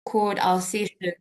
record our session.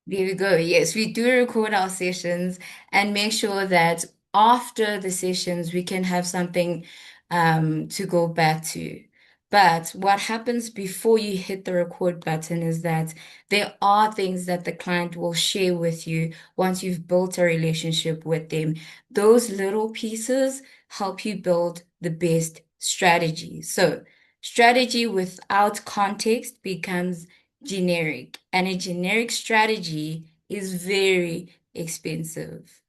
There we go. Yes, we do record our sessions and make sure that after the sessions we can have something to go back to. But what happens before you hit the record button is that there are things that the client will share with you once you've built a relationship with them. Those little pieces help you build the best strategy. So, strategy without context becomes generic, and a generic strategy is very expensive.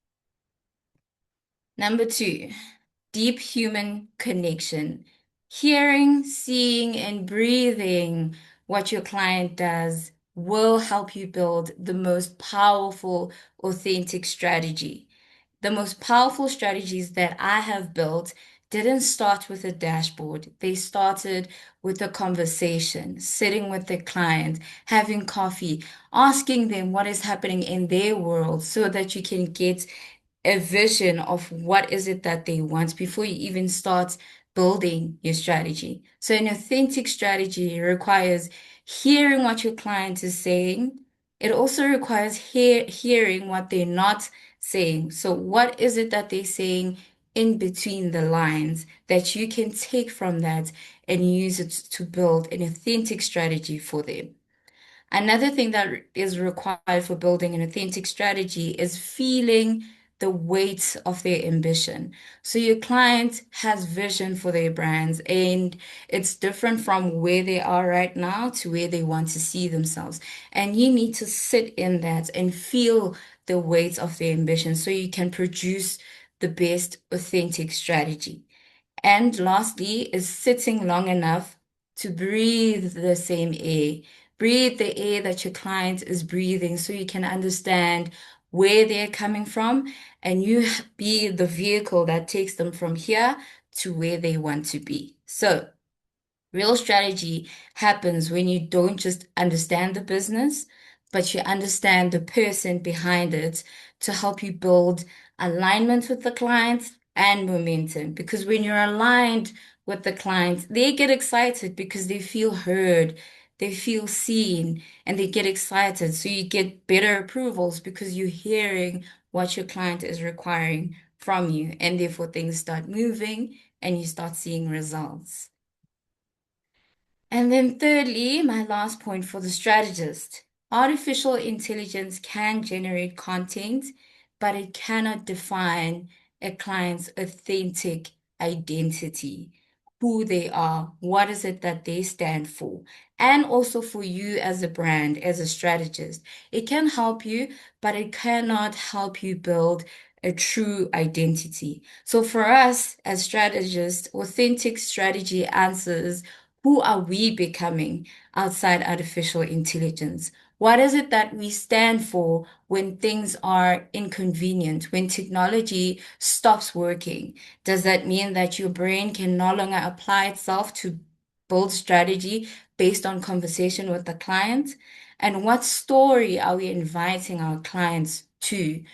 Number two, deep human connection. Hearing, seeing, and breathing what your client does will help you build the most powerful, authentic strategy. The most powerful strategies that I have built didn't start with a dashboard. They started with a conversation, sitting with the client, having coffee, asking them what is happening in their world so that you can get a vision of what is it that they want before you even start building your strategy. So an authentic strategy requires hearing what your client is saying. It also requires hearing what they're not saying. So what is it that they're saying in between the lines that you can take from that and use it to build an authentic strategy for them? Another thing that is required for building an authentic strategy is feeling the weight of their ambition. So your client has vision for their brands, and it's different from where they are right now to where they want to see themselves. And you need to sit in that and feel the weight of their ambition so you can produce the best authentic strategy. And lastly, is sitting long enough to breathe the same air. Breathe the air that your client is breathing so you can understand where they're coming from and you be the vehicle that takes them from here to where they want to be. So, real strategy happens when you don't just understand the business, but you understand the person behind it to help you build alignment with the client and momentum. Because when you're aligned with the client, they get excited because they feel heard, they feel seen, and they get excited. So you get better approvals because you're hearing what your client is requiring from you, and therefore things start moving and you start seeing results. And then thirdly, my last point for the strategist, artificial intelligence can generate content, but it cannot define a client's authentic identity, who they are, what is it that they stand for, and also for you as a brand, as a strategist. It can help you, but it cannot help you build a true identity. So for us as strategists, authentic strategy answers who are we becoming outside artificial intelligence? What is it that we stand for when things are inconvenient, when technology stops working? Does that mean that your brain can no longer apply itself to build strategy based on conversation with the client? And what story are we inviting our clients to?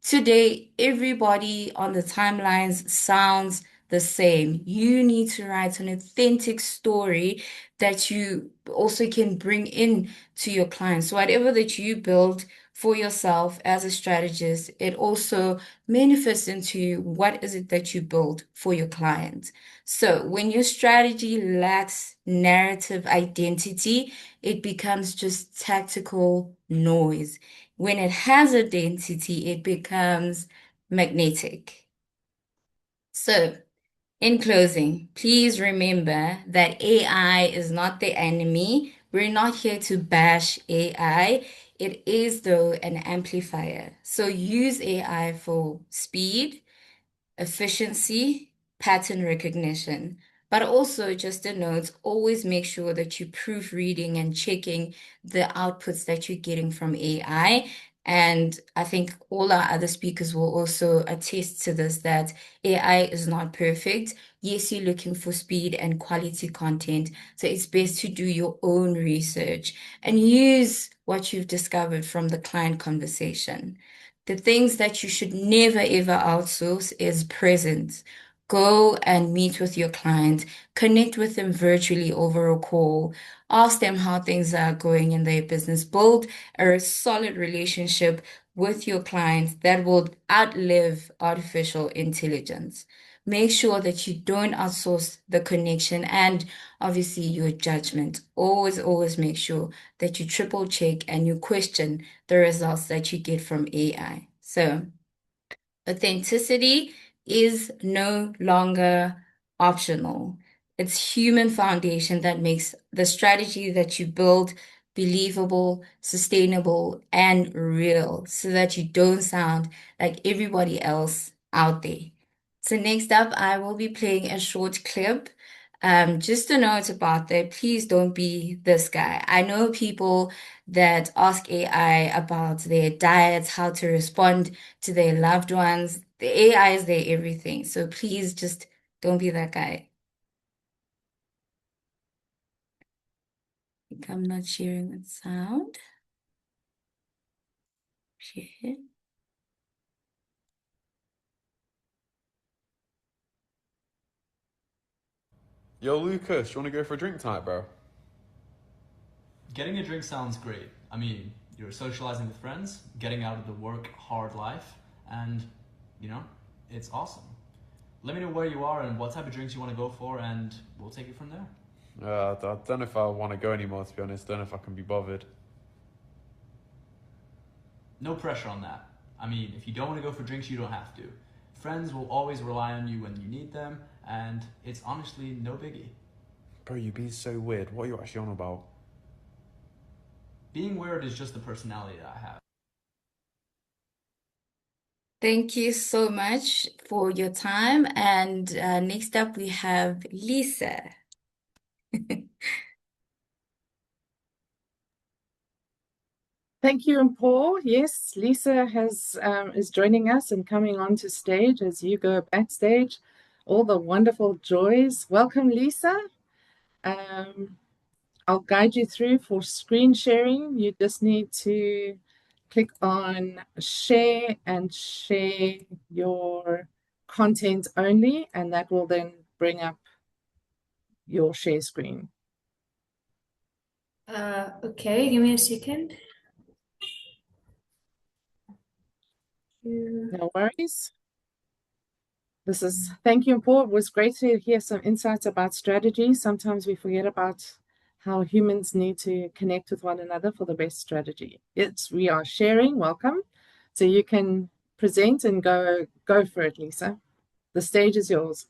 Today, everybody on the timelines sounds the same. You need to write an authentic story that you also can bring in to your clients. So whatever that you build for yourself as a strategist, it also manifests into what is it that you build for your clients. So when your strategy lacks narrative identity, it becomes just tactical noise. When it has identity, it becomes magnetic. So, in closing, please remember that AI is not the enemy. We're not here to bash AI. It is, though, an amplifier. So use AI for speed, efficiency, pattern recognition. But also, just a note, always make sure that you're proofreading and checking the outputs that you're getting from AI. And I think all our other speakers will also attest to this that AI is not perfect. Yes, you're looking for speed and quality content. So it's best to do your own research and use what you've discovered from the client conversation. The things that you should never ever outsource is presence. Go and meet with your client, connect with them virtually over a call, ask them how things are going in their business, build a solid relationship with your clients that will outlive artificial intelligence. Make sure that you don't outsource the connection and obviously your judgment. Always, always make sure that you triple check and you question the results that you get from AI. So, authenticity is no longer optional. It's human foundation that makes the strategy that you build believable, sustainable, and real so that you don't sound like everybody else out there. So next up, I will be playing a short clip. Just a note about that, please don't be this guy. I know people that ask AI about their diets, how to respond to their loved ones. The AI is their everything. So please just don't be that guy. I think I'm not sharing that sound. Share. Yo, Lucas, you want to go for a drink tonight, bro? Getting a drink sounds great. I mean, you're socializing with friends, getting out of the work hard life, and you know, it's awesome. Let me know where you are and what type of drinks you want to go for, and we'll take it from there. I don't know if I want to go anymore, to be honest. Don't know if I can be bothered. No pressure on that. I mean, if you don't want to go for drinks, you don't have to. Friends will always rely on you when you need them, and it's honestly no biggie. Bro, you be so weird. What are you actually on about? Being weird is just the personality that I have. Thank you so much for your time. And next up, we have Lisa. Thank you, Mpho. Yes, Lisa is joining us and coming onto stage as you go backstage. All the wonderful joys. Welcome, Lisa. I'll guide you through for screen sharing. You just need to click on share and share your content only, and that will then bring up your share screen. Okay, give me a second. No worries. Thank you, Paul. It was great to hear some insights about strategy. Sometimes we forget about how humans need to connect with one another for the best strategy. We are sharing. Welcome. So you can present and go for it, Lisa. The stage is yours.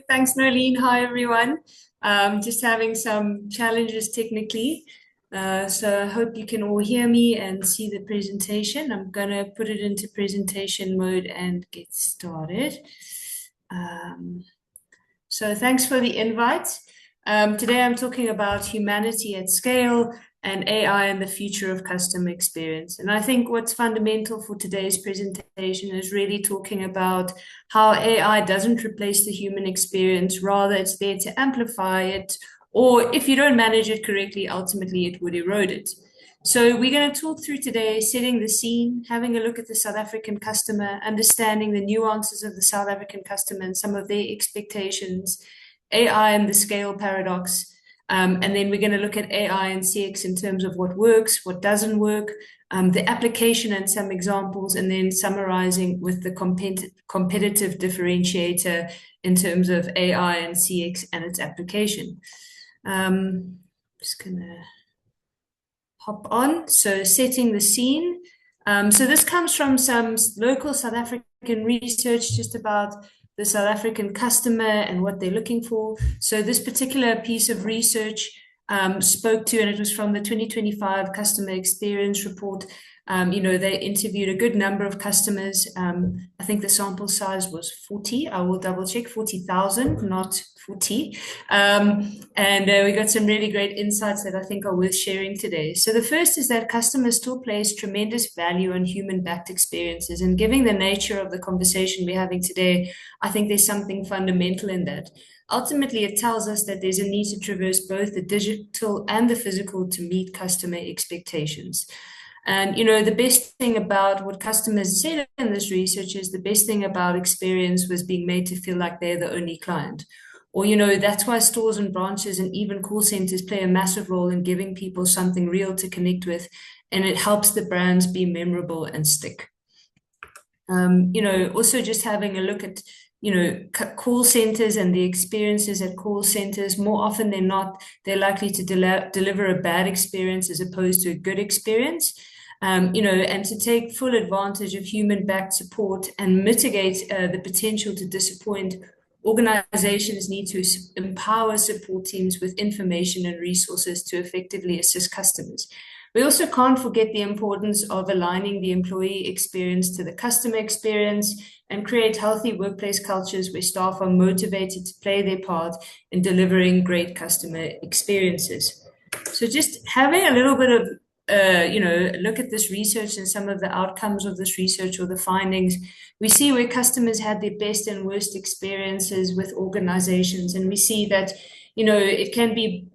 Thanks, Noleen. Hi, everyone. Just having some challenges technically. So I hope you can all hear me and see the presentation. I'm going to put it into presentation mode and get started. So thanks for the invite. Today I'm talking about humanity at scale and AI and the future of customer experience. And I think what's fundamental for today's presentation is really talking about how AI doesn't replace the human experience, rather it's there to amplify it, or if you don't manage it correctly, ultimately it would erode it. So we're going to talk through today setting the scene, having a look at the South African customer, understanding the nuances of the South African customer and some of their expectations, AI and the scale paradox. And then we're going to look at AI and CX in terms of what works, what doesn't work, the application and some examples, and then summarizing with the competitive differentiator in terms of AI and CX and its application. Just going to hop on. So setting the scene. So this comes from some local South African research just about the South African customer and what they're looking for. So this particular piece of research spoke to, and it was from the 2025 Customer Experience Report. They interviewed a good number of customers. I think the sample size was 40. I will double check, 40,000, not 40. We got some really great insights that I think are worth sharing today. So the first is that customers still place tremendous value on human-backed experiences. And given the nature of the conversation we're having today, I think there's something fundamental in that. Ultimately, it tells us that there's a need to traverse both the digital and the physical to meet customer expectations. And, you know, the best thing about what customers said in this research is the best thing about experience was being made to feel like they're the only client. Or, you know, that's why stores and branches and even call centers play a massive role in giving people something real to connect with, and it helps the brands be memorable and stick. You know, also just having a look at, you know, call centers and the experiences at call centers, more often than not, they're likely to deliver a bad experience as opposed to a good experience. You know, and to take full advantage of human-backed support and mitigate the potential to disappoint, organizations need to empower support teams with information and resources to effectively assist customers. We also can't forget the importance of aligning the employee experience to the customer experience and create healthy workplace cultures where staff are motivated to play their part in delivering great customer experiences. So just having a little bit of you know, look at this research and some of the outcomes of this research or the findings, we see where customers had their best and worst experiences with organizations. And we see that, you know, it can be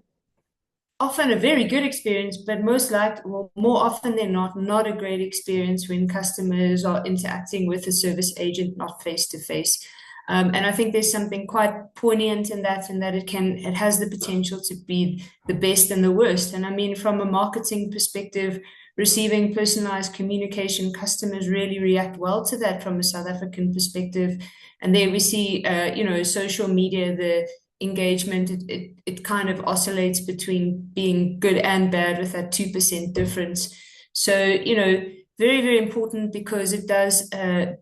often a very good experience, but most likely, well, more often than not a great experience when customers are interacting with a service agent, not face to face. And I think there's something quite poignant in that it has the potential to be the best and the worst. And I mean, from a marketing perspective, receiving personalized communication, customers really react well to that from a South African perspective. And there we see, you know, social media, the engagement, it kind of oscillates between being good and bad with that 2% difference. So, you know, very, very important because it does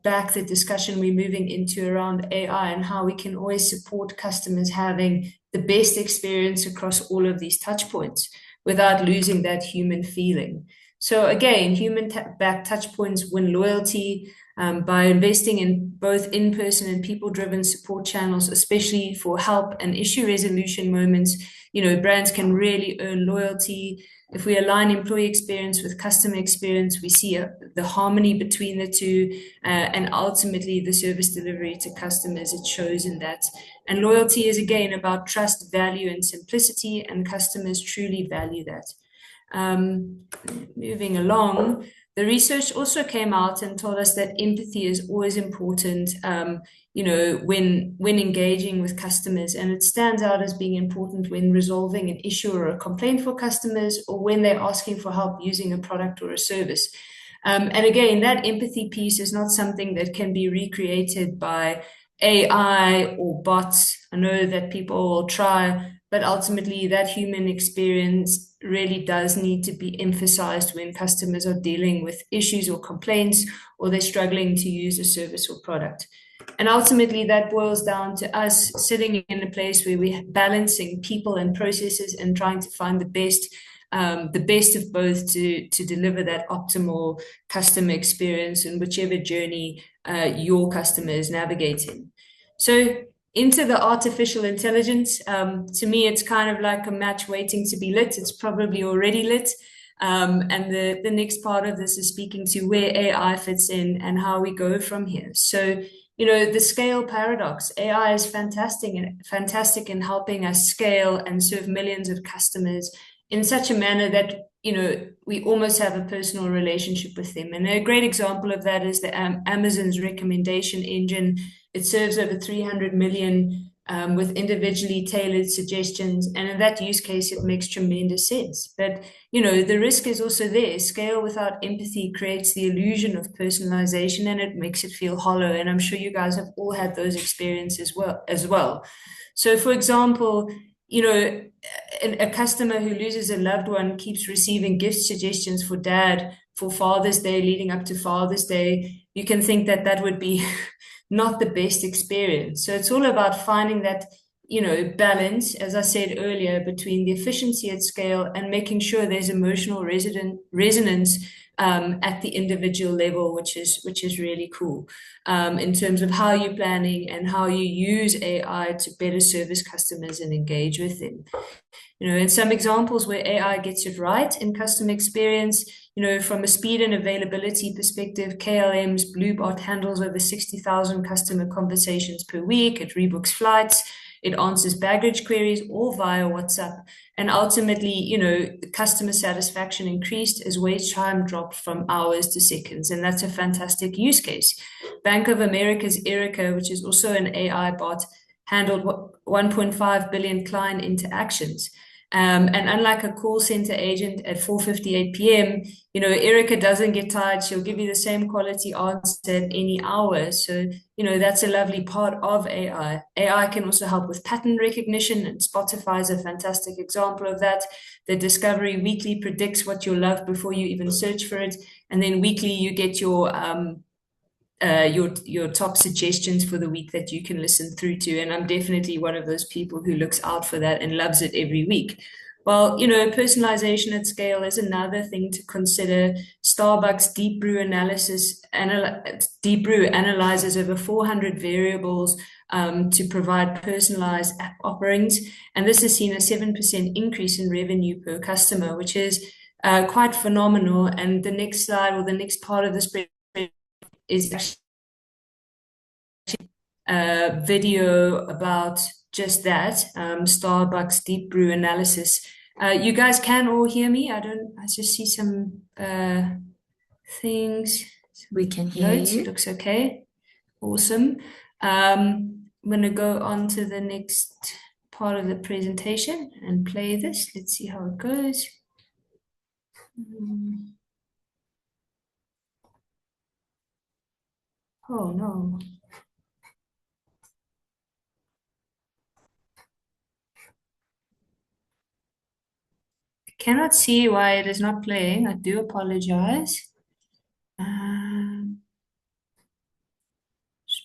back the discussion we're moving into around AI and how we can always support customers having the best experience across all of these touch points without losing that human feeling. So again, human-backed touch points win loyalty by investing in both in-person and people-driven support channels, especially for help and issue resolution moments. You know, brands can really earn loyalty. If we align employee experience with customer experience, we see the harmony between the two, and ultimately the service delivery to customers, it shows in that. And loyalty is again about trust, value, and simplicity, and customers truly value that. Moving along, the research also came out and told us that empathy is always important, you know, when engaging with customers, and it stands out as being important when resolving an issue or a complaint for customers, or when they're asking for help using a product or a service. And again, that empathy piece is not something that can be recreated by AI or bots. I know that people will try, but ultimately that human experience really does need to be emphasized when customers are dealing with issues or complaints, or they're struggling to use a service or product. And ultimately that boils down to us sitting in a place where we're balancing people and processes and trying to find the best of both to deliver that optimal customer experience in whichever journey your customer is navigating. So into the artificial intelligence, to me, it's kind of like a match waiting to be lit. It's probably already lit. And the next part of this is speaking to where AI fits in and how we go from here. So, you know, the scale paradox. AI is fantastic in helping us scale and serve millions of customers in such a manner that, you know, we almost have a personal relationship with them. And a great example of that is the Amazon's recommendation engine. It serves over 300 million with individually tailored suggestions. And in that use case, it makes tremendous sense. But, you know, the risk is also there. Scale without empathy creates the illusion of personalization, and it makes it feel hollow. And I'm sure you guys have all had those experiences as well. So, for example, you know, a customer who loses a loved one keeps receiving gift suggestions for dad for Father's Day leading up to Father's Day. You can think that that would be not the best experience. So it's all about finding that, you know, balance, as I said earlier, between the efficiency at scale and making sure there's emotional resonance at the individual level, which is really cool in terms of how you're planning and how you use AI to better service customers and engage with them. You know, in some examples where AI gets it right in customer experience, you know, from a speed and availability perspective, KLM's Bluebot handles over 60,000 customer conversations per week. It rebooks flights. It answers baggage queries all via WhatsApp. And ultimately, you know, customer satisfaction increased as wait time dropped from hours to seconds. And that's a fantastic use case. Bank of America's Erica, which is also an AI bot, handled 1.5 billion client interactions. And unlike a call center agent at 4:58 p.m., you know, Erica doesn't get tired. She'll give you the same quality answer at any hour. So, you know, that's a lovely part of AI. AI can also help with pattern recognition, and Spotify is a fantastic example of that. The Discovery Weekly predicts what you'll love before you even search for it. And then weekly you get your top suggestions for the week that you can listen through to. And I'm definitely one of those people who looks out for that and loves it every week. Well, you know, personalization at scale is another thing to consider. Starbucks Deep Brew analyzes over 400 variables to provide personalized app offerings. And this has seen a 7% increase in revenue per customer, which is quite phenomenal. And the next slide, or the next part of the spreadsheet, is actually a video about just that, Starbucks Deep Brew analysis. You guys can all hear me? I just see some things. We can hear Notes. you. It looks okay. Awesome. I'm going to go on to the next part of the presentation and play this. Let's see how it goes. Oh no. Cannot see why it is not playing. I do apologize. Let's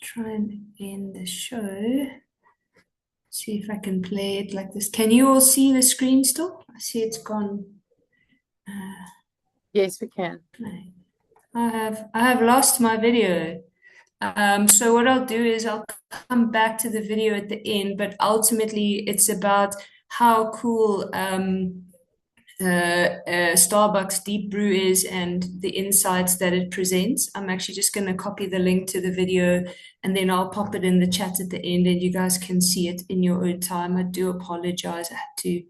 try and end the show. See if I can play it like this. Can you all see the screen still? I see it's gone. Yes, we can. I have lost my video. So what I'll do is I'll come back to the video at the end, but ultimately it's about how cool Starbucks Deep Brew is and the insights that it presents. I'm actually just going to copy the link to the video and then I'll pop it in the chat at the end and you guys can see it in your own time. I do apologize. I had to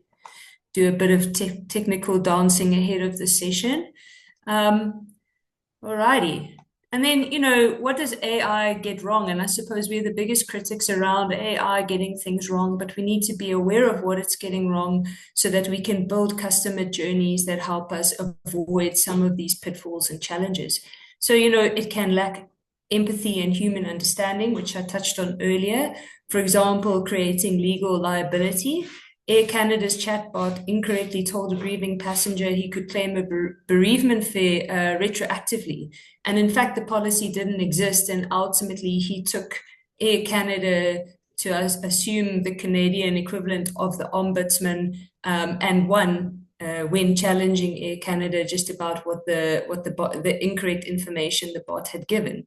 do a bit of technical dancing ahead of the session. Alrighty. And then, you know, what does AI get wrong? And I suppose we're the biggest critics around AI getting things wrong, but we need to be aware of what it's getting wrong so that we can build customer journeys that help us avoid some of these pitfalls and challenges. So, you know, it can lack empathy and human understanding, which I touched on earlier. For example, creating legal liability. Air Canada's chatbot incorrectly told a grieving passenger he could claim a bereavement fare retroactively. And in fact, the policy didn't exist. And ultimately, he took Air Canada to assume the Canadian equivalent of the ombudsman and won when challenging Air Canada just about what the incorrect information the bot had given.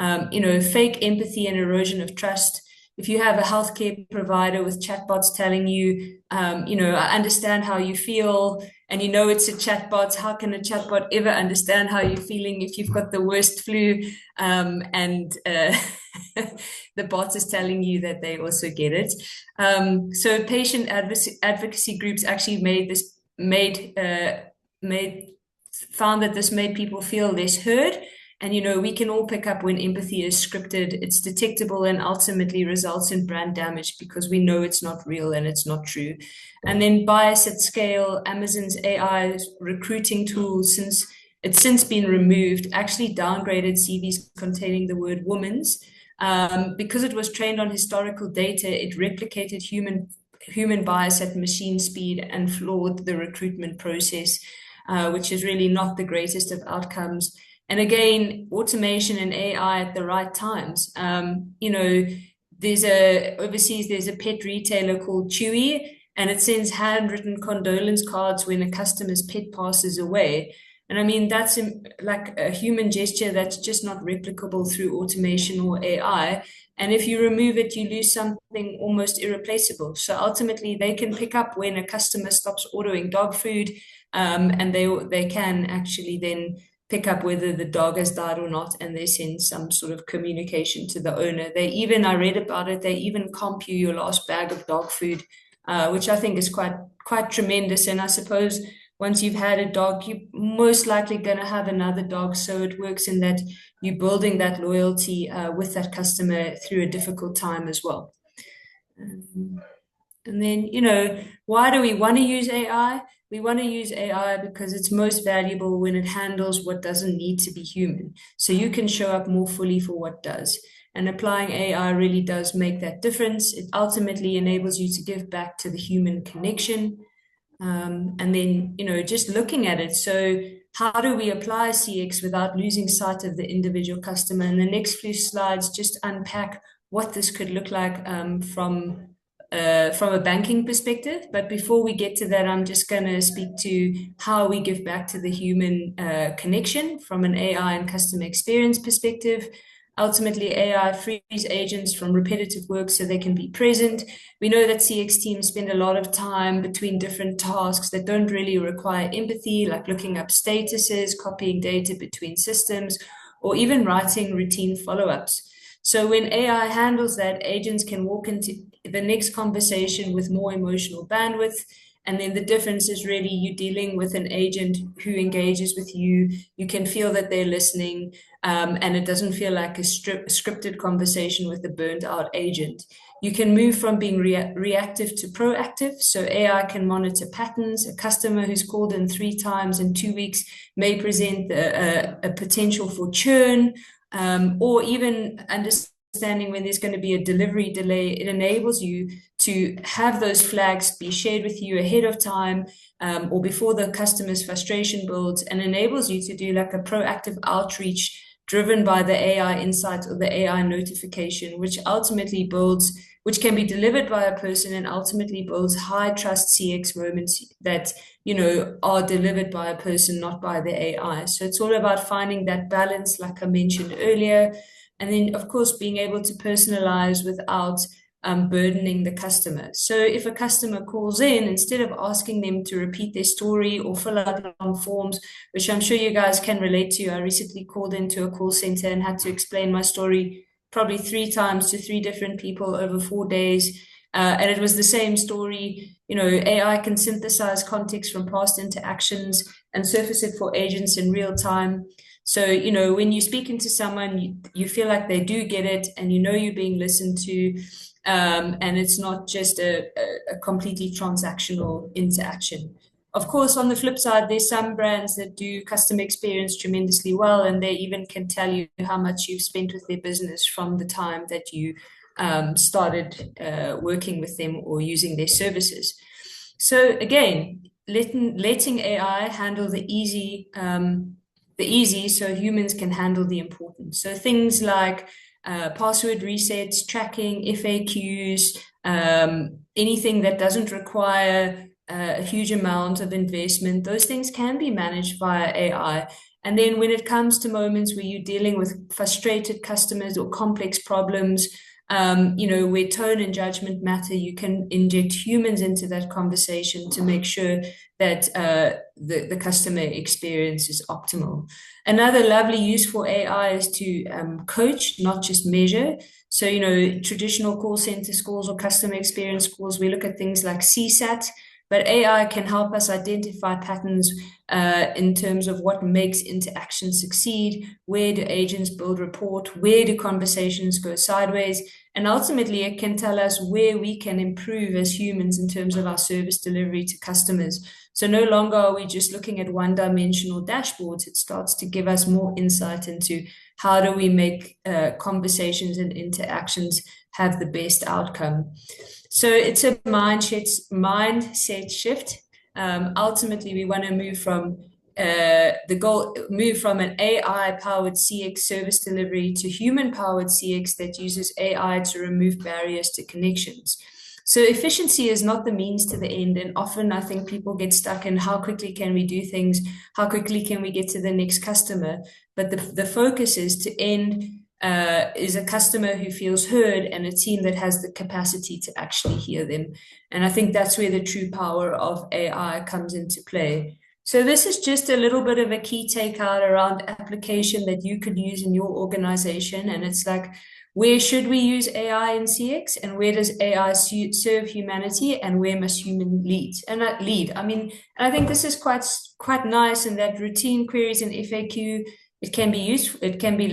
You know, fake empathy and erosion of trust. If you have a healthcare provider with chatbots telling you, you know, I understand how you feel, and you know it's a chatbot, how can a chatbot ever understand how you're feeling if you've got the worst flu? And the bot is telling you that they also get it. So patient advocacy groups actually found that this made people feel less heard. And, you know, we can all pick up when empathy is scripted, it's detectable and ultimately results in brand damage because we know it's not real and it's not true. And then bias at scale, Amazon's AI recruiting tool, it's since been removed, actually downgraded CVs containing the word woman's. Because it was trained on historical data, it replicated human bias at machine speed and flawed the recruitment process, which is really not the greatest of outcomes. And again, automation and AI at the right times. You know, overseas, there's a pet retailer called Chewy, and it sends handwritten condolence cards when a customer's pet passes away. And I mean, that's like a human gesture that's just not replicable through automation or AI. And if you remove it, you lose something almost irreplaceable. So ultimately, they can pick up when a customer stops ordering dog food, and they can actually then pick up whether the dog has died or not, and they send some sort of communication to the owner. They even, I read about it, they even comp you your last bag of dog food, which I think is quite tremendous. And I suppose once you've had a dog, you're most likely going to have another dog. So it works in that you're building that loyalty with that customer through a difficult time as well. And then, why do we want to use AI? We want to use AI because it's most valuable when it handles what doesn't need to be human. So you can show up more fully for what does. And applying AI really does make that difference. It ultimately enables you to give back to the human connection. And then, just looking at it. So how do we apply CX without losing sight of the individual customer? And the next few slides just unpack what this could look like from a banking perspective. But before we get to that, I'm just going to speak to how we give back to the human connection from an AI and customer experience perspective. Ultimately, AI frees agents from repetitive work so they can be present. We know that CX teams spend a lot of time between different tasks that don't really require empathy, like looking up statuses, copying data between systems, or even writing routine follow-ups. So when AI handles that, agents can walk into the next conversation with more emotional bandwidth. And then the difference is really you dealing with an agent who engages with you. You can feel that they're listening, and it doesn't feel like a scripted conversation with a burnt out agent. You can move from being reactive to proactive. So AI can monitor patterns. A customer who's called in 3 times in 2 weeks may present a potential for churn, or even understanding when there's going to be a delivery delay. It enables you to have those flags be shared with you ahead of time, or before the customer's frustration builds, and enables you to do like a proactive outreach driven by the AI insight or the AI notification, which can be delivered by a person and ultimately builds high trust CX moments that, are delivered by a person, not by the AI. So it's all about finding that balance, like I mentioned earlier. And then, of course, being able to personalize without burdening the customer. So if a customer calls in, instead of asking them to repeat their story or fill out long forms, which I'm sure you guys can relate to, I recently called into a call center and had to explain my story probably 3 times to 3 different people over 4 days. And it was the same story. AI can synthesize context from past interactions and surface it for agents in real time. So, when you're speaking to someone, you feel like they do get it, and you're being listened to, and it's not just a completely transactional interaction. Of course, on the flip side, there's some brands that do customer experience tremendously well, and they even can tell you how much you've spent with their business from the time that you started working with them or using their services. So again, letting AI handle the easy so humans can handle the important. So things like password resets, tracking, FAQs, anything that doesn't require a huge amount of investment, those things can be managed via AI. And then when it comes to moments where you're dealing with frustrated customers or complex problems, where tone and judgment matter, you can inject humans into that conversation to make sure that the customer experience is optimal. Another lovely use for AI is to coach, not just measure. So, traditional call center scores or customer experience scores, we look at things like CSAT, but AI can help us identify patterns in terms of what makes interaction succeed, where do agents build rapport, where do conversations go sideways, and ultimately it can tell us where we can improve as humans in terms of our service delivery to customers. So no longer are we just looking at one-dimensional dashboards. It starts to give us more insight into how do we make conversations and interactions have the best outcome. So it's a mindset shift. Ultimately, we want to move from an AI-powered CX service delivery to human-powered CX that uses AI to remove barriers to connections. So efficiency is not the means to the end, and often I think people get stuck in how quickly can we do things, how quickly can we get to the next customer, but the focus is to end is a customer who feels heard and a team that has the capacity to actually hear them. And I think that's where the true power of AI comes into play. So this is just a little bit of a key takeout around application that you could use in your organization. And it's like, where should we use AI in CX, and where does AI serve humanity, and where must human lead? And lead. I mean, and I think this is quite nice in that routine queries and FAQ, it can be used. It can be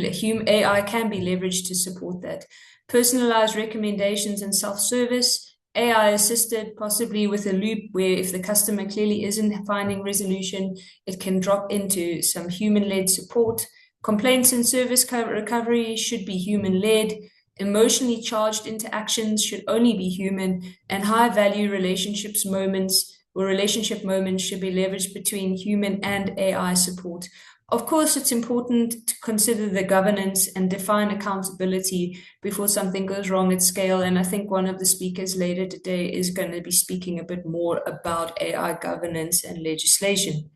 AI can be leveraged to support that. Personalized recommendations and self-service. AI assisted, possibly with a loop where if the customer clearly isn't finding resolution, it can drop into some human-led support. Complaints and service recovery should be human-led. Emotionally charged interactions should only be human, and high-value relationships moments or relationship moments should be leveraged between human and AI support. Of course, it's important to consider the governance and define accountability before something goes wrong at scale. And I think one of the speakers later today is going to be speaking a bit more about AI governance and legislation.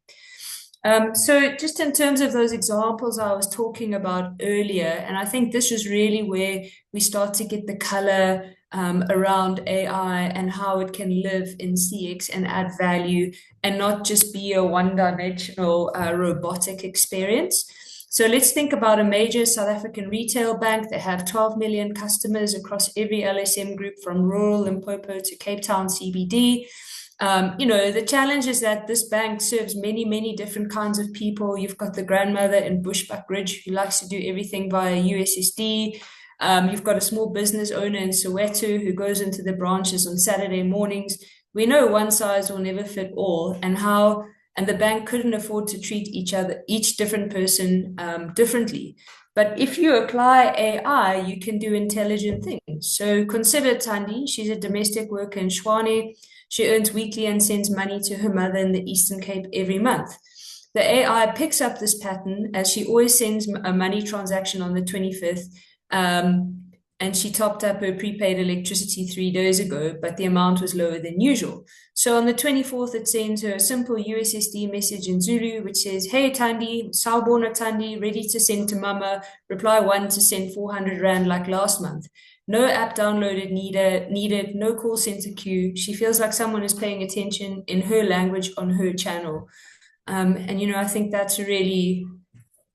So just in terms of those examples I was talking about earlier, and I think this is really where we start to get the color around AI and how it can live in CX and add value and not just be a one-dimensional robotic experience. So let's think about a major South African retail bank. They have 12 million customers across every LSM group from rural Limpopo to Cape Town CBD. The challenge is that this bank serves many, many different kinds of people. You've got the grandmother in Bushbuck Ridge who likes to do everything via USSD. You've got a small business owner in Soweto who goes into the branches on Saturday mornings. We know one size will never fit all, and the bank couldn't afford to treat each different person differently. But if you apply AI, you can do intelligent things. So consider Tandi. She's a domestic worker in Tshwane. She earns weekly and sends money to her mother in the Eastern Cape every month. The AI picks up this pattern as she always sends a money transaction on the 25th. And she topped up her prepaid electricity 3 days ago, but the amount was lower than usual. So on the 24th, it sends her a simple USSD message in Zulu, which says, "Hey, Tandi, Sawubona Tandi, ready to send to Mama. Reply 1 to send 400 Rand like last month. No app downloaded needed, no call center queue. She feels like someone is paying attention in her language on her channel." I think that's really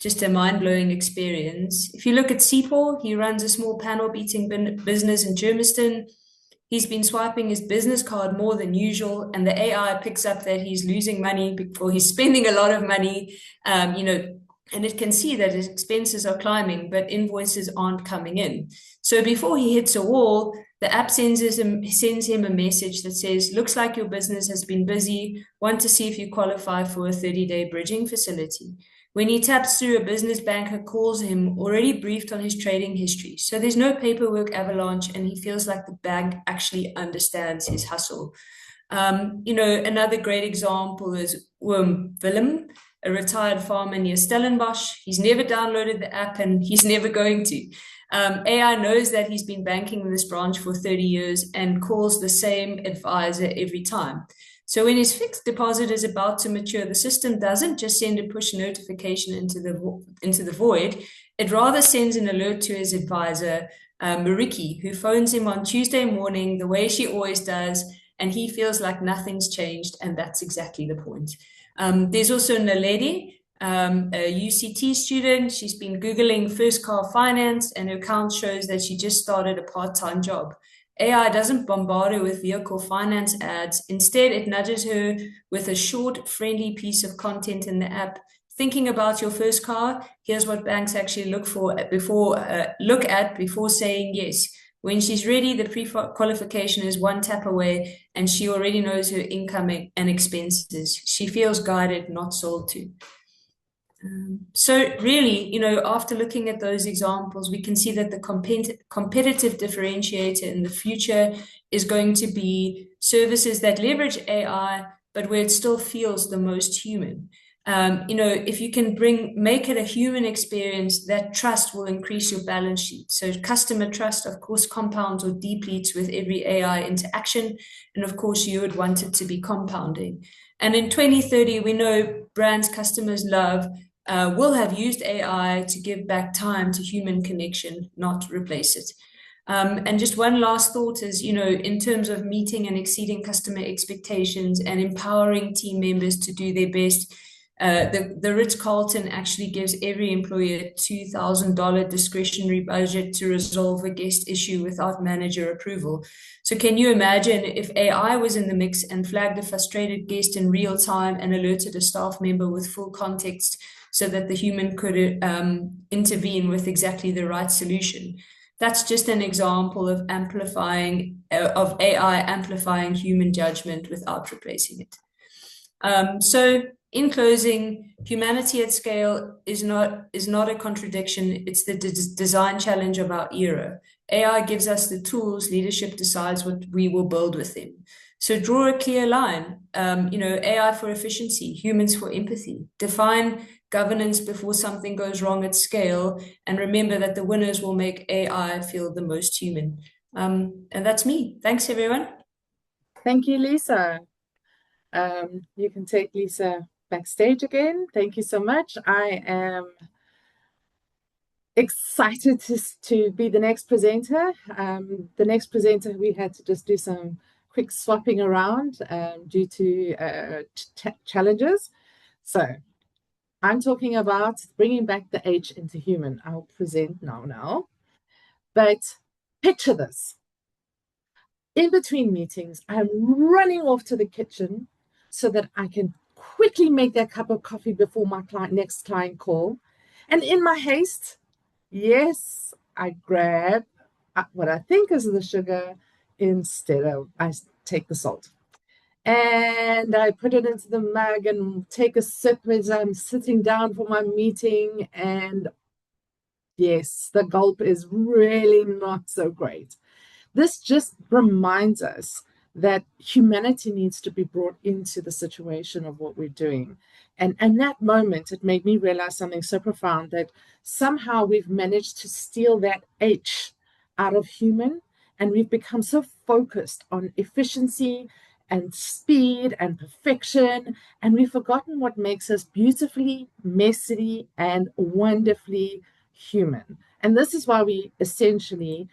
just a mind-blowing experience. If you look at Sipho, he runs a small panel beating business in Germiston. He's been swiping his business card more than usual, and the AI picks up that he's losing money before he's spending a lot of money, and it can see that his expenses are climbing, but invoices aren't coming in. So before he hits a wall, the app sends him a message that says, "Looks like your business has been busy. Want to see if you qualify for a 30-day bridging facility." When he taps through, a business banker calls him, already briefed on his trading history. So there's no paperwork avalanche, and he feels like the bank actually understands his hustle. Another great example is Willem, a retired farmer near Stellenbosch. He's never downloaded the app, and he's never going to. AI knows that he's been banking in this branch for 30 years and calls the same advisor every time. So when his fixed deposit is about to mature, the system doesn't just send a push notification into the void. It rather sends an alert to his advisor, Mariki, who phones him on Tuesday morning the way she always does, and he feels like nothing's changed, and that's exactly the point. There's also Naledi, a UCT student. She's been Googling first car finance, and her account shows that she just started a part-time job. AI doesn't bombard her with vehicle finance ads. Instead, it nudges her with a short, friendly piece of content in the app. Thinking about your first car, here's what banks actually look at before saying yes. When she's ready, the pre-qualification is one tap away, and she already knows her income and expenses. She feels guided, not sold to. So really, after looking at those examples, we can see that the competitive differentiator in the future is going to be services that leverage AI, but where it still feels the most human. If you can make it a human experience, that trust will increase your balance sheet. So customer trust, of course, compounds or depletes with every AI interaction. And of course, you would want it to be compounding. And in 2030, we know brands customers love will have used AI to give back time to human connection, not replace it. And just one last thought is, in terms of meeting and exceeding customer expectations and empowering team members to do their best, the Ritz-Carlton actually gives every employee a $2,000 discretionary budget to resolve a guest issue without manager approval. So can you imagine if AI was in the mix and flagged a frustrated guest in real time and alerted a staff member with full context so that the human could intervene with exactly the right solution? That's just an example of of AI amplifying human judgment without replacing it. So in closing, humanity at scale is not a contradiction. It's the design challenge of our era. AI gives us the tools, leadership decides what we will build with them. So draw a clear line, AI for efficiency, humans for empathy. Define governance before something goes wrong at scale, and remember that the winners will make AI feel the most human. And that's me. Thanks, everyone. Thank you, Lisa. You can take Lisa backstage again. Thank you so much. I am excited to be the next presenter. The next presenter, we had to just do some quick swapping around due to challenges. So I'm talking about bringing back the H into human. I'll present now. But picture this. In between meetings, I'm running off to the kitchen so that I can quickly make that cup of coffee before my next client call. And in my haste, yes, I grab what I think is the sugar instead of I take the salt. And I put it into the mug and take a sip as I'm sitting down for my meeting. And yes, the gulp is really not so great. This just reminds us that humanity needs to be brought into the situation of what we're doing. And that moment, it made me realize something so profound, that somehow we've managed to steal that H out of human, and we've become so focused on efficiency and speed and perfection, and we've forgotten what makes us beautifully, messy, and wonderfully human. And this is why we essentially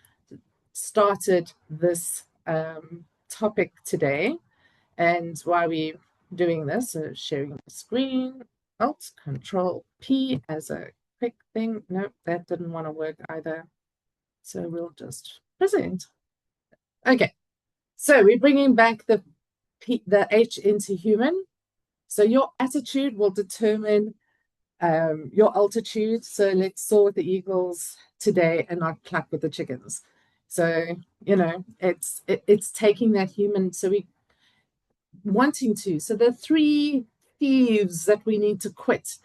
started this topic today, and why we're doing this. So sharing the screen, Alt Control P as a quick thing. Nope, that didn't want to work either. So we'll just present. Okay, so we're bringing back the H into human. So your attitude will determine your altitude. So let's soar with the eagles today and not clap with the chickens. So, it's taking that human. So we wanting to. So the three thieves that we need to quit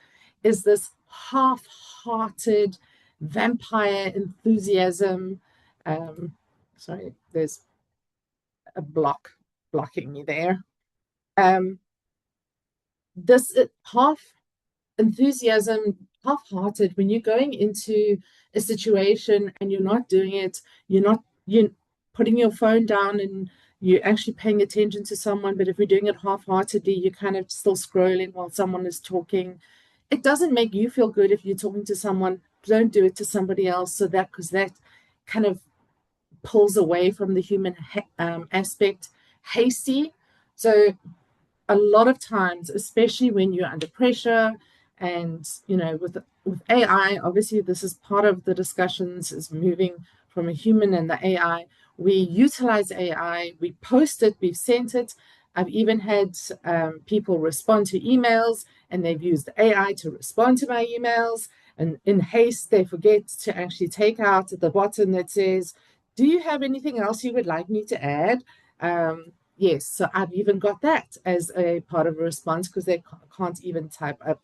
is this half-hearted vampire enthusiasm. Sorry, there's a blocking me there. This half enthusiasm, half-hearted, when you're going into a situation and you're not doing it, you're putting your phone down and you're actually paying attention to someone. But if you're doing it half-heartedly, you're kind of still scrolling while someone is talking. It doesn't make you feel good if you're talking to someone. Don't do it to somebody else. So because that kind of pulls away from the human aspect. Hasty. So a lot of times, especially when you're under pressure, and with AI, obviously this is part of the discussions, is moving from a human and the AI. We utilize AI, we post it, we've sent it. I've even had people respond to emails, and they've used AI to respond to my emails, and in haste they forget to actually take out at the bottom that says, do you have anything else you would like me to add? Yes, so I've even got that as a part of a response, because they can't even type up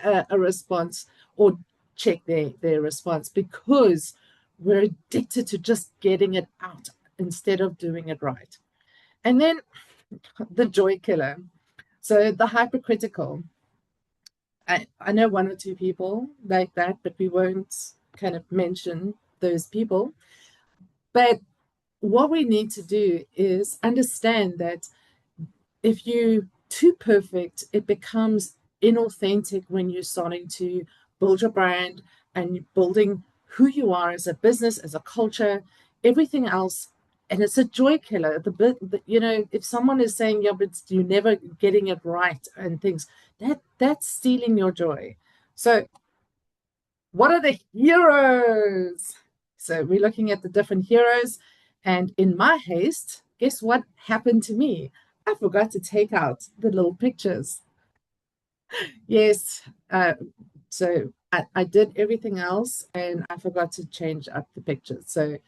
a response or check their response, because we're addicted to just getting it out instead of doing it right. And then the joy killer. So the hypercritical. I know one or two people like that, but we won't kind of mention those people. But what we need to do is understand that if you're too perfect, it becomes inauthentic when you're starting to build your brand and building who you are as a business, as a culture. everything else, and it's a joy killer. If someone is saying, yeah, but you're never getting it right and things, that's stealing your joy. So what are the heroes? So we're looking at the different heroes, and in my haste, guess what happened to me? I forgot to take out the little pictures. Yes, so I did everything else and I forgot to change up the pictures. So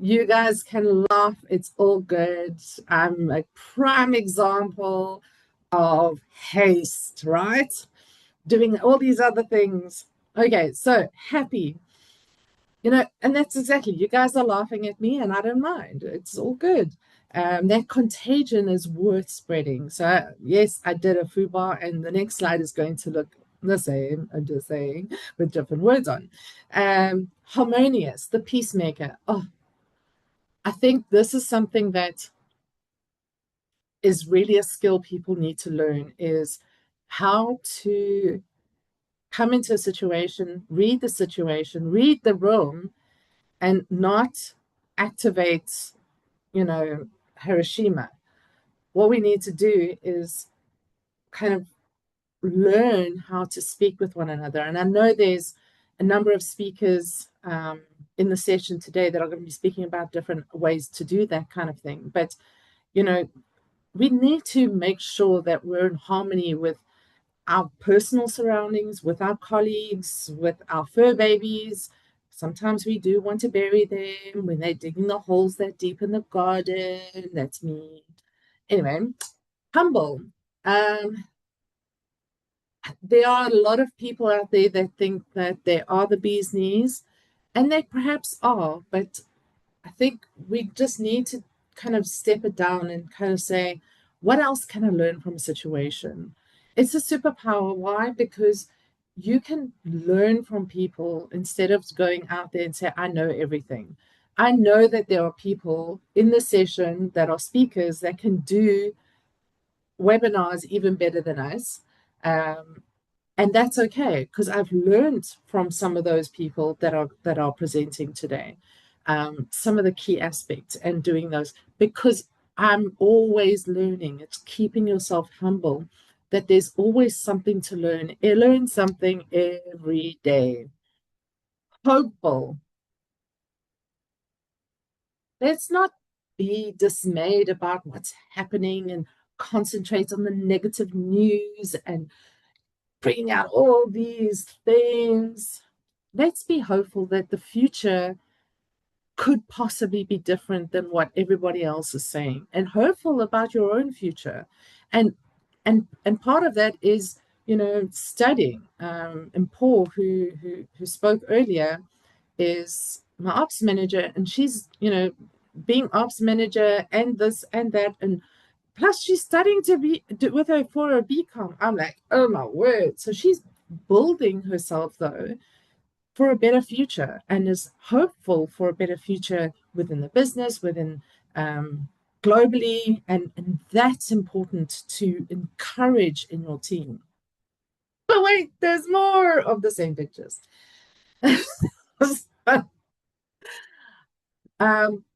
you guys can laugh, it's all good. I'm a prime example of haste, right? Doing all these other things. Okay, so happy. And that's exactly, you guys are laughing at me and I don't mind. It's all good. That contagion is worth spreading. So, yes, I did a FUBAR, and the next slide is going to look the same, I'm just saying, with different words on. Harmonious, the peacemaker. Oh, I think this is something that is really a skill people need to learn, is how to come into a situation, read the room, and not activate, Hiroshima. What we need to do is kind of learn how to speak with one another. And I know there's a number of speakers in the session today that are going to be speaking about different ways to do that kind of thing. But, we need to make sure that we're in harmony with our personal surroundings, with our colleagues, with our fur babies. Sometimes we do want to bury them when they're digging the holes that deep in the garden. That's me. Anyway, humble. There are a lot of people out there that think that they are the bee's knees, and they perhaps are, but I think we just need to kind of step it down and kind of say, what else can I learn from a situation? It's a superpower. Why? Because you can learn from people instead of going out there and say, I know everything. I know that there are people in the session that are speakers that can do webinars even better than us. And that's okay, because I've learned from some of those people that are presenting today, some of the key aspects and doing those, because I'm always learning. It's keeping yourself humble, that there's always something to learn. I learn something every day. Hopeful. Let's not be dismayed about what's happening and concentrate on the negative news and bringing out all these things. Let's be hopeful that the future could possibly be different than what everybody else is saying, and hopeful about your own future. And part of that is, studying. Mpho, who spoke earlier, is my ops manager, and she's, being ops manager and this and that, and plus she's studying to be with her for a BCom. I'm like, oh my word. So she's building herself though for a better future, and is hopeful for a better future within the business, within globally, and that's important to encourage in your team. But wait, there's more of the same pictures.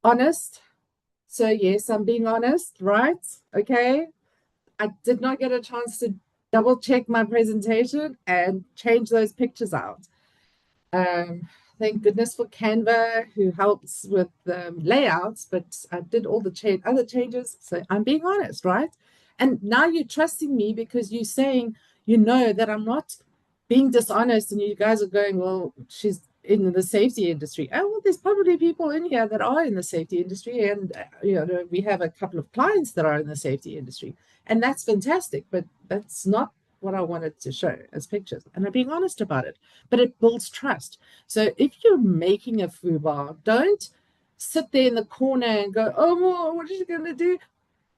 Honest. So yes, I'm being honest, right? Okay. I did not get a chance to double check my presentation and change those pictures out. Thank goodness for Canva, who helps with layouts, but I did all the other changes. So I'm being honest, right? And now you're trusting me because you're saying, that I'm not being dishonest, and you guys are going, well, she's in the safety industry. Oh, well, there's probably people in here that are in the safety industry, and we have a couple of clients that are in the safety industry, and that's fantastic. But that's not what I wanted to show as pictures, and I'm being honest about it. But it builds trust. So if you're making a FUBAR, don't sit there in the corner and go, oh, well, what are you going to do?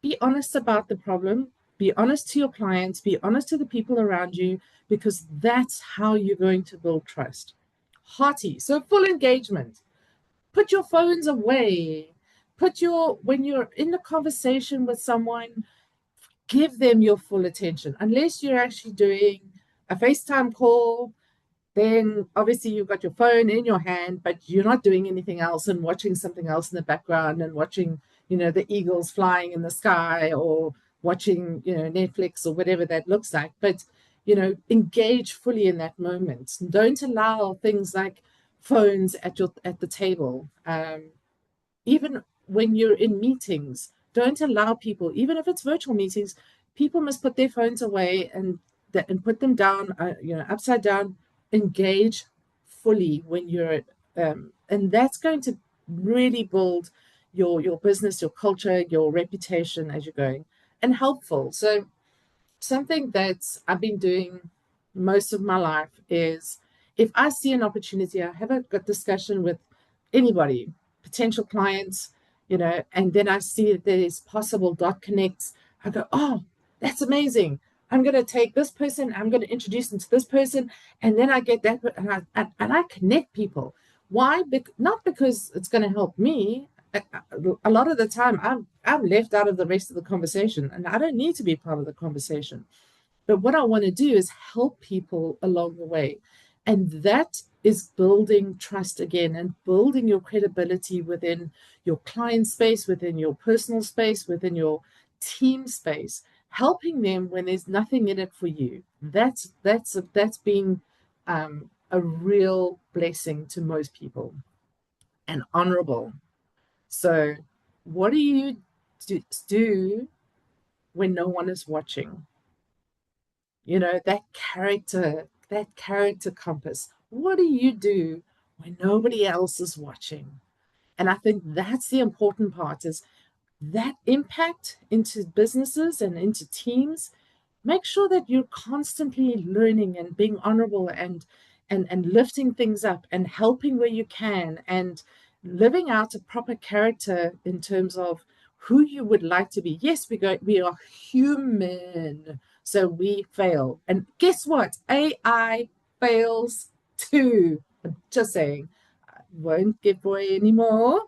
Be honest about the problem. Be honest to your clients. Be honest to the people around you, because that's how you're going to build trust. Hearty, so full engagement. Put your phones away. When you're in a conversation with someone, give them your full attention. Unless you're actually doing a FaceTime call, then obviously you've got your phone in your hand, but you're not doing anything else and watching something else in the background and watching, the eagles flying in the sky, or watching, Netflix or whatever that looks like. But, engage fully in that moment. Don't allow things like phones at the table. Even when you're in meetings, don't allow people, even if it's virtual meetings, people must put their phones away and put them down, upside down. Engage fully when you're, and that's going to really build your business, your culture, your reputation as you're going, and helpful. So something that I've been doing most of my life is, if I see an opportunity, I have a good discussion with anybody, potential clients, and then I see that there's possible dot connects. I go, oh, that's amazing. I'm going to take this person, I'm going to introduce them to this person, and then I get that, and I connect people. Why? Not because it's going to help me. A lot of the time, I'm left out of the rest of the conversation, and I don't need to be part of the conversation. But what I want to do is help people along the way. And that is building trust again, and building your credibility within your client space, within your personal space, within your team space, helping them when there's nothing in it for you. That's been a real blessing to most people, and honorable. So, what do you do when no one is watching? That character compass. What do you do when nobody else is watching? And I think that's the important part, is that impact into businesses and into teams. Make sure that you're constantly learning and being honorable, and lifting things up and helping where you can, and living out a proper character in terms of who you would like to be. Yes, we are human, so we fail. And guess what? AI fails too. I'm just saying, I won't give away anymore.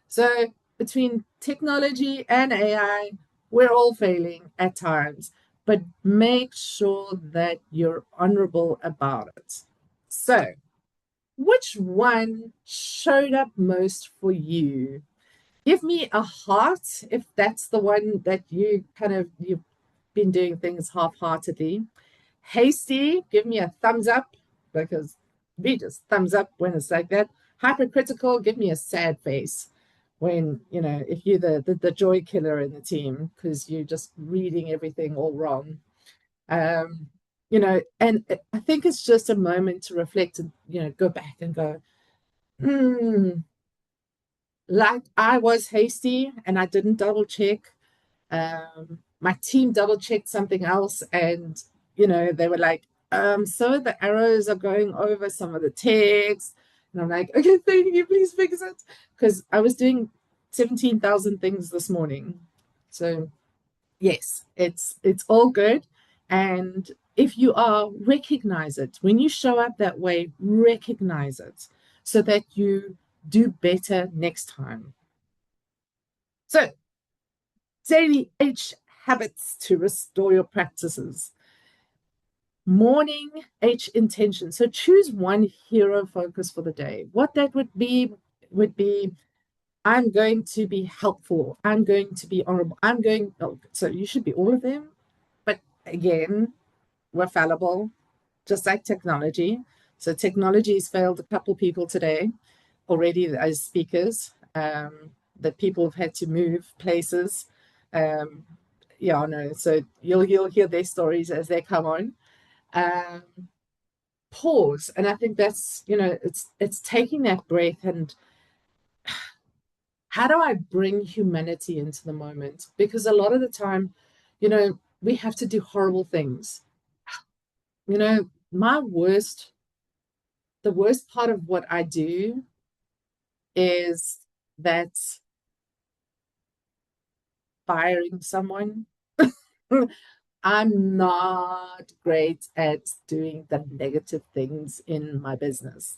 So between technology and AI, we're all failing at times, but make sure that you're honorable about it. So, which one showed up most for you? Give me a heart if that's the one that you've been doing things half-heartedly. Hasty, give me a thumbs up, because we just thumbs up when it's like that. Hypercritical, give me a sad face when, if you're the joy killer in the team because you're just reading everything all wrong. And I think it's just a moment to reflect and, go back and go, like I was hasty and I didn't double check. My team double checked something else, and they were like, so the arrows are going over some of the text, and I'm like, okay, thank you, please fix it, because I was doing 17,000 things this morning. So yes, it's all good. And if you are, recognize it. When you show up that way, recognize it so that you do better next time. So, daily H habits to restore your practices. Morning H intention. So choose one hero focus for the day. What that would be, I'm going to be helpful. I'm going to be honorable. So you should be all of them. But again, we're fallible, just like technology. So technology has failed a couple people today already as speakers, that people have had to move places. So you'll hear their stories as they come on. Pause, and I think that's, it's taking that breath, and how do I bring humanity into the moment? Because a lot of the time, we have to do horrible things. The worst part of what I do is that firing someone. I'm not great at doing the negative things in my business,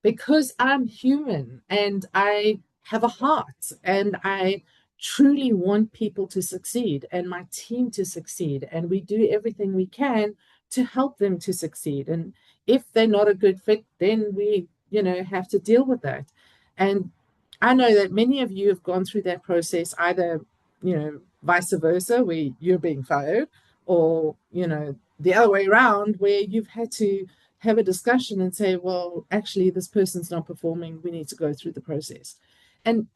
because I'm human and I have a heart, and I truly want people to succeed and my team to succeed. And we do everything we can to help them to succeed. And if they're not a good fit, then we, have to deal with that. And I know that many of you have gone through that process, either, vice versa, where you're being fired, or, the other way around, where you've had to have a discussion and say, well, actually, this person's not performing. We need to go through the process. And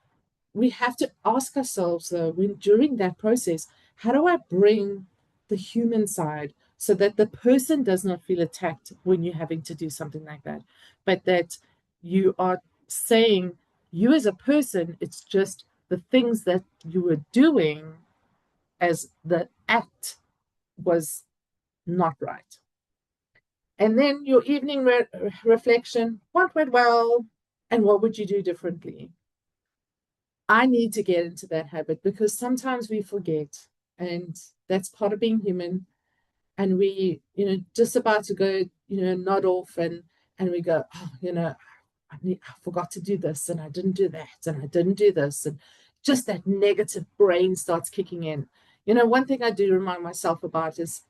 we have to ask ourselves, though, during that process, how do I bring the human side so that the person does not feel attacked when you're having to do something like that, but that you are saying, you as a person, it's just the things that you were doing as the act was not right. And then your evening reflection, what went well, and what would you do differently? I need to get into that habit, because sometimes we forget, and that's part of being human. And we, just about to go, nod off, and we go, oh, I forgot to do this, and I didn't do that, and I didn't do this, and just that negative brain starts kicking in. One thing I do remind myself about is,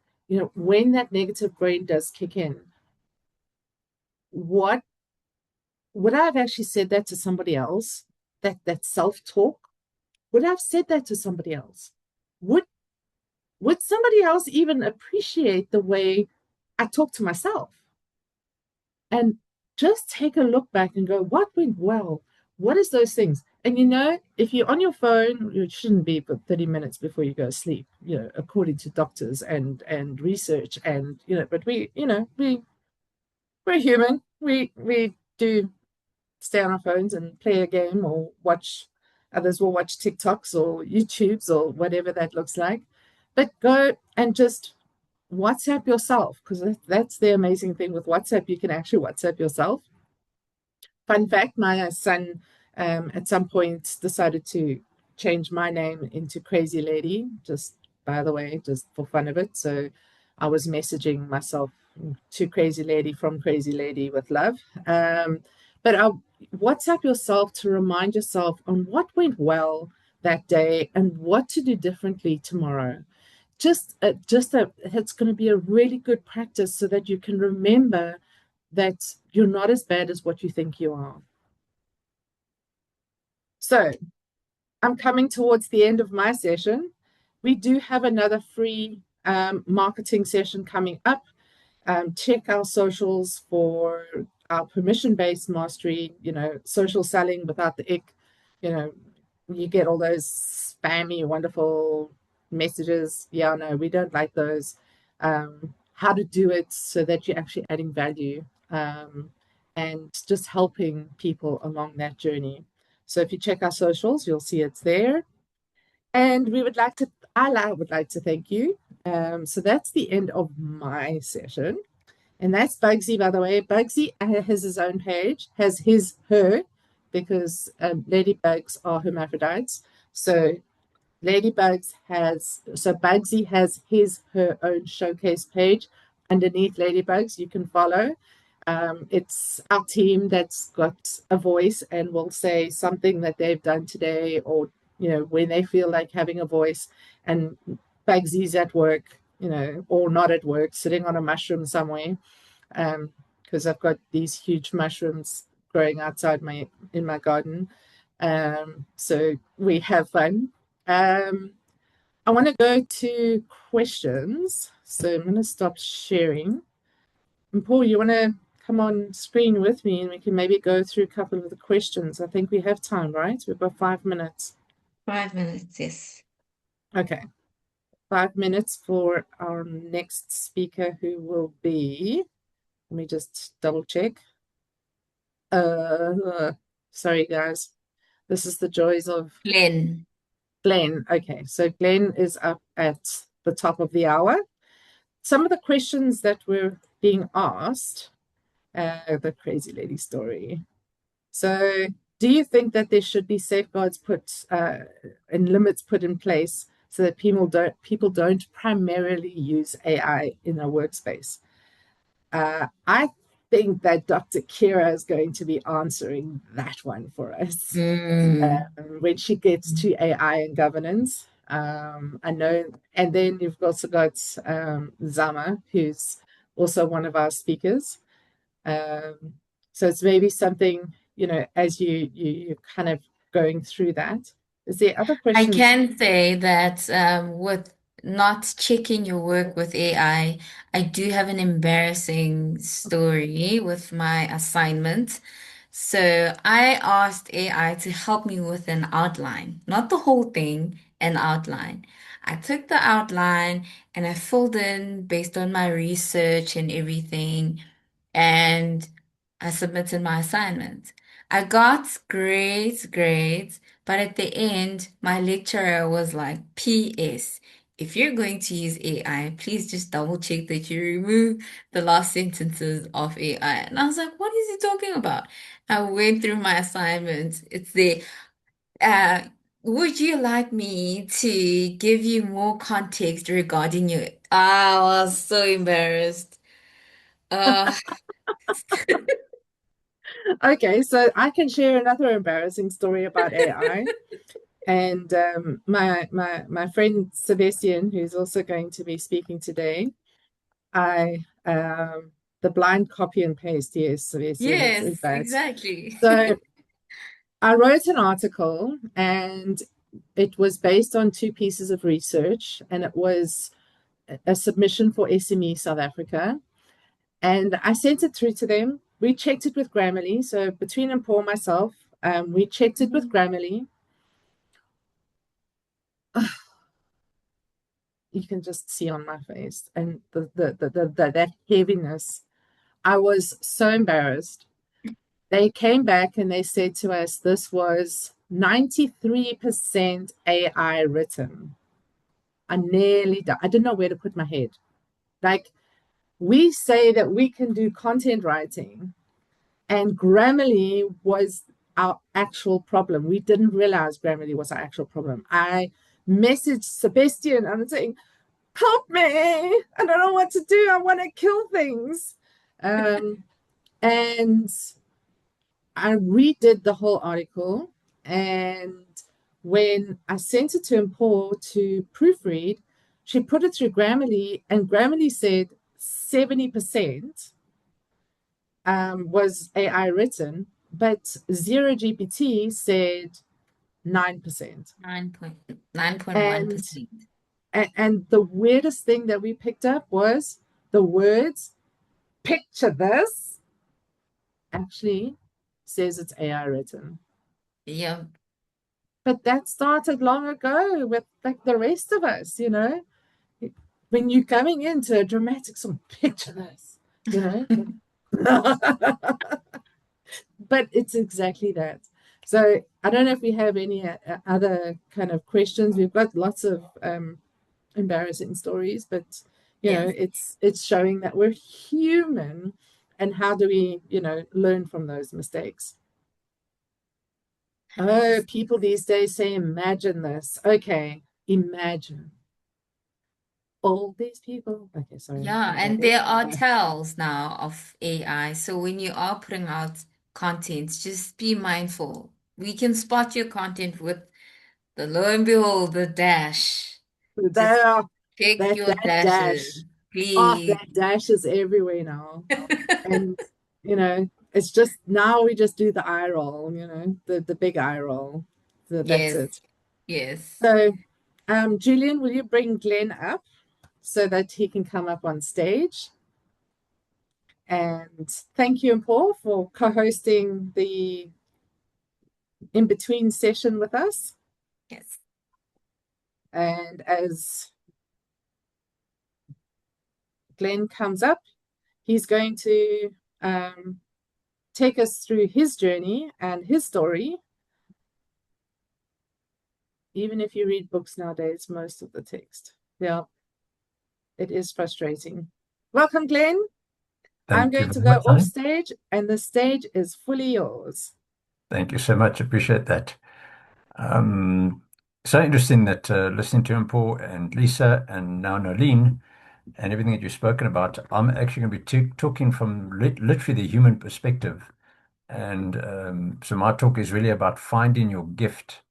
when that negative brain does kick in, what would I have actually said that to somebody else? That self-talk, would I have said that to somebody else? Would somebody else even appreciate the way I talk to myself? And just take a look back and go, what went well? What is those things? And if you're on your phone, you shouldn't be for 30 minutes before you go to sleep, according to doctors and research. And but we're human. We do stay on our phones and play a game, or watch, others will watch TikToks or YouTubes or whatever that looks like. But go and just WhatsApp yourself, because that's the amazing thing with WhatsApp. You can actually WhatsApp yourself. Fun fact, my son at some point decided to change my name into Crazy Lady, just by the way, just for fun of it. So I was messaging myself to Crazy Lady from Crazy Lady with love. But I'll WhatsApp yourself to remind yourself on what went well that day and what to do differently tomorrow. It's going to be a really good practice, so that you can remember that you're not as bad as what you think you are. So I'm coming towards the end of my session. We do have another free marketing session coming up. Check our socials for our permission-based mastery, social selling without the ick. You get all those spammy, wonderful messages. Yeah, no, we don't like those. How to do it so that you're actually adding value, and just helping people along that journey. So if you check our socials, you'll see it's there. And I would like to thank you. So that's the end of my session. And that's Bugsy, by the way. Bugsy has his own page, has her, because LadyBugz are hermaphrodites. So Bugsy has her own showcase page underneath LadyBugz. You can follow. It's our team that's got a voice and will say something that they've done today, or when they feel like having a voice. And Bugsy's at work, or not at work, sitting on a mushroom somewhere, because I've got these huge mushrooms growing outside in my garden. So we have fun. I want to go to questions, so I'm going to stop sharing. And Paul, you want to come on screen with me, and we can maybe go through a couple of the questions? I think we have time, right? We've got 5 minutes. 5 minutes, yes. Okay. 5 minutes for our next speaker, who will be, let me just double check. Sorry, guys. This is the joys of Glenn. Okay, so Glenn is up at the top of the hour. Some of the questions that were being asked, the Crazy Lady story. So, do you think that there should be safeguards put and limits put in place so that people don't primarily use AI in their workspace? I think that Dr. Chiara is going to be answering that one for us when she gets to AI and governance. I know, and then you've also got Zama, who's also one of our speakers. So it's maybe something, as you're kind of going through that. Is there other I questions? can say that with not checking your work with I do have an embarrassing story with my assignment. So I asked AI to help me with an outline, not the whole thing, an outline. I took the outline and I filled in based on my research and everything, and I submitted my assignment. I got great grades, but at the end, my lecturer was like, PS, if you're going to use AI, please just double check that you remove the last sentences of AI. And I was like, what is he talking about? I went through my assignment. It's there. Uh, would you like me to give you more context regarding you? I was so embarrassed. Uh, Okay, so I can share another embarrassing story about AI. And my friend Sebastian, who's also going to be speaking today, I the blind copy and paste, yes, Sebastian, it's yes, bad. exactly. So I wrote an article and it was based on two pieces of research, and it was a submission for SME South Africa. And I sent it through to them. We checked it with Grammarly. So between Mpho and myself, we checked it with Mhm. Grammarly. You can just see on my face and that heaviness. I was so embarrassed. They came back and they said to us, this was 93% AI written. I nearly died. I didn't know where to put my head. Like, we say that we can do content writing, and Grammarly was our actual problem. We didn't realize Grammarly was our actual problem. I messaged Sebastian and I'm saying, help me. I don't know what to do. I want to kill things. And I redid the whole article. And when I sent it to Mpho to proofread, she put it through Grammarly, and Grammarly said 70% was AI written, but Zero GPT said 9%. 9.1%. And and the weirdest thing that we picked up was the words picture this actually says it's AI written. Yeah. But that started long ago with like the rest of us, when you're coming into a dramatic song, picture this, you know. But it's exactly that. So I don't know if we have any other kind of questions. We've got lots of embarrassing stories, but Yes. it's showing that we're human, and how do we learn from those mistakes. Oh, 100%. people these days say imagine this. Okay, imagine all these people. Okay, sorry, Yeah, I'm and babbling. there are tells now of AI. So when you are putting out content, just be mindful. We can spot your content with the lo and behold, the dash. Just There, pick that your that dashes, dash. Oh, please. that dash is everywhere now. And it's just now we just do the eye roll, the big eye roll. So that's Yes, it. yes, So, Julian, will you bring Glenn up so that he can come up on stage? And thank you, Paul, for co-hosting the in-between session with us. yes. And as Glenn comes up, he's going to take us through his journey and his story. Even if you read books nowadays, most of the text. Yeah, it is frustrating. Welcome, Glenn. I'm Thank you going to very go much, off honey. stage, and the stage is fully yours. Thank you so much. Appreciate that. Um, so interesting that listening to Mpho and Lisa and now Noleen and everything that you've spoken about, I'm actually going to be talking from literally the human perspective. And so my talk is really about finding your gift.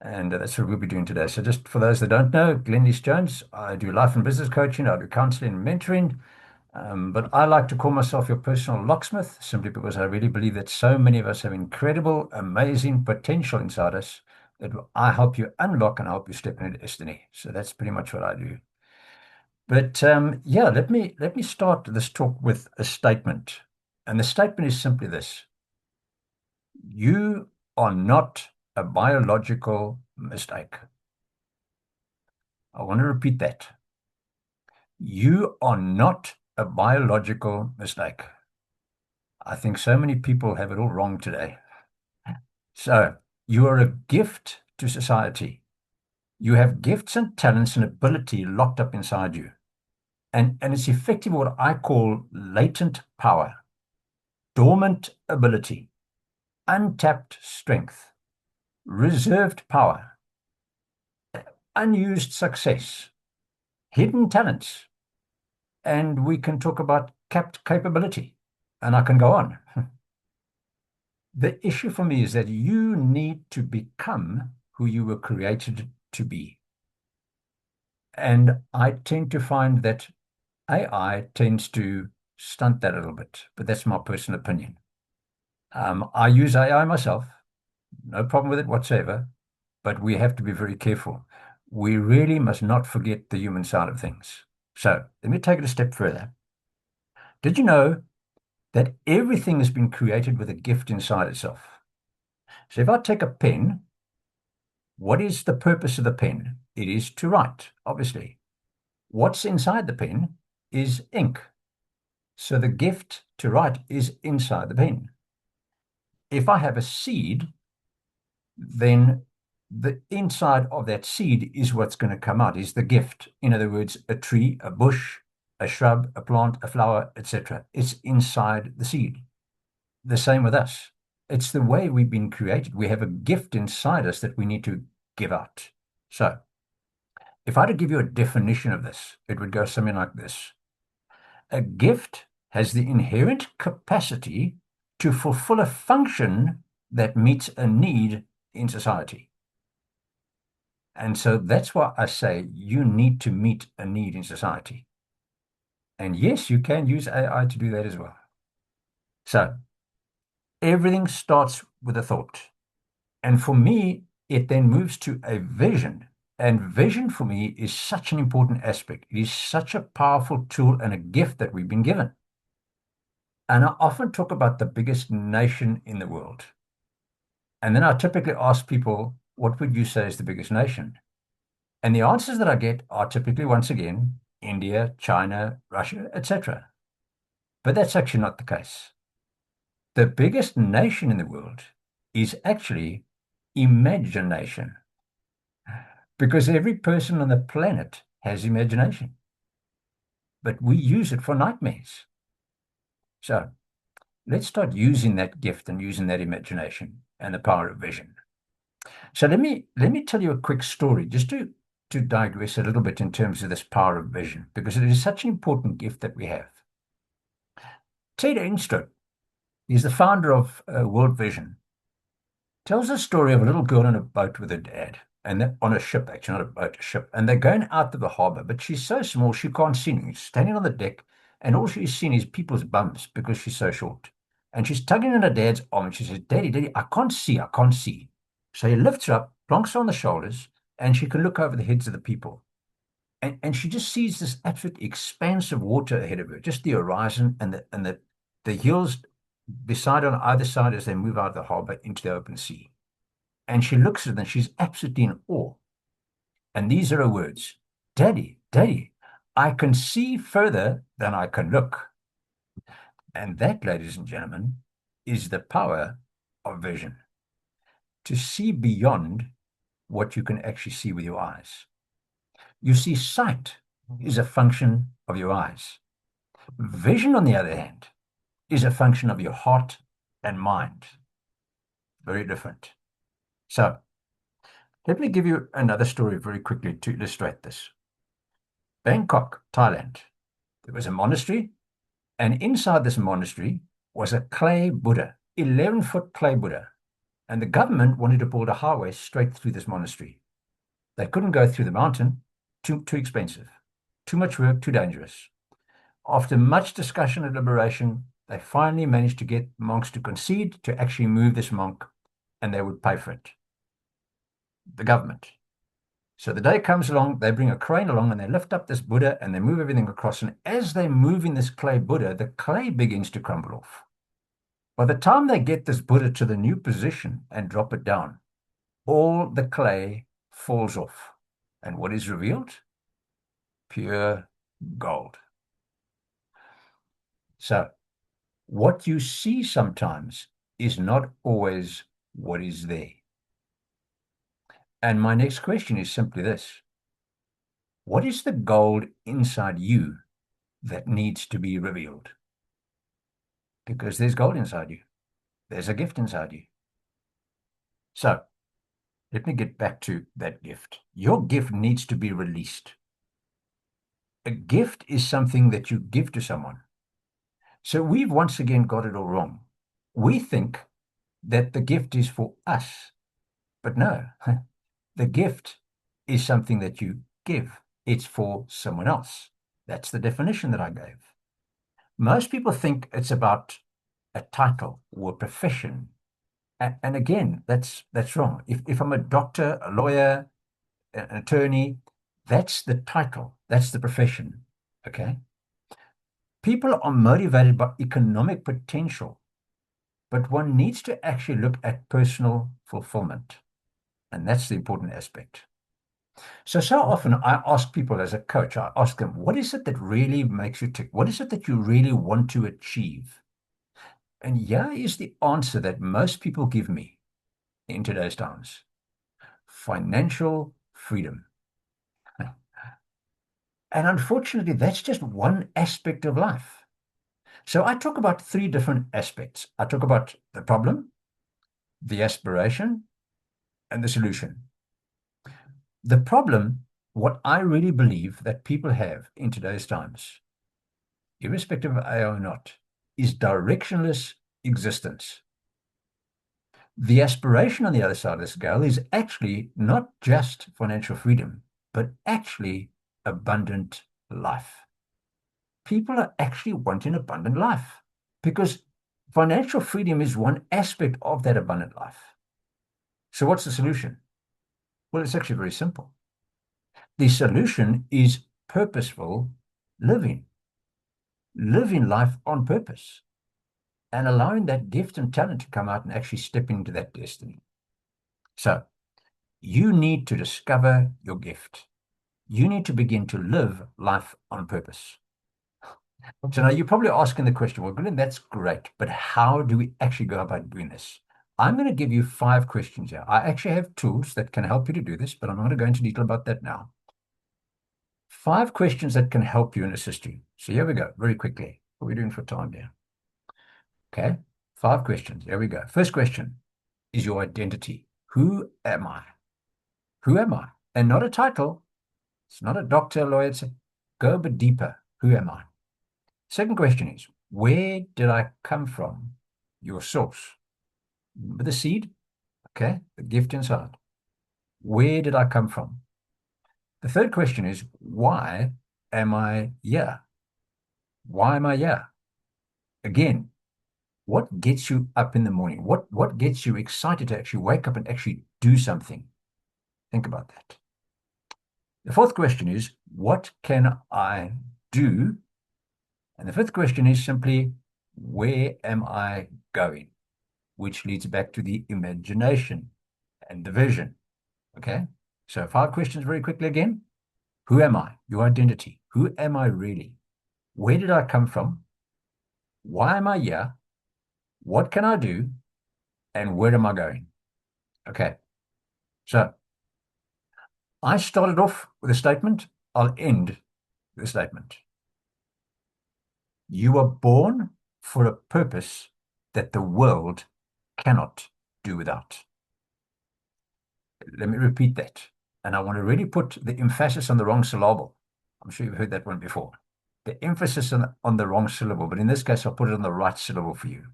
And that's what we'll be doing today. So just for those that don't know, Glenn Jones, I do life and business coaching, I do counseling and mentoring. But I like to call myself your personal locksmith simply because I really believe that so many of us have incredible, amazing potential inside us that I help you unlock and help you step into destiny. So that's pretty much what I do. But yeah, let me start this talk with a statement. And the statement is simply this: you are not a biological mistake. I want to repeat that. You are not a biological mistake. I think so many people have it all wrong today. So, you are a gift to society. You have gifts and talents and ability locked up inside you. And it's effectively what I call latent power, dormant ability, untapped strength, reserved power, unused success, hidden talents. And we can talk about capped capability. And I can go on. The issue for me is that you need to become who you were created to be. And I tend to find that AI tends to stunt that a little bit, but that's my personal opinion. I use AI myself, no problem with it whatsoever, but we have to be very careful. We really must not forget the human side of things. So let me take it a step further. Did you know that everything has been created with a gift inside itself? So if I take a pen, what is the purpose of the pen? It is to write, obviously. What's inside the pen is ink. So the gift to write is inside the pen. If I have a seed, then the inside of that seed is what's going to come out, is the gift. In other words, a tree, a bush, a shrub, a plant, a flower, etc. It's inside the seed. The same with us. It's the way we've been created. We have a gift inside us that we need to give out. So, if I had to give you a definition of this, it would go something like this. A gift has the inherent capacity to fulfill a function that meets a need in society. And so that's why I say you need to meet a need in society. And yes, you can use AI to do that as well. So everything starts with a thought. And for me, it then moves to a vision. And vision for me is such an important aspect. It is such a powerful tool and a gift that we've been given. And I often talk about the biggest nation in the world. And then I typically ask people, what would you say is the biggest nation? And the answers that I get are typically, once again, India, China, Russia, etc. But that's actually not the case. The biggest nation in the world is actually imagination. Because every person on the planet has imagination. But we use it for nightmares. So let's start using that gift and using that imagination and the power of vision. So let me tell you a quick story just to digress a little bit in terms of this power of vision, because it is such an important gift that we have. Ted Engstrom, he's the founder of World Vision, tells a story of a little girl on a boat with her dad, and on a ship, actually, not a boat, a ship, and they're going out to the harbor, but she's so small she can't see anything. She's standing on the deck, and all she's seen is people's bums because she's so short. And she's tugging on her dad's arm, and she says, Daddy, Daddy, I can't see, I can't see. So he lifts her up, plonks her on the shoulders, and she can look over the heads of the people. And she just sees this absolute expanse of water ahead of her, just the horizon and the hills beside her on either side as they move out of the harbor into the open sea. And she looks at them and she's absolutely in awe. And these are her words: Daddy, Daddy, I can see further than I can look. And that, ladies and gentlemen, is the power of vision. To see beyond what you can actually see with your eyes. You see, sight is a function of your eyes. Vision, on the other hand, is a function of your heart and mind. Very different. So, let me give you another story very quickly to illustrate this. Bangkok, Thailand. There was a monastery, and inside this monastery was a clay Buddha, 11-foot clay Buddha. And the government wanted to build a highway straight through this monastery. They couldn't go through the mountain, too expensive, too much work, too dangerous. after much discussion and deliberation, they finally managed to get monks to concede to actually move this monk, and they would pay for it. The government. So the day comes along, they bring a crane along and they lift up this Buddha and they move everything across. And as they're moving this clay Buddha, the clay begins to crumble off. By the time they get this Buddha to the new position and drop it down, all the clay falls off. And what is revealed? Pure gold. So what you see sometimes is not always what is there. And my next question is simply this. What is the gold inside you that needs to be revealed? Because there's gold inside you. There's a gift inside you. So let me get back to that gift. Your gift needs to be released. A gift is something that you give to someone. So we've once again got it all wrong. We think that the gift is for us, but no, the gift is something that you give. It's for someone else. That's the definition that I gave. Most people think it's about a title or a profession. And again, that's wrong. If I'm a doctor, a lawyer, an attorney, that's the title. That's the profession. Okay? People are motivated by economic potential, but one needs to actually look at personal fulfillment. And that's the important aspect. So often I ask people as a coach, I ask them, what is it that really makes you tick? What is it that you really want to achieve? And here is the answer that most people give me in today's times. Financial freedom. And unfortunately, that's just one aspect of life. So I talk about three different aspects. I talk about the problem, the aspiration, and the solution. The problem, what I really believe that people have in today's times, irrespective of AI or not, is directionless existence. The aspiration on the other side of the scale is actually not just financial freedom, but actually abundant life. People are actually wanting abundant life because financial freedom is one aspect of that abundant life. So what's the solution? Well, it's actually very simple. The solution is purposeful living. Living life on purpose and allowing that gift and talent to come out and actually step into that destiny. So you need to discover your gift. You need to begin to live life on purpose. So now you're probably asking the question, well, Glenn, that's great, but how do we actually go about doing this? I'm going to give you 5 questions here. I actually have tools that can help you to do this, but I'm not going to go into detail about that now. 5 questions that can help you and assist you. So here we go, very quickly. What are we doing for time here? Okay, 5 questions. Here we go. First question is your identity. Who am I? Who am I? And not a title. It's not a doctor, lawyer. It's go a bit deeper. Who am I? Second question is, where did I come from? Your source. Remember the seed? Okay, the gift inside. Where did I come from? The third question is, why am I here? Why am I here? Again, what gets you up in the morning? What gets you excited to actually wake up and actually do something? Think about that. The fourth question is, what can I do? And the fifth question is simply, where am I going? Which leads back to the imagination and the vision. Okay? So 5 questions very quickly again. Who am I? Your identity. Who am I really? Where did I come from? Why am I here? What can I do? And where am I going? Okay. So I started off with a statement. I'll end with a statement. You are born for a purpose that the world cannot do without. Let me repeat that. And I want to really put the emphasis on the wrong syllable. I'm sure you've heard that one before. The emphasis on the wrong syllable, but in this case, I'll put it on the right syllable for you.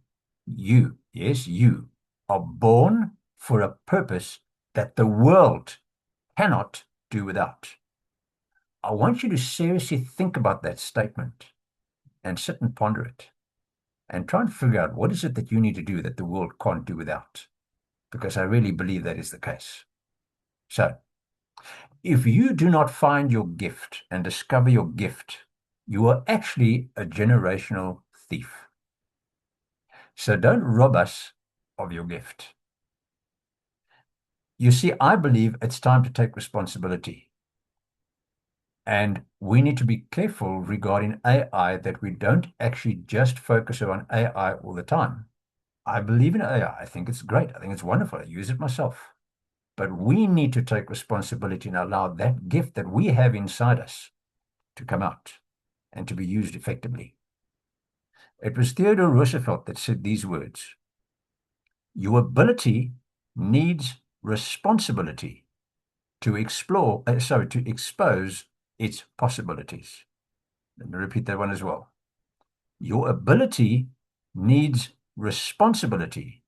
You, yes, you are born for a purpose that the world cannot do without. I want you to seriously think about that statement. and sit and ponder it and try and figure out what is it that you need to do that the world can't do without, because I really believe that is the case. So if you do not find your gift and discover your gift, you are actually a generational thief. So don't rob us of your gift. You see, I believe it's time to take responsibility. And we need to be careful regarding AI, that we don't actually just focus on AI all the time. I believe in AI. I think it's great. I think it's wonderful. I use it myself. But we need to take responsibility and allow that gift that we have inside us to come out and to be used effectively. It was Theodore Roosevelt that said these words: your ability needs responsibility to to expose its possibilities. Let me repeat that one as well. Your ability needs responsibility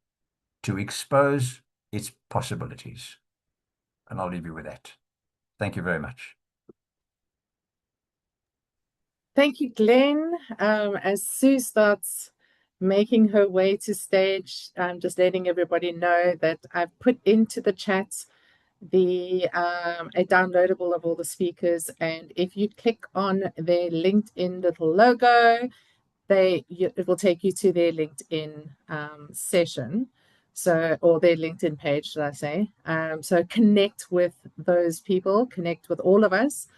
to expose its possibilities. And I'll leave you with that. Thank you very much. Thank you, Glenn. As Sue starts making her way to stage, I'm just letting everybody know that I've put into the chat a downloadable of all the speakers, and if you click on their LinkedIn little logo, it will take you to their LinkedIn session, or their LinkedIn page, should I say. So connect with those people, connect with all of us,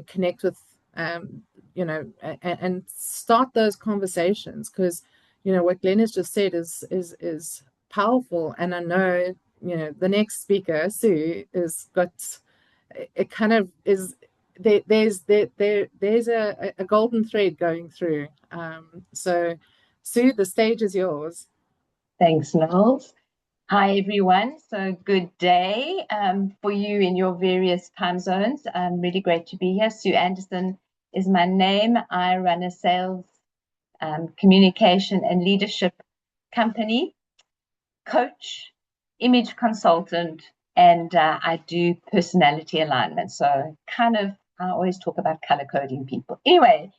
connect with and start those conversations, because what Glenn has just said is powerful. And I know the next speaker, Sue, is got it kind of is there's a golden thread going through. So Sue, the stage is yours. Thanks, Knowles. Hi, everyone. So good day for you in your various time zones. Really great to be here. Sue Anderson is my name. I run a sales, communication and leadership company, coach, image consultant, and I do personality alignment. So I always talk about color coding people. Anyway,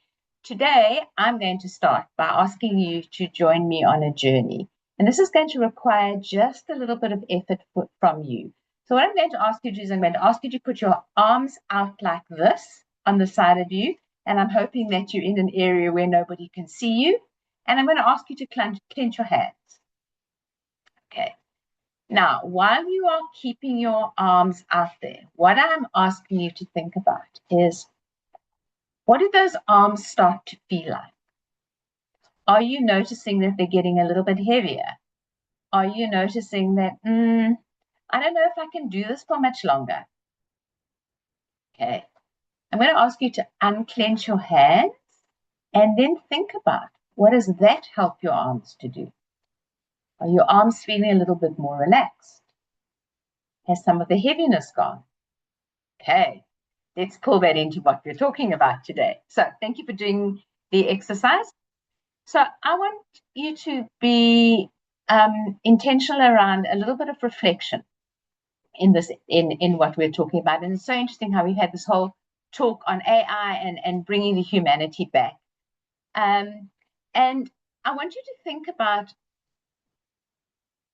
today I'm going to start by asking you to join me on a journey. And this is going to require just a little bit of effort from you. So what I'm going to ask you to do is I'm going to ask you to put your arms out like this on the side of you. And I'm hoping that you're in an area where nobody can see you. And I'm going to ask you to clench your hands. Okay. Now, while you are keeping your arms out there, what I'm asking you to think about is, what do those arms start to feel like? Are you noticing that they're getting a little bit heavier? Are you noticing that, I don't know if I can do this for much longer? Okay. I'm going to ask you to unclench your hands and then think about, what does that help your arms to do? Are your arms feeling a little bit more relaxed? Has some of the heaviness gone? Okay, let's pull that into what we're talking about today. So thank you for doing the exercise. So I want you to be intentional around a little bit of reflection in what we're talking about. And it's so interesting how we've had this whole talk on AI and bringing the humanity back. And I want you to think about,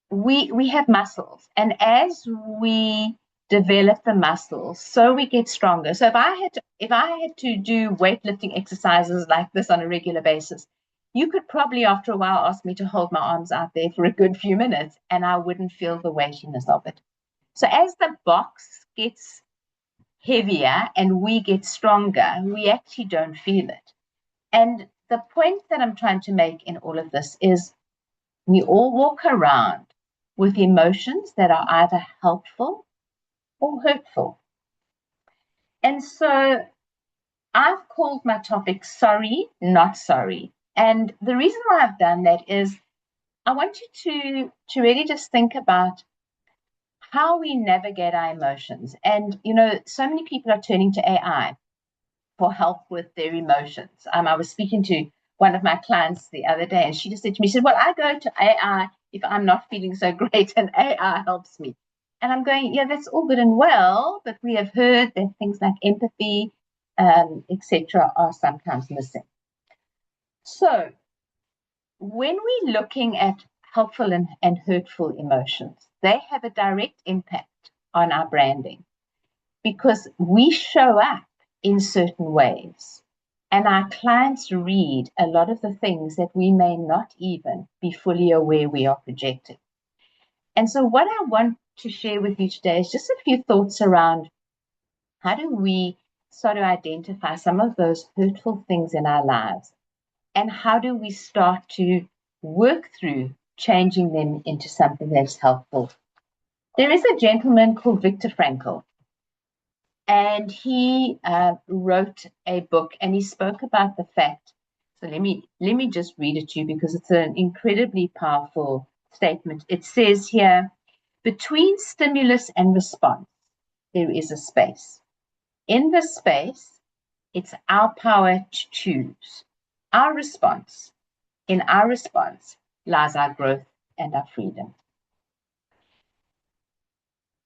we have muscles, and as we develop the muscles, so we get stronger. So if I had to do weightlifting exercises like this on a regular basis, you could probably after a while ask me to hold my arms out there for a good few minutes and I wouldn't feel the weightiness of it. So as the box gets heavier and we get stronger, we actually don't feel it. And the point that I'm trying to make in all of this is, we all walk around with emotions that are either helpful or hurtful. And so I've called my topic Sorry, Not Sorry. And the reason why I've done that is, I want you to really just think about how we navigate our emotions. And, so many people are turning to AI for help with their emotions. I was speaking to one of my clients the other day, and she just said to me, she said, well, I go to AI if I'm not feeling so great, and AI helps me. And I'm going, yeah, that's all good and well, but we have heard that things like empathy, etc., are sometimes missing. So when we're looking at helpful and hurtful emotions, they have a direct impact on our branding because we show up in certain ways. And our clients read a lot of the things that we may not even be fully aware we are projecting. And so what I want to share with you today is just a few thoughts around how do we start to identify some of those hurtful things in our lives, and how do we start to work through changing them into something that's helpful. There is a gentleman called Viktor Frankl, and he wrote a book, and he spoke about the fact. So let me just read it to you because it's an incredibly powerful statement. It says here, between stimulus and response, there is a space. In this space, it's our power to choose. Our response. In our response lies our growth and our freedom.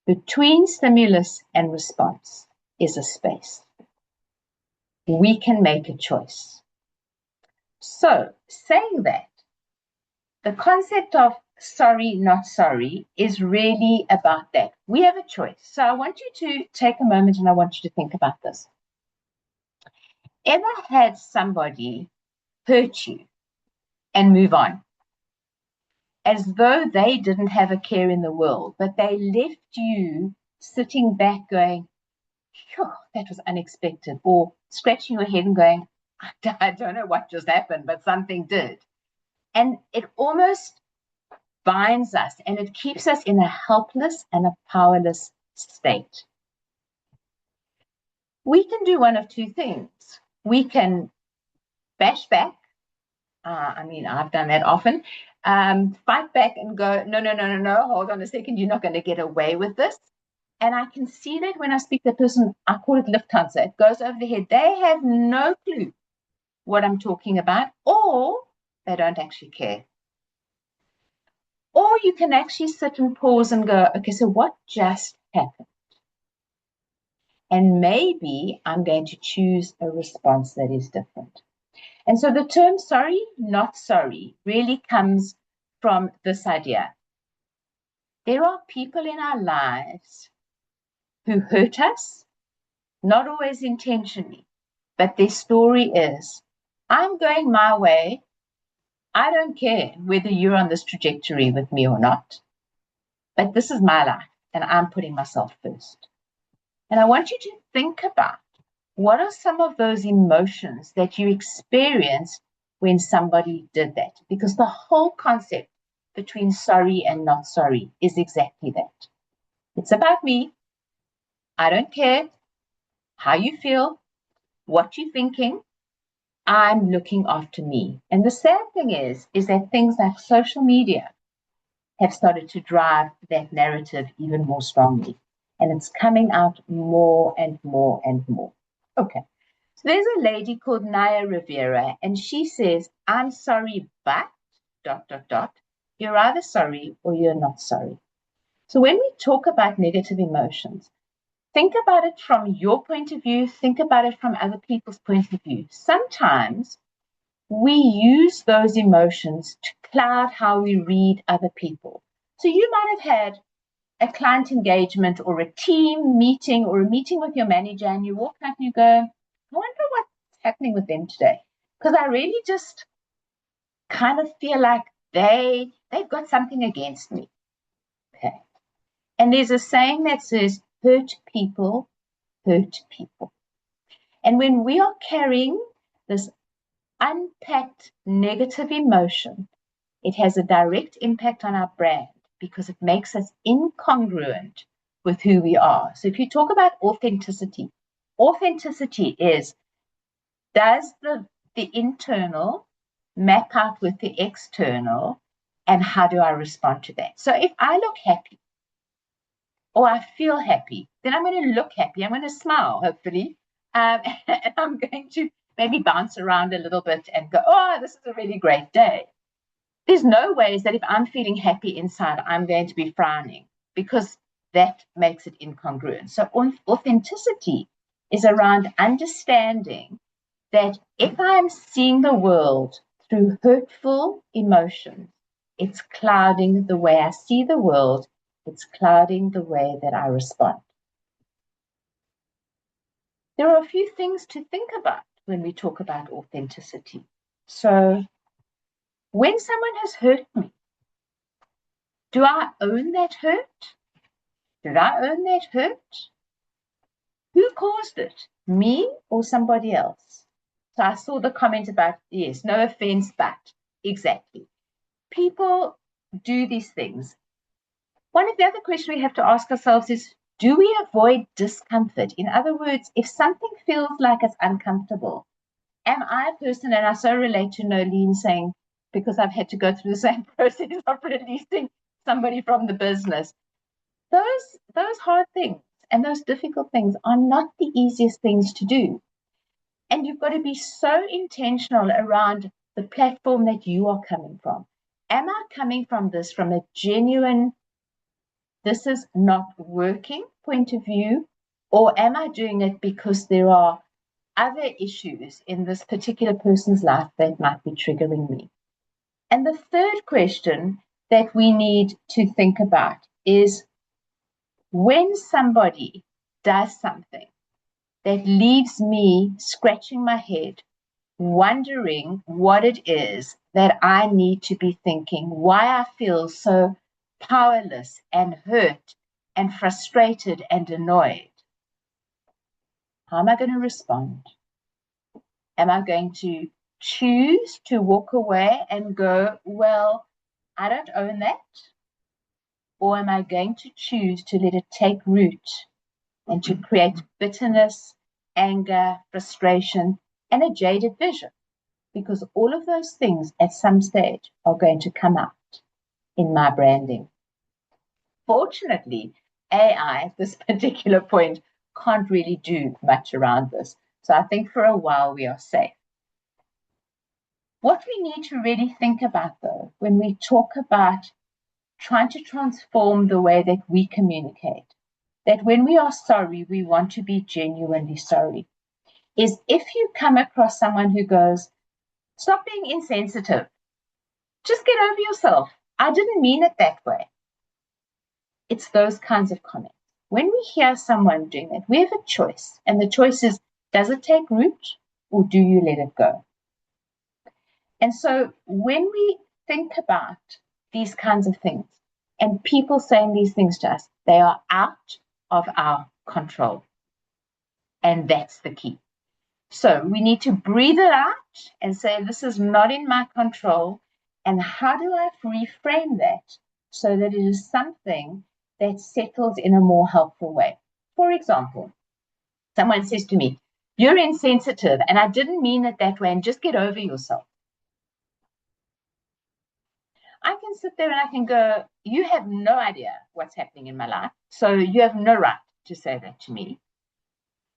Between stimulus and response is a space. We can make a choice. So, saying that, the concept of sorry, not sorry is really about that. We have a choice. So I want you to take a moment and I want you to think about this. Ever had somebody hurt you and move on, as though they didn't have a care in the world, but they left you sitting back going, that was unexpected, or scratching your head and going, I don't know what just happened, but something did. And it almost binds us and it keeps us in a helpless and a powerless state. We can do one of two things. We can bash back. I've done that often. Fight back and go, no, hold on a second, you're not going to get away with this. And I can see that when I speak to the person, I call it Lufthansa, it goes over the head. They have no clue what I'm talking about, or they don't actually care. Or you can actually sit and pause and go, okay, so what just happened? And maybe I'm going to choose a response that is different. And so the term sorry, not sorry really comes from this idea. There are people in our lives who hurt us, not always intentionally, but their story is, I'm going my way. I don't care whether you're on this trajectory with me or not, but this is my life and I'm putting myself first. And I want you to think about what are some of those emotions that you experienced when somebody did that? Because the whole concept between sorry and not sorry is exactly that. It's about me. I don't care how you feel, what you're thinking. I'm looking after me. And the sad thing is that things like social media have started to drive that narrative even more strongly. And it's coming out more and more and more. Okay. So there's a lady called Naya Rivera, and she says, I'm sorry, but ... You're either sorry or you're not sorry. So when we talk about negative emotions, think about it from your point of view, think about it from other people's point of view. Sometimes we use those emotions to cloud how we read other people. So you might have had a client engagement or a team meeting or a meeting with your manager, and you walk out and you go, I wonder what's happening with them today. Because I really just kind of feel like they've got something against me. Okay. And there's a saying that says, hurt people hurt people. And when we are carrying this unpacked negative emotion, it has a direct impact on our brand because it makes us incongruent with who we are. So if you talk about authenticity, authenticity is, does the internal map out with the external, and how do I respond to that? So if I look happy or I feel happy, then I'm going to look happy. I'm going to smile, hopefully. And I'm going to maybe bounce around a little bit and go, oh, this is a really great day. There's no ways that if I'm feeling happy inside, I'm going to be frowning, because that makes it incongruent. So authenticity is around understanding that if I'm seeing the world through hurtful emotions, it's clouding the way I see the world. It's clouding the way that I respond. There are a few things to think about when we talk about authenticity. So, when someone has hurt me, do I own that hurt? Did I own that hurt? Who caused it? Me or somebody else? So I saw the comment about, yes, no offense, but exactly. People do these things. One of the other questions we have to ask ourselves is, do we avoid discomfort? In other words, if something feels like it's uncomfortable, am I a person, and I so relate to Noleen saying, because I've had to go through the same process of releasing somebody from the business, those hard things and those difficult things are not the easiest things to do. And you've got to be so intentional around the platform that you are coming from. Am I coming from this from a genuine, this is not working point of view, or am I doing it because there are other issues in this particular person's life that might be triggering me? And the third question that we need to think about is, when somebody does something that leaves me scratching my head, wondering what it is that I need to be thinking, why I feel so powerless and hurt and frustrated and annoyed, how am I going to respond? Am I going to choose to walk away and go, well, I don't own that? Or am I going to choose to let it take root and to create bitterness, anger, frustration, and a jaded vision? Because all of those things at some stage are going to come out in my branding. Fortunately, AI at this particular point can't really do much around this. So I think for a while we are safe. What we need to really think about, though, when we talk about trying to transform the way that we communicate, that when we are sorry, we want to be genuinely sorry, is if you come across someone who goes, stop being insensitive, just get over yourself, I didn't mean it that way. It's those kinds of comments. When we hear someone doing that, we have a choice. And the choice is, does it take root or do you let it go? And so when we think about these kinds of things and people saying these things to us, they are out of our control. And that's the key. So we need to breathe it out and say, this is not in my control. And how do I reframe that so that it is something that settles in a more helpful way? For example, someone says to me, you're insensitive, and I didn't mean it that way, and just get over yourself. I can sit there and I can go, you have no idea what's happening in my life, so you have no right to say that to me,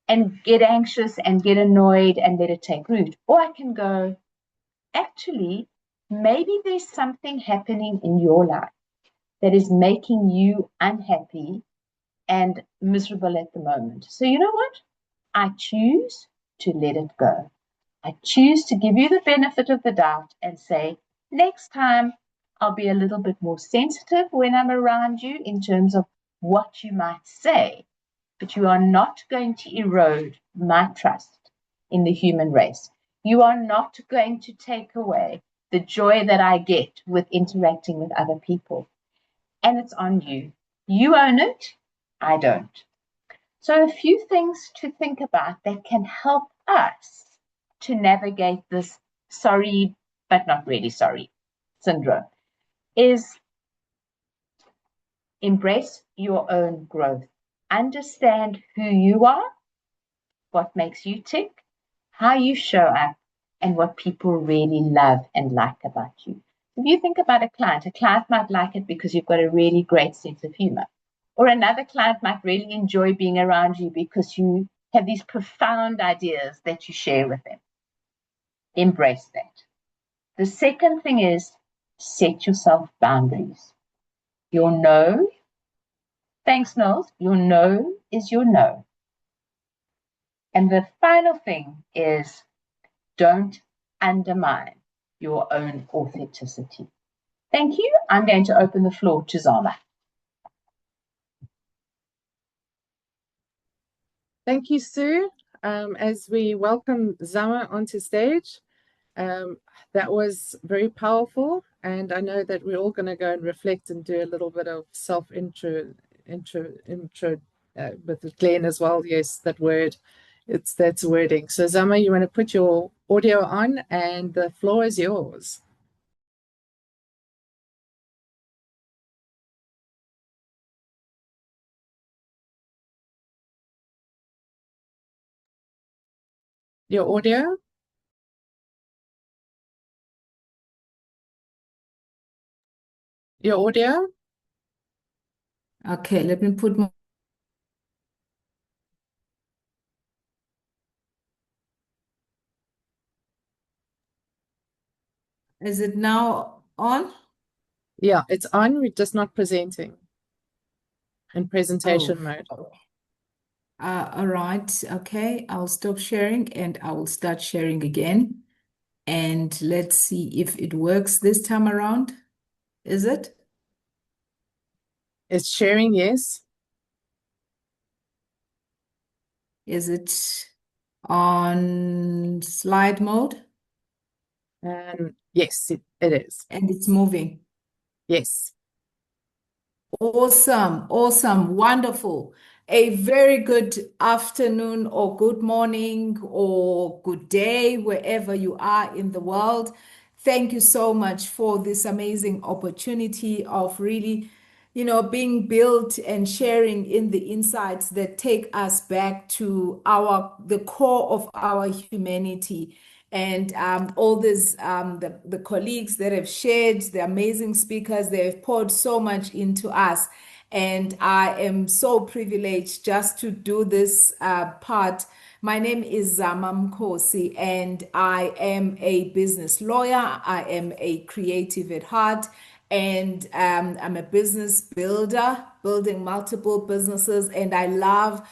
and get anxious and get annoyed and let it take root. Or I can go, actually, maybe there's something happening in your life that is making you unhappy and miserable at the moment. So you know what? I choose to let it go. I choose to give you the benefit of the doubt and say, next time I'll be a little bit more sensitive when I'm around you in terms of what you might say, but you are not going to erode my trust in the human race. You are not going to take away the joy that I get with interacting with other people. And it's on you. You own it, I don't. So a few things to think about that can help us to navigate this sorry, but not really sorry syndrome is embrace your own growth. Understand who you are, what makes you tick, how you show up, and what people really love and like about you. If you think about a client might like it because you've got a really great sense of humor. Or another client might really enjoy being around you because you have these profound ideas that you share with them. Embrace that. The second thing is set yourself boundaries. Your no, thanks, Knowles, your no is your no. And the final thing is don't undermine your own authenticity. Thank you. I'm going to open the floor to Zama. Thank you, Sue. As we welcome Zama onto stage, that was very powerful, and I know that we're all going to go and reflect and do a little bit of self-intro with Glenn as well. Yes, that word, that's wording. So Zama, you want to put your audio on, and the floor is yours. Your audio? Your audio? Okay, let me put more. Is it now on? Yeah, it's on. We're just not presenting in presentation Oh, mode. all right. Okay, I'll stop sharing and I will start sharing again. And let's see if it works this time around. Is it? It's sharing, yes. Is it on slide mode? Yes, it is. And it's moving. Yes. Awesome, awesome, wonderful. A very good afternoon or good morning or good day, wherever you are in the world. Thank you so much for this amazing opportunity of really, being built and sharing in the insights that take us back to the core of our humanity. And all these the colleagues that have shared, the amazing speakers, they have poured so much into us. And I am so privileged just to do this part. My name is Zama Mkhosi, and I am a business lawyer. I am a creative at heart, and I'm a business builder, building multiple businesses, and I love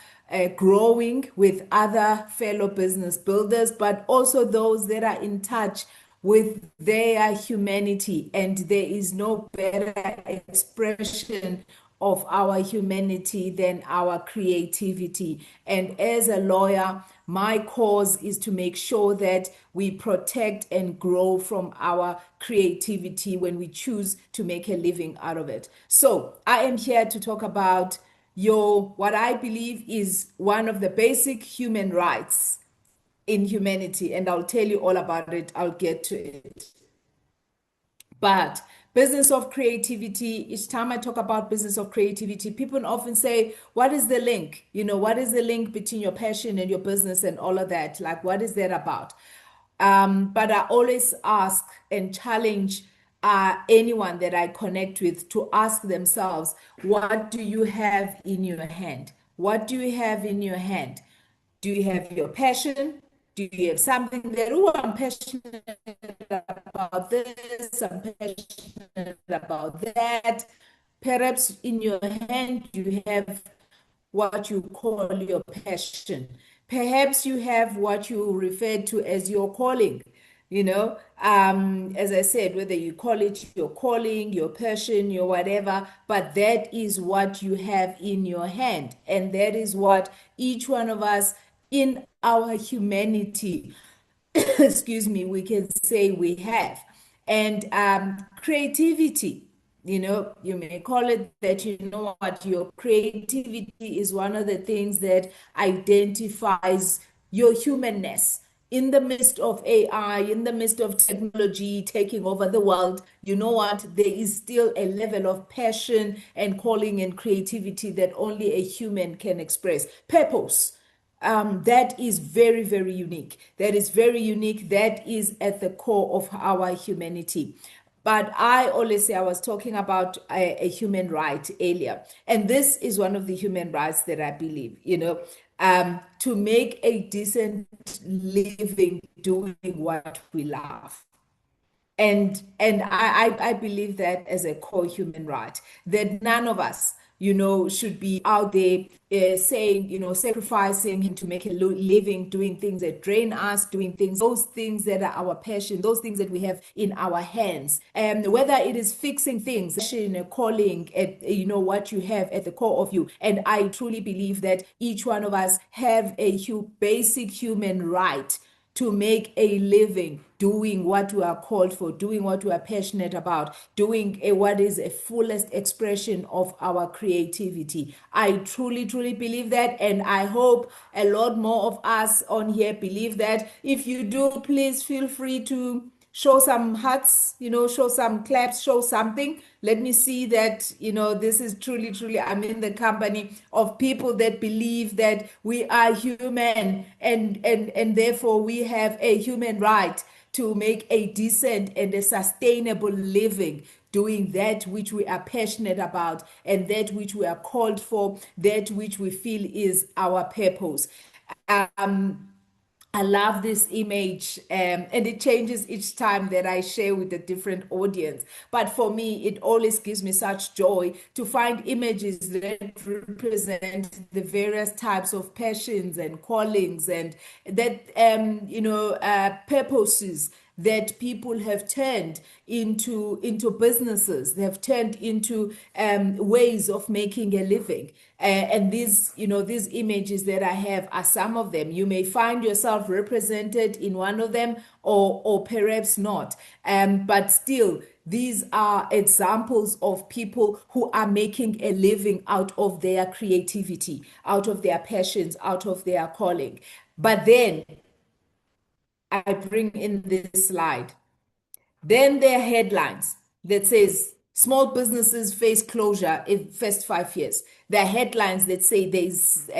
growing with other fellow business builders, but also those that are in touch with their humanity. And there is no better expression of our humanity than our creativity. And as a lawyer, my cause is to make sure that we protect and grow from our creativity when we choose to make a living out of it. So I am here to talk about what I believe is one of the basic human rights in humanity, and I'll tell you all about it. I'll get to it. But business of creativity, each time I talk about business of creativity, people often say, what is the link? What is the link between your passion and your business and all of that? Like, what is that about? But I always ask and challenge anyone that I connect with to ask themselves, what do you have in your hand? What do you have in your hand? Do you have your passion? Do you have something that, oh, I'm passionate about this, I'm passionate about that? Perhaps in your hand, you have what you call your passion. Perhaps you have what you refer to as your calling. As I said, whether you call it your calling, your passion, your whatever, but that is what you have in your hand. And that is what each one of us in our humanity, excuse me, we can say we have. And creativity, you may call it that, what, your creativity is one of the things that identifies your humanness. In the midst of AI, in the midst of technology taking over the world, you know what? There is still a level of passion and calling and creativity that only a human can express. Purpose. That is very, very unique. That is very unique. That is at the core of our humanity. But I always say, I was talking about a human right earlier. And this is one of the human rights that I believe, to make a decent living doing what we love. And I believe that as a core human right, that none of us should be out there saying, sacrificing to make a living, doing things that drain us, doing those things that are our passion, those things that we have in our hands. And whether it is fixing things, a calling at, what you have at the core of you. And I truly believe that each one of us have a basic human right to make a living doing what we are called for, doing what we are passionate about, doing what is a fullest expression of our creativity. I truly, truly believe that, and I hope a lot more of us on here believe that. If you do, please feel free to show some hearts, show some claps, show something. Let me see that, this is truly, truly, I'm in the company of people that believe that we are human and therefore we have a human right to make a decent and a sustainable living doing that which we are passionate about and that which we are called for, that which we feel is our purpose. I love this image, and it changes each time that I share with a different audience. But for me, it always gives me such joy to find images that represent the various types of passions and callings and that, purposes that people have turned into businesses. They have turned into ways of making a living. And these images that I have are some of them. You may find yourself represented in one of them, or perhaps not. But still, these are examples of people who are making a living out of their creativity, out of their passions, out of their calling. But then I bring in this slide. Then there are headlines that says small businesses face closure in first 5 years. There are headlines that say there's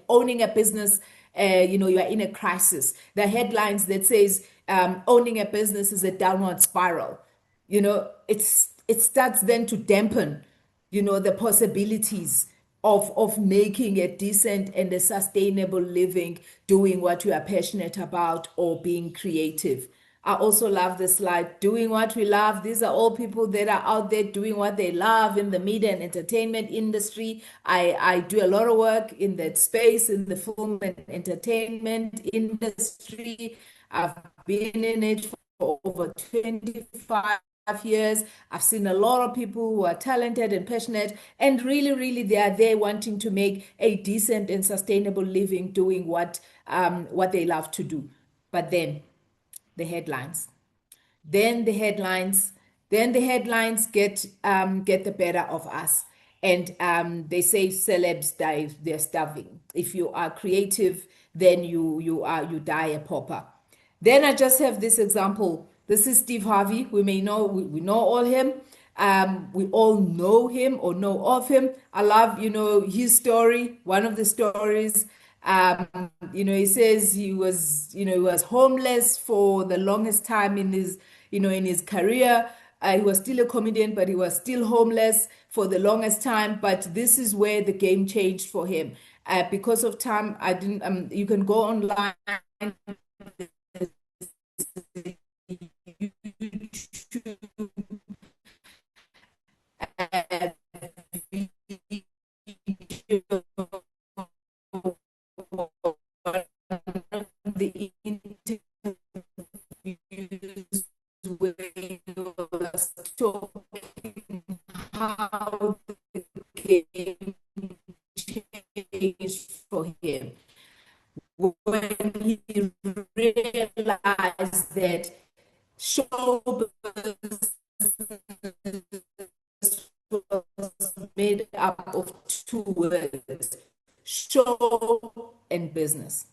owning a business, you are in a crisis. There are headlines that says owning a business is a downward spiral. It starts then to dampen, the possibilities of making a decent and a sustainable living doing what you are passionate about or being creative. I also love the slide, doing what we love. These are all people that are out there doing what they love in the media and entertainment industry. I do a lot of work in that space, in the film and entertainment industry. I've been in it for over 25 years. I've seen a lot of people who are talented and passionate, and really, really, they are there wanting to make a decent and sustainable living doing what they love to do. But then the headlines. Then the headlines get the better of us. And they say celebs die, they're starving. If you are creative, then you die a pauper. Then I just have this example. This is Steve Harvey. We know all him. We all know him or know of him. I love, his story. One of the stories, he says he was homeless for the longest time in his career. He was still a comedian, but he was still homeless for the longest time. But this is where the game changed for him. Because of time, I didn't. You can go online. The interviews where he was talking how the game changed for him when he realized that show business was made up of two words, show and business.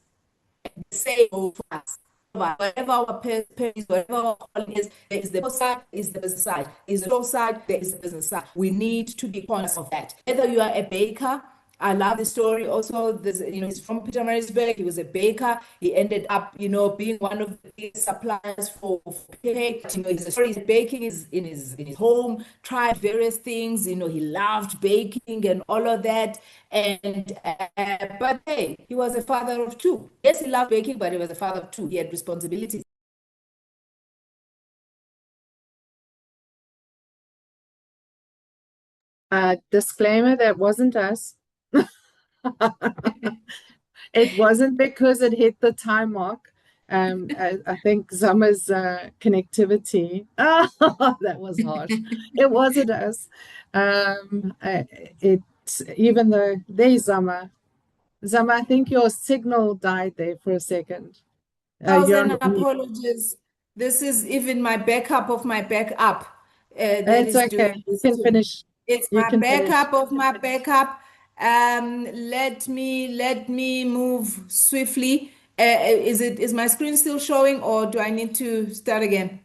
Say for us, whatever our purpose, whatever our calling is, there is the side, is the business side, is the show side, there is the business side. We need to be conscious of that. Whether you are a baker, I love the story also. He's from Pietermaritzburg. He was a baker. He ended up, being one of the big suppliers for cake. His story is baking is in his home, tried various things. He loved baking and all of that. And but hey, he was a father of two. Yes, he loved baking, but he was a father of two. He had responsibilities. Disclaimer, that wasn't us. It wasn't because it hit the time mark. I think Zama's connectivity. Oh, that was harsh. It wasn't us. It's even though there's Zama. Zama, I think your signal died there for a second. You're Thousand on mute. apologies. This is even my backup of my backup that It's is okay. doing You this can to me. finish. It's You my can finish. backup of my backup. Let me move swiftly. Is my screen still showing, or do I need to start again?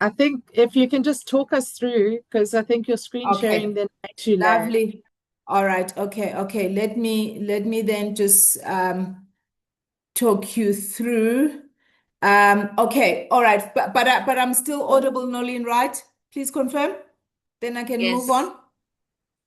I think if you can just talk us through, because I think your screen sharing Okay, then makes you lag. lovely. All right. Okay. Let me then just talk you through. Okay. All right. But I'm still audible, Noleen, right? Please confirm. Then I can move Yes. on.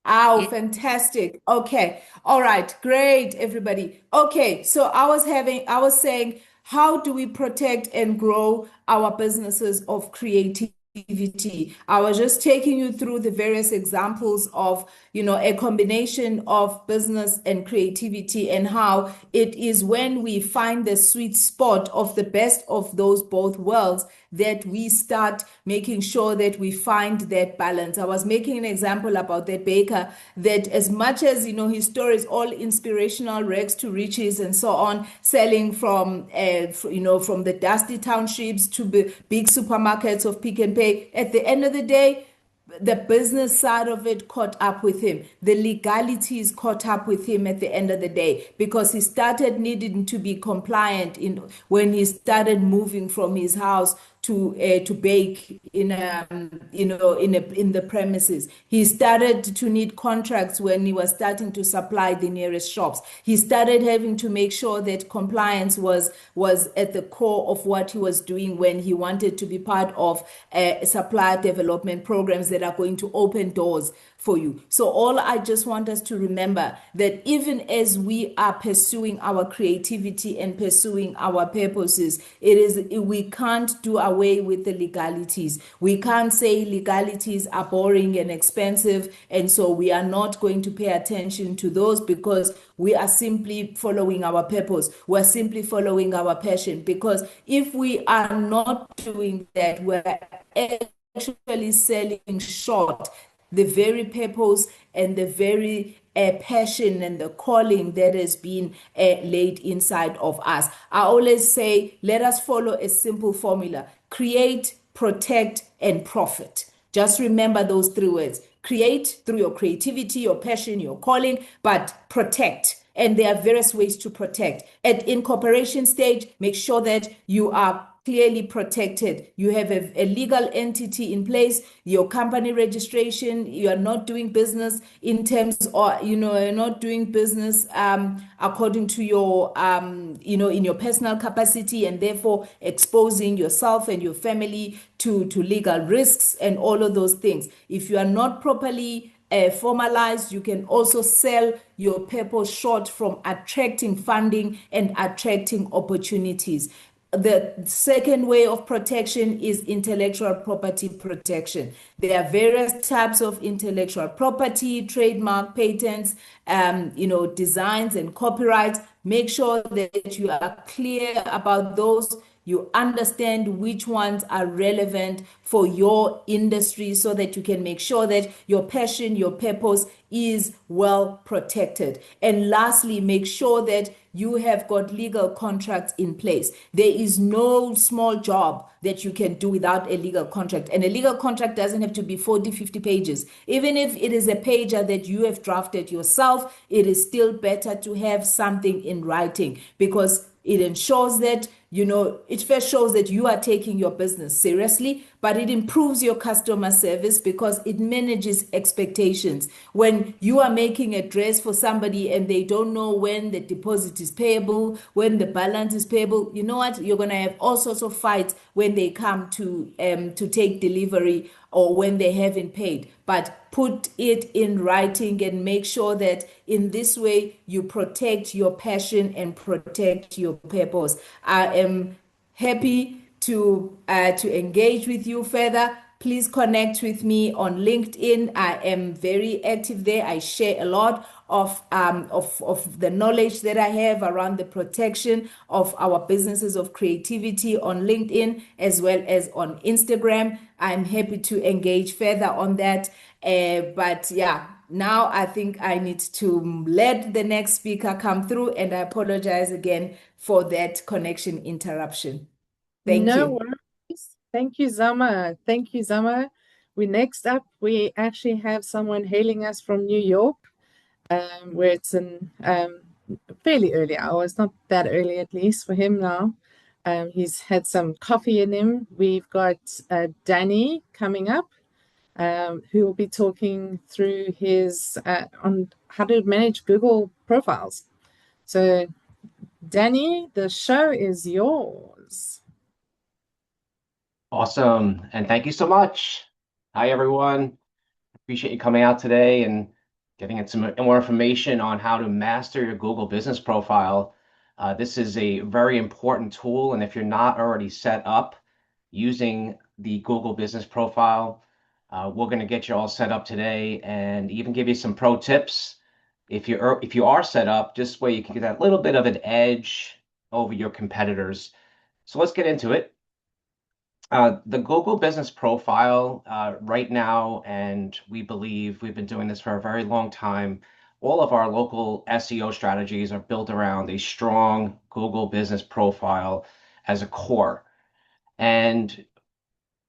Oh, Yes. fantastic. Okay. All right. Great, everybody. Okay. So I was saying, how do we protect and grow our businesses of creativity? I was just taking you through the various examples of, a combination of business and creativity, and how it is when we find the sweet spot of the best of those both worlds that we start making sure that we find that balance. I was making an example about that baker, that as much as, his story is all inspirational, rags to riches and so on, selling from, from the dusty townships to big supermarkets of Pick and Pay, at the end of the day, the business side of it caught up with him. The legalities caught up with him at the end of the day, because he started needing to be compliant when he started moving from his house to bake in in the premises. He started to need contracts when he was starting to supply the nearest shops. He started having to make sure that compliance was at the core of what he was doing when he wanted to be part of supplier development programs that are going to open doors for you. So all I just want us to remember, that even as we are pursuing our creativity and pursuing our purposes, we can't do away with the legalities. We can't say legalities are boring and expensive, and so we are not going to pay attention to those, because we are simply following our purpose. We're simply following our passion, because if we are not doing that, we're actually selling short the very purpose and the very passion and the calling that has been laid inside of us. I always say, let us follow a simple formula: create, protect, and profit. Just remember those three words: create through your creativity, your passion, your calling, but protect. And there are various ways to protect. At incorporation stage, make sure that you are clearly protected. You have a legal entity in place, your company registration. You are not doing business in terms, or you're not doing business according to your in your personal capacity, and therefore exposing yourself and your family to legal risks and all of those things. If you are not properly formalized, you can also sell your purpose short from attracting funding and attracting opportunities. The second way of protection is intellectual property protection. There are various types of intellectual property: trademark, patents, designs and copyrights. Make sure that you are clear about those. You understand which ones are relevant for your industry, so that you can make sure that your passion, your purpose is well protected. And lastly, make sure that you have got legal contracts in place. There is no small job that you can do without a legal contract. And a legal contract doesn't have to be 40, 50 pages. Even if it is a pager that you have drafted yourself, it is still better to have something in writing, because it ensures that, it first shows that you are taking your business seriously, but it improves your customer service, because it manages expectations. When you are making a dress for somebody and they don't know when the deposit is payable, when the balance is payable, you know what? You're going to have all sorts of fights when they come to take delivery, or when they haven't paid. But put it in writing and make sure that in this way you protect your passion and protect your purpose. I am happy to engage with you further. please connect with me on LinkedIn. I am very active there. I share a lot of the knowledge that I have around the protection of our businesses of creativity on LinkedIn as well as on Instagram. I'm happy to engage further on that. But yeah, now I think I need to let the next speaker come through, and I apologize again for that connection interruption. Thank No you. worries. Thank you, Zama. Thank you, Zama. Next up, we actually have someone hailing us from New York, where it's in fairly early hours, not that early at least for him now. He's had some coffee in him. We've got Danny coming up, who will be talking through his on how to manage Google profiles. So, Danny, the show is yours. Awesome. And thank you so much. Hi, everyone. Appreciate you coming out today and getting into more information on how to master your Google business profile. This is a very important tool. And if you're not already set up using the Google business profile, we're going to get you all set up today and even give you some pro tips. If you are set up, just where you can get that little bit of an edge over your competitors. So let's get into it. The Google business profile right now, and we believe we've been doing this for a very long time, all of our local SEO strategies are built around a strong Google business profile as a core. And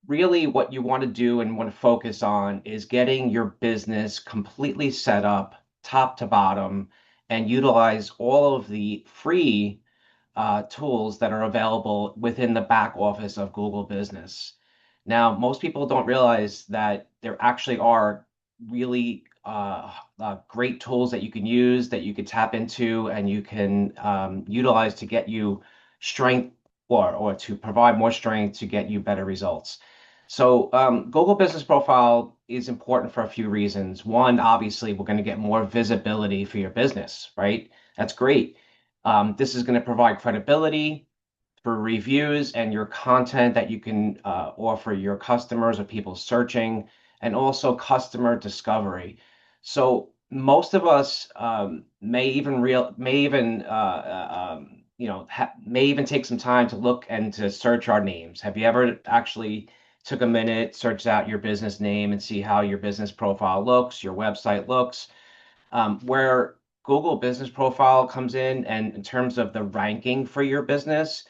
really what you want to do and want to focus on is getting your business completely set up top to bottom and utilize all of the free tools that are available within the back office of Google Business. Now, most people don't realize that there actually are really great tools that you can use, that you can tap into, and you can utilize to get you strength or to provide more strength to get you better results. So Google Business Profile is important for a few reasons. One, obviously, we're going to get more visibility for your business, right? That's great. This is going to provide credibility for reviews and your content that you can offer your customers or people searching, and also customer discovery. So most of us may even take some time to look and to search our names. Have you ever actually took a minute, searched out your business name and see how your business profile looks, your website looks? Where Google Business Profile comes in, and in terms of the ranking for your business,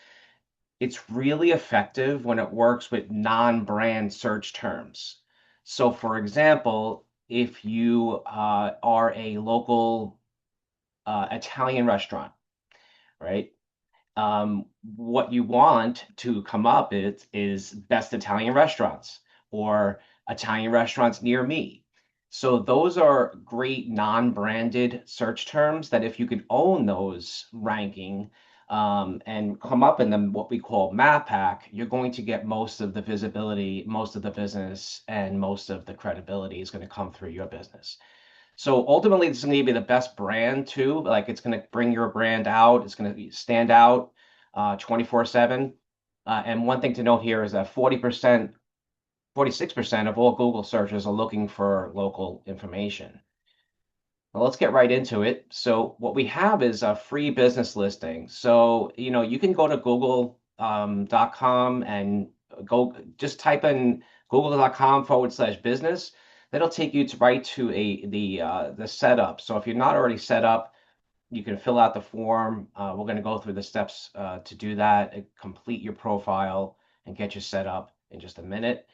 it's really effective when it works with non-brand search terms. So, for example, if you are a local Italian restaurant, right? What you want to come up is best Italian restaurants or Italian restaurants near me. So those are great non-branded search terms that if you could own those ranking and come up in them, what we call map pack, you're going to get most of the visibility, most of the business, and most of the credibility is going to come through your business. So ultimately, this is going to be the best brand too. Like it's going to bring your brand out. It's going to stand out 24/7. And one thing to note here is that 46% of all Google searches are looking for local information. Well, let's get right into it. So what we have is a free business listing. So, you can go to google.com and go just type in google.com/business. That'll take you right to the setup. So if you're not already set up, you can fill out the form. We're going to go through the steps to do that, complete your profile, and get you set up in just a minute.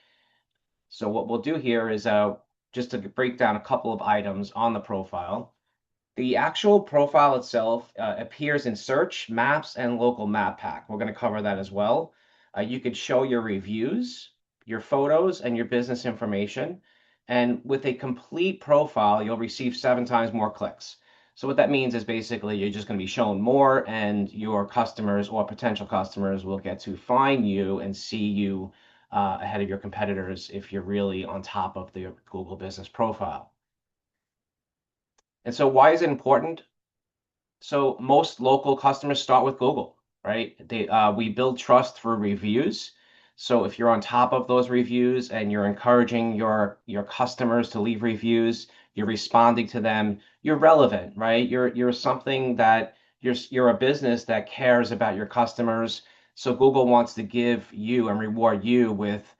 So what we'll do here is just to break down a couple of items on the profile. The actual profile itself appears in search, maps, and local map pack. We're going to cover that as well. You could show your reviews, your photos, and your business information. And with a complete profile, you'll receive 7 times more clicks. So what that means is basically you're just going to be shown more, and your customers or potential customers will get to find you and see you ahead of your competitors if you're really on top of the Google business profile. And so why is it important? So most local customers start with Google, right? We build trust through reviews. So if you're on top of those reviews and you're encouraging your customers to leave reviews, you're responding to them, you're relevant, right? You're something that you're a business that cares about your customers. So Google wants to give you and reward you with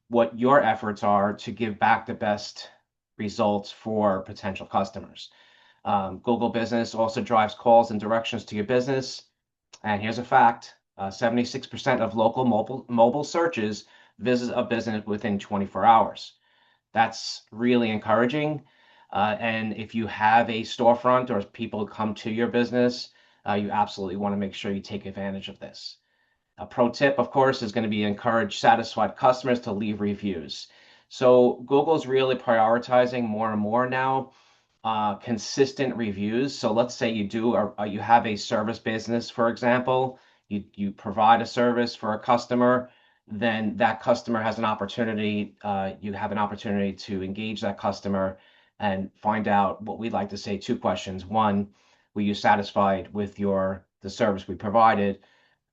what your efforts are to give back the best results for potential customers. Google Business also drives calls and directions to your business. And here's a fact, 76% of local mobile searches visit a business within 24 hours. That's really encouraging. And if you have a storefront or people come to your business, you absolutely want to make sure you take advantage of this. A pro tip, of course, is going to be encourage satisfied customers to leave reviews. So Google's really prioritizing more and more now consistent reviews. So let's say you have a service business, for example, you provide a service for a customer, then that customer has an opportunity, you have an opportunity to engage that customer and find out what we'd like to say, two questions. One, were you satisfied with the service we provided?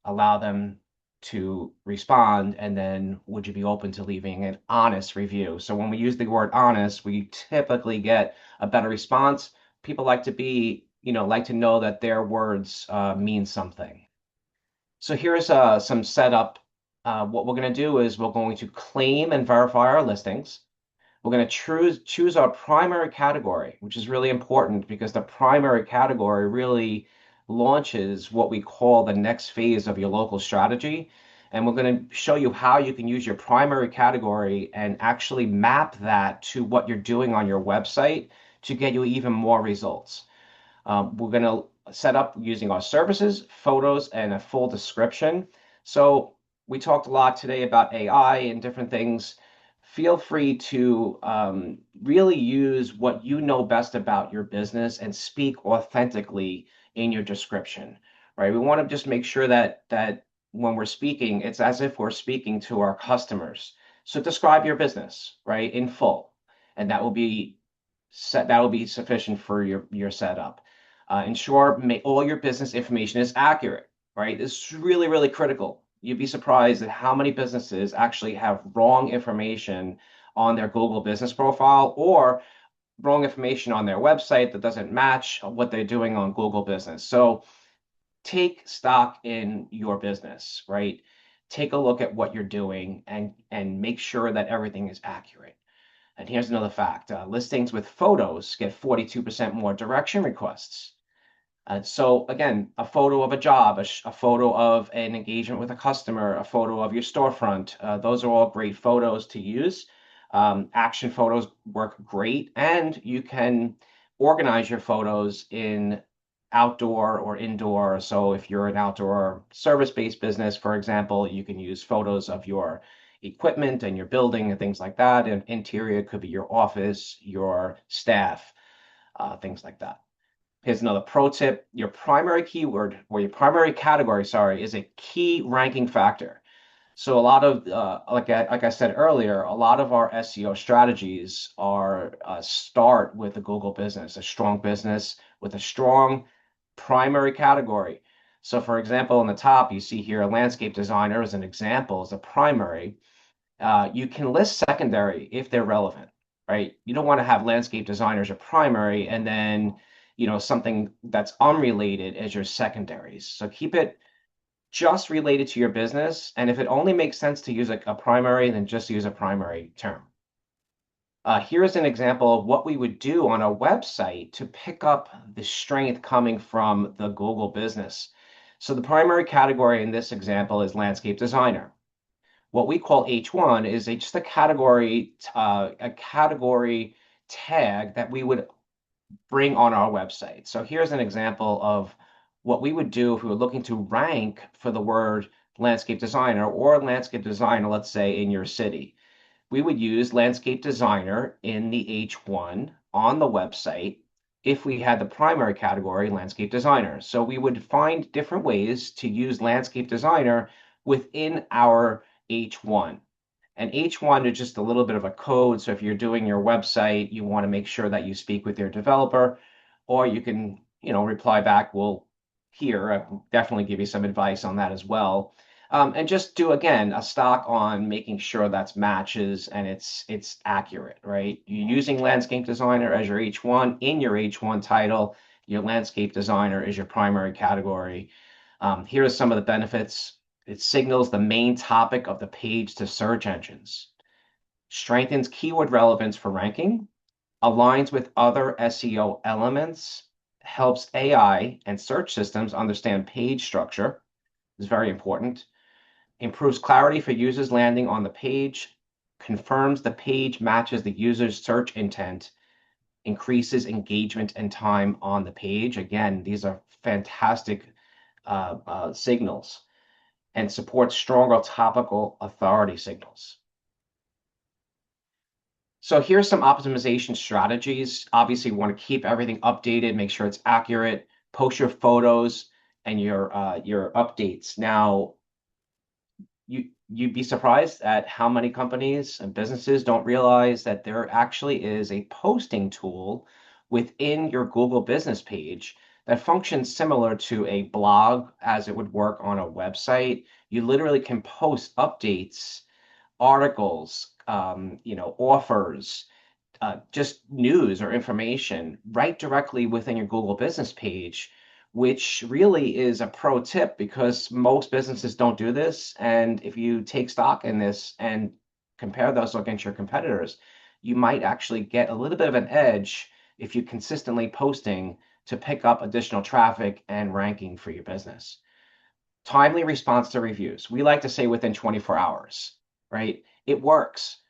Allow them to respond, and then would you be open to leaving an honest review? So when we use the word honest, we typically get a better response. People like to know that their words mean something. So here's some setup. What we're going to do is we're going to claim and verify our listings. We're going to choose our primary category, which is really important because the primary category really launches what we call the next phase of your local strategy. And we're going to show you how you can use your primary category and actually map that to what you're doing on your website to get you even more results. We're going to set up using our services, photos, and a full description. So we talked a lot today about AI and different things. Feel free to really use what you know best about your business and speak authentically in your description, right? We want to just make sure that when we're speaking, it's as if we're speaking to our customers. So describe your business, right, in full, and that will be sufficient for your setup. Ensure all your business information is accurate, right? This is really, really critical. You'd be surprised at how many businesses actually have wrong information on their Google business profile or wrong information on their website that doesn't match what they're doing on Google Business. So take stock in your business, right? Take a look at what you're doing and make sure that everything is accurate. And here's another fact. Listings with photos get 42% more direction requests. So again, a photo of a job, a photo of an engagement with a customer, a photo of your storefront, those are all great photos to use. Action photos work great, and you can organize your photos in outdoor or indoor. So if you're an outdoor service-based business, for example, you can use photos of your equipment and your building and things like that. And interior could be your office, your staff, things like that. Here's another pro tip. Your primary keyword or your primary category, is a key ranking factor. So a lot of, like I said earlier, a lot of our SEO strategies start with a Google business, a strong business with a strong primary category. So for example, on the top, you see here a landscape designer as an example, as a primary. You can list secondary if they're relevant, right? You don't want to have landscape designers as primary and then something that's unrelated as your secondaries. So keep it just related to your business. And if it only makes sense to use a primary, then just use a primary term. Here's an example of what we would do on a website to pick up the strength coming from the Google business. So the primary category in this example is landscape designer. What we call H1 is just a category tag that we would bring on our website. So here's an example of what we would do if we were looking to rank for the word landscape designer or landscape designer, let's say in your city. We would use landscape designer in the H1 on the website if we had the primary category landscape designer. So we would find different ways to use landscape designer within our H1. And H1 is just a little bit of a code. So if you're doing your website, you want to make sure that you speak with your developer, or you can, reply back. We'll definitely give you some advice on that as well. And just do, again, a stock on making sure that's matches and it's accurate, right? You're using landscape designer as your H1 in your H1 title. Your landscape designer is your primary category. Here are some of the benefits. It signals the main topic of the page to search engines, strengthens keyword relevance for ranking, aligns with other SEO elements, helps AI and search systems understand page structure. This is very important. Improves clarity for users landing on the page, confirms the page matches the user's search intent, increases engagement and time on the page. Again, these are fantastic signals, and supports stronger topical authority signals. So here's some optimization strategies. Obviously, we want to keep everything updated, make sure it's accurate, post your photos and your updates. Now, you'd be surprised at how many companies and businesses don't realize that there actually is a posting tool within your Google business page that functions similar to a blog as it would work on a website. You literally can post updates, articles, offers, just news or information right directly within your Google business page, which really is a pro tip because most businesses don't do this. And if you take stock in this and compare those against your competitors, you might actually get a little bit of an edge if you're consistently posting to pick up additional traffic and ranking for your business. Timely response to reviews. We like to say within 24 hours, right? It works.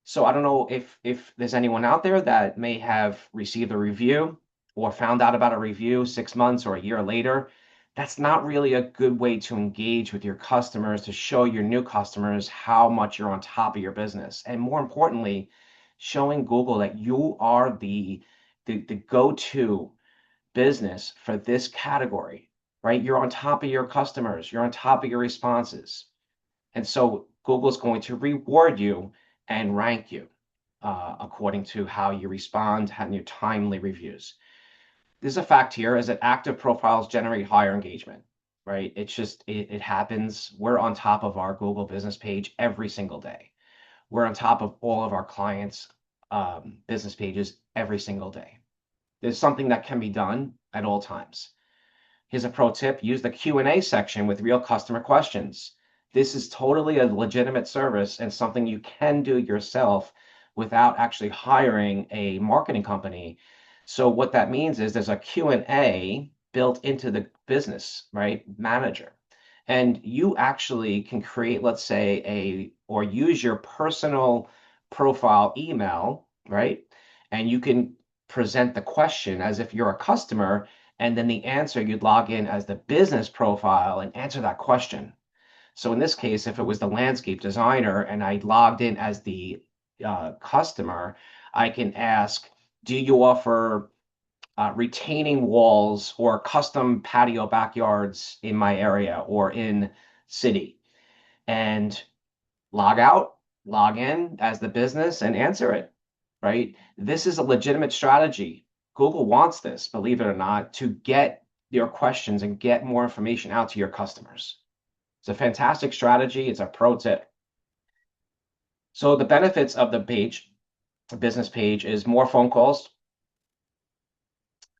So I don't know if there's anyone out there that may have received a review or found out about a review 6 months or a year later. That's not really a good way to engage with your customers, to show your new customers how much you're on top of your business. And more importantly, showing Google that you are the go-to business for this category, right? You're on top of your customers, you're on top of your responses. And so Google's going to reward you and rank you according to how you respond and your timely reviews. There's a fact here is that active profiles generate higher engagement, right? It's just, it happens. We're on top of our Google business page every single day. We're on top of all of our clients' business pages every single day. There's something that can be done at all times. Here's a pro tip: use the Q&A section with real customer questions. This is totally a legitimate service and something you can do yourself without actually hiring a marketing company. So what that means is there's a Q&A built into the business, right, manager. And you actually can create, let's say, or use your personal profile email, right? And you can present the question as if you're a customer, and then the answer, you'd log in as the business profile and answer that question. So in this case, if it was the landscape designer and I logged in as the customer, I can ask, do you offer retaining walls or custom patio backyards in my area or in city? And log out, log in as the business and answer it, right? This is a legitimate strategy. Google wants this, believe it or not, to get your questions and get more information out to your customers. It's a fantastic strategy. It's a pro tip. So the benefits of the page, the business page, is more phone calls,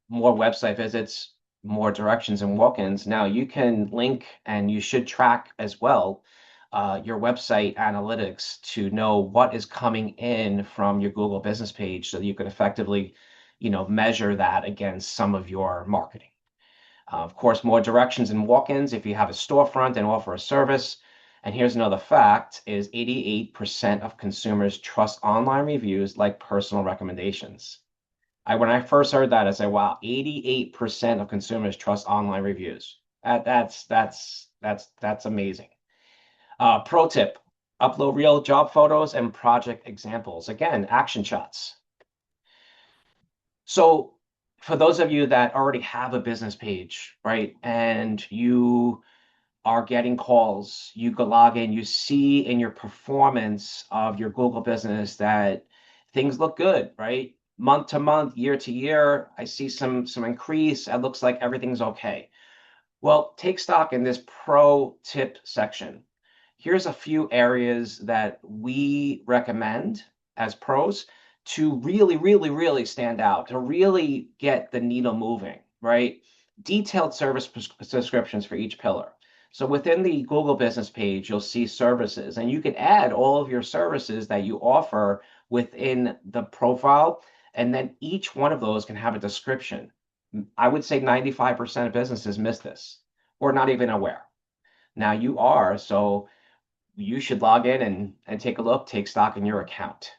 more website visits, more directions and walk-ins. Now you can link, and you should track as well, your website analytics to know what is coming in from your Google business page so that you can effectively, measure that against some of your marketing. Of course, more directions and walk-ins if you have a storefront and offer a service. And here's another fact is 88% of consumers trust online reviews like personal recommendations. When I first heard that, I said, wow, 88% of consumers trust online reviews. That's amazing. Pro tip, upload real job photos and project examples. Again, action shots. So for those of you that already have a business page, right, and you are getting calls, you go log in, you see in your performance of your Google business that things look good, right? Month to month, year to year, I see some increase. It looks like everything's okay. Well, take stock in this pro tip section. Here's a few areas that we recommend as pros to really, really, really stand out, to really get the needle moving, right? Detailed service descriptions for each pillar. So within the Google business page, you'll see services, and you can add all of your services that you offer within the profile, and then each one of those can have a description. I would say 95% of businesses miss this or not even aware. Now you are, so you should log in and take a look, take stock in your account.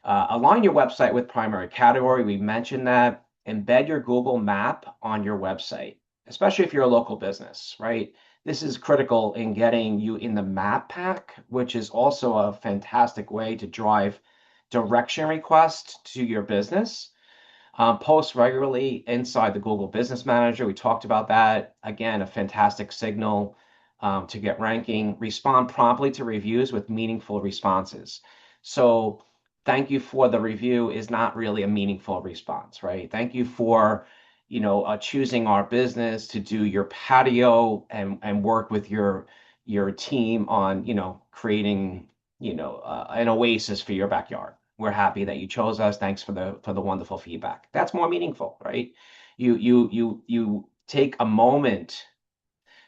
Align your website with primary category. We mentioned that. Embed your Google map on your website, especially if you're a local business, right? This is critical in getting you in the map pack, which is also a fantastic way to drive direction requests to your business. Post regularly inside the Google Business Manager. We talked about that. Again, a fantastic signal to get ranking. Respond promptly to reviews with meaningful responses. So thank you for the review is not really a meaningful response, right? Thank you for choosing our business to do your patio and work with your team on creating an oasis for your backyard. We're happy that you chose us. Thanks for the wonderful feedback. That's more meaningful, right? You take a moment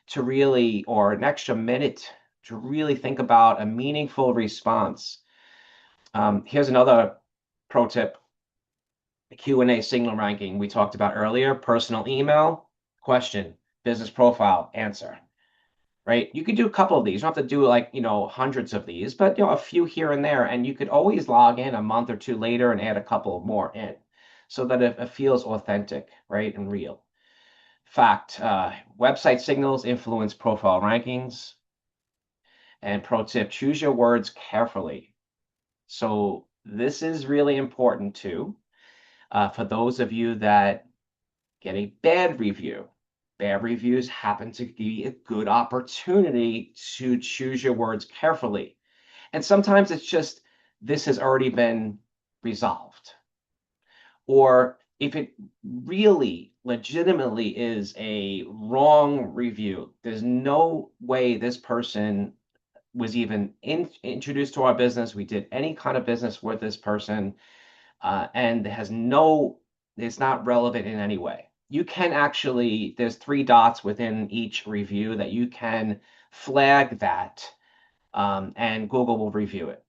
to really, or an extra minute to really think about a meaningful response. Here's another pro tip. The Q&A signal ranking we talked about earlier. Personal email, question, business profile, answer. Right? You could do a couple of these. You don't have to do like, hundreds of these, but a few here and there. And you could always log in a month or two later and add a couple more in so that it feels authentic, right? And real. Fact, website signals influence profile rankings. And pro tip, choose your words carefully. So this is really important too. For those of you that get a bad review. Bad reviews happen to be a good opportunity to choose your words carefully. And sometimes it's just, this has already been resolved. Or if it really legitimately is a wrong review, there's no way this person was even introduced to our business. We did any kind of business with this person and it's not relevant in any way. You can actually, there's 3 dots within each review that you can flag that, and Google will review it.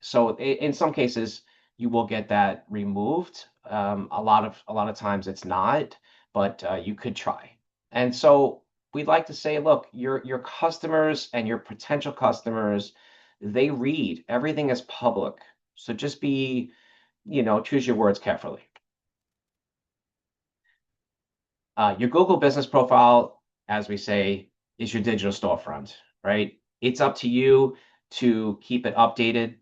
So in some cases, you will get that removed. A lot of times it's not, but you could try. And so we'd like to say, look, your customers and your potential customers, they read. Everything is public. So just be, choose your words carefully. Your Google business profile, as we say, is your digital storefront, right? It's up to you to keep it updated.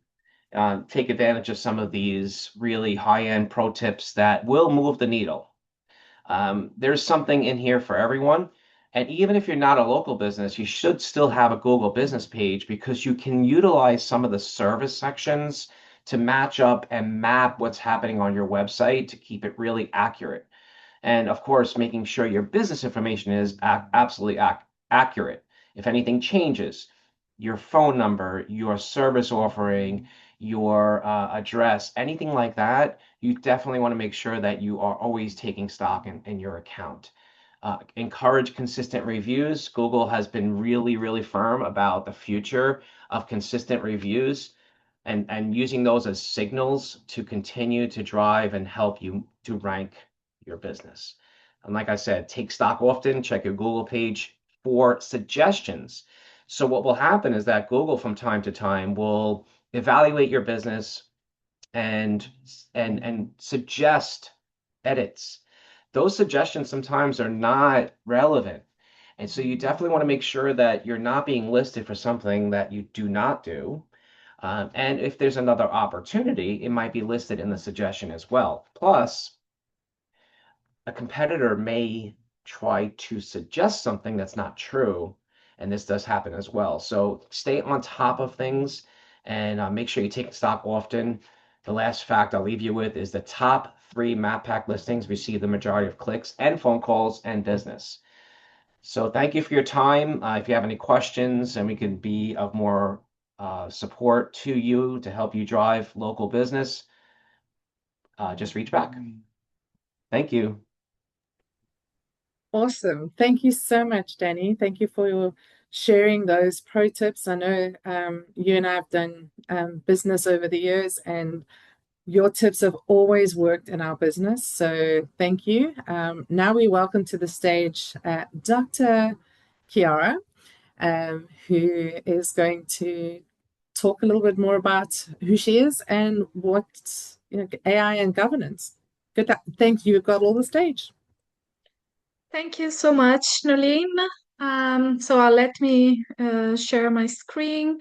Take advantage of some of these really high-end pro tips that will move the needle. There's something in here for everyone. And even if you're not a local business, you should still have a Google business page because you can utilize some of the service sections to match up and map what's happening on your website to keep it really accurate. And of course, making sure your business information is absolutely accurate. If anything changes, your phone number, your service offering, your address, anything like that, you definitely want to make sure that you are always taking stock in your account. Encourage consistent reviews. Google has been really, really firm about the future of consistent reviews and using those as signals to continue to drive and help you to rank your business. And like I said, take stock often, check your Google page for suggestions. So what will happen is that Google from time to time will evaluate your business and suggest edits. Those suggestions sometimes are not relevant. And so you definitely want to make sure that you're not being listed for something that you do not do. And if there's another opportunity, it might be listed in the suggestion as well. Plus, a competitor may try to suggest something that's not true, and this does happen as well. So stay on top of things and make sure you take stock often. The last fact I'll leave you with is the top 3 map pack listings receive the majority of clicks and phone calls and business. So thank you for your time. If you have any questions and we can be of more support to you to help you drive local business, just reach back. Thank you. Awesome. Thank you so much, Danny. Thank you for your sharing those pro tips. I know you and I have done business over the years, and your tips have always worked in our business. So thank you. Now we welcome to the stage Dr. Chiara, who is going to talk a little bit more about who she is and what AI and governance. Good. Thank you. You've got all the stage. Thank you so much, Noleen. So let me share my screen.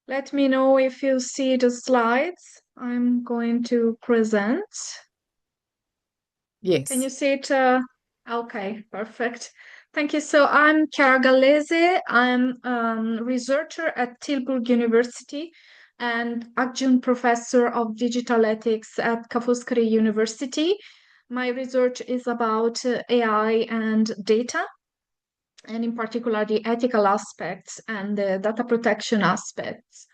Let me know if you see the slides. I'm going to present. Yes. Can you see it? Okay, perfect. Thank you. So I'm Chiara Gallese. I'm a researcher at Tilburg University and adjunct professor of digital ethics at Ca' Foscari University. My research is about AI and data, and in particular the ethical aspects and the data protection aspects.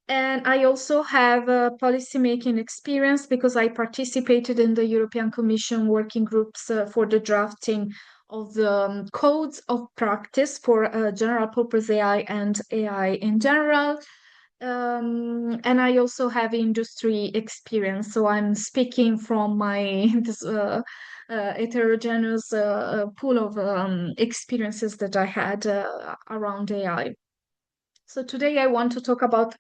And I also have a policymaking experience because I participated in the European Commission working groups for the drafting of the codes of practice for general purpose AI and AI in general. And I also have industry experience, so I'm speaking from my this heterogeneous pool of experiences that I had around AI. So today I want to talk about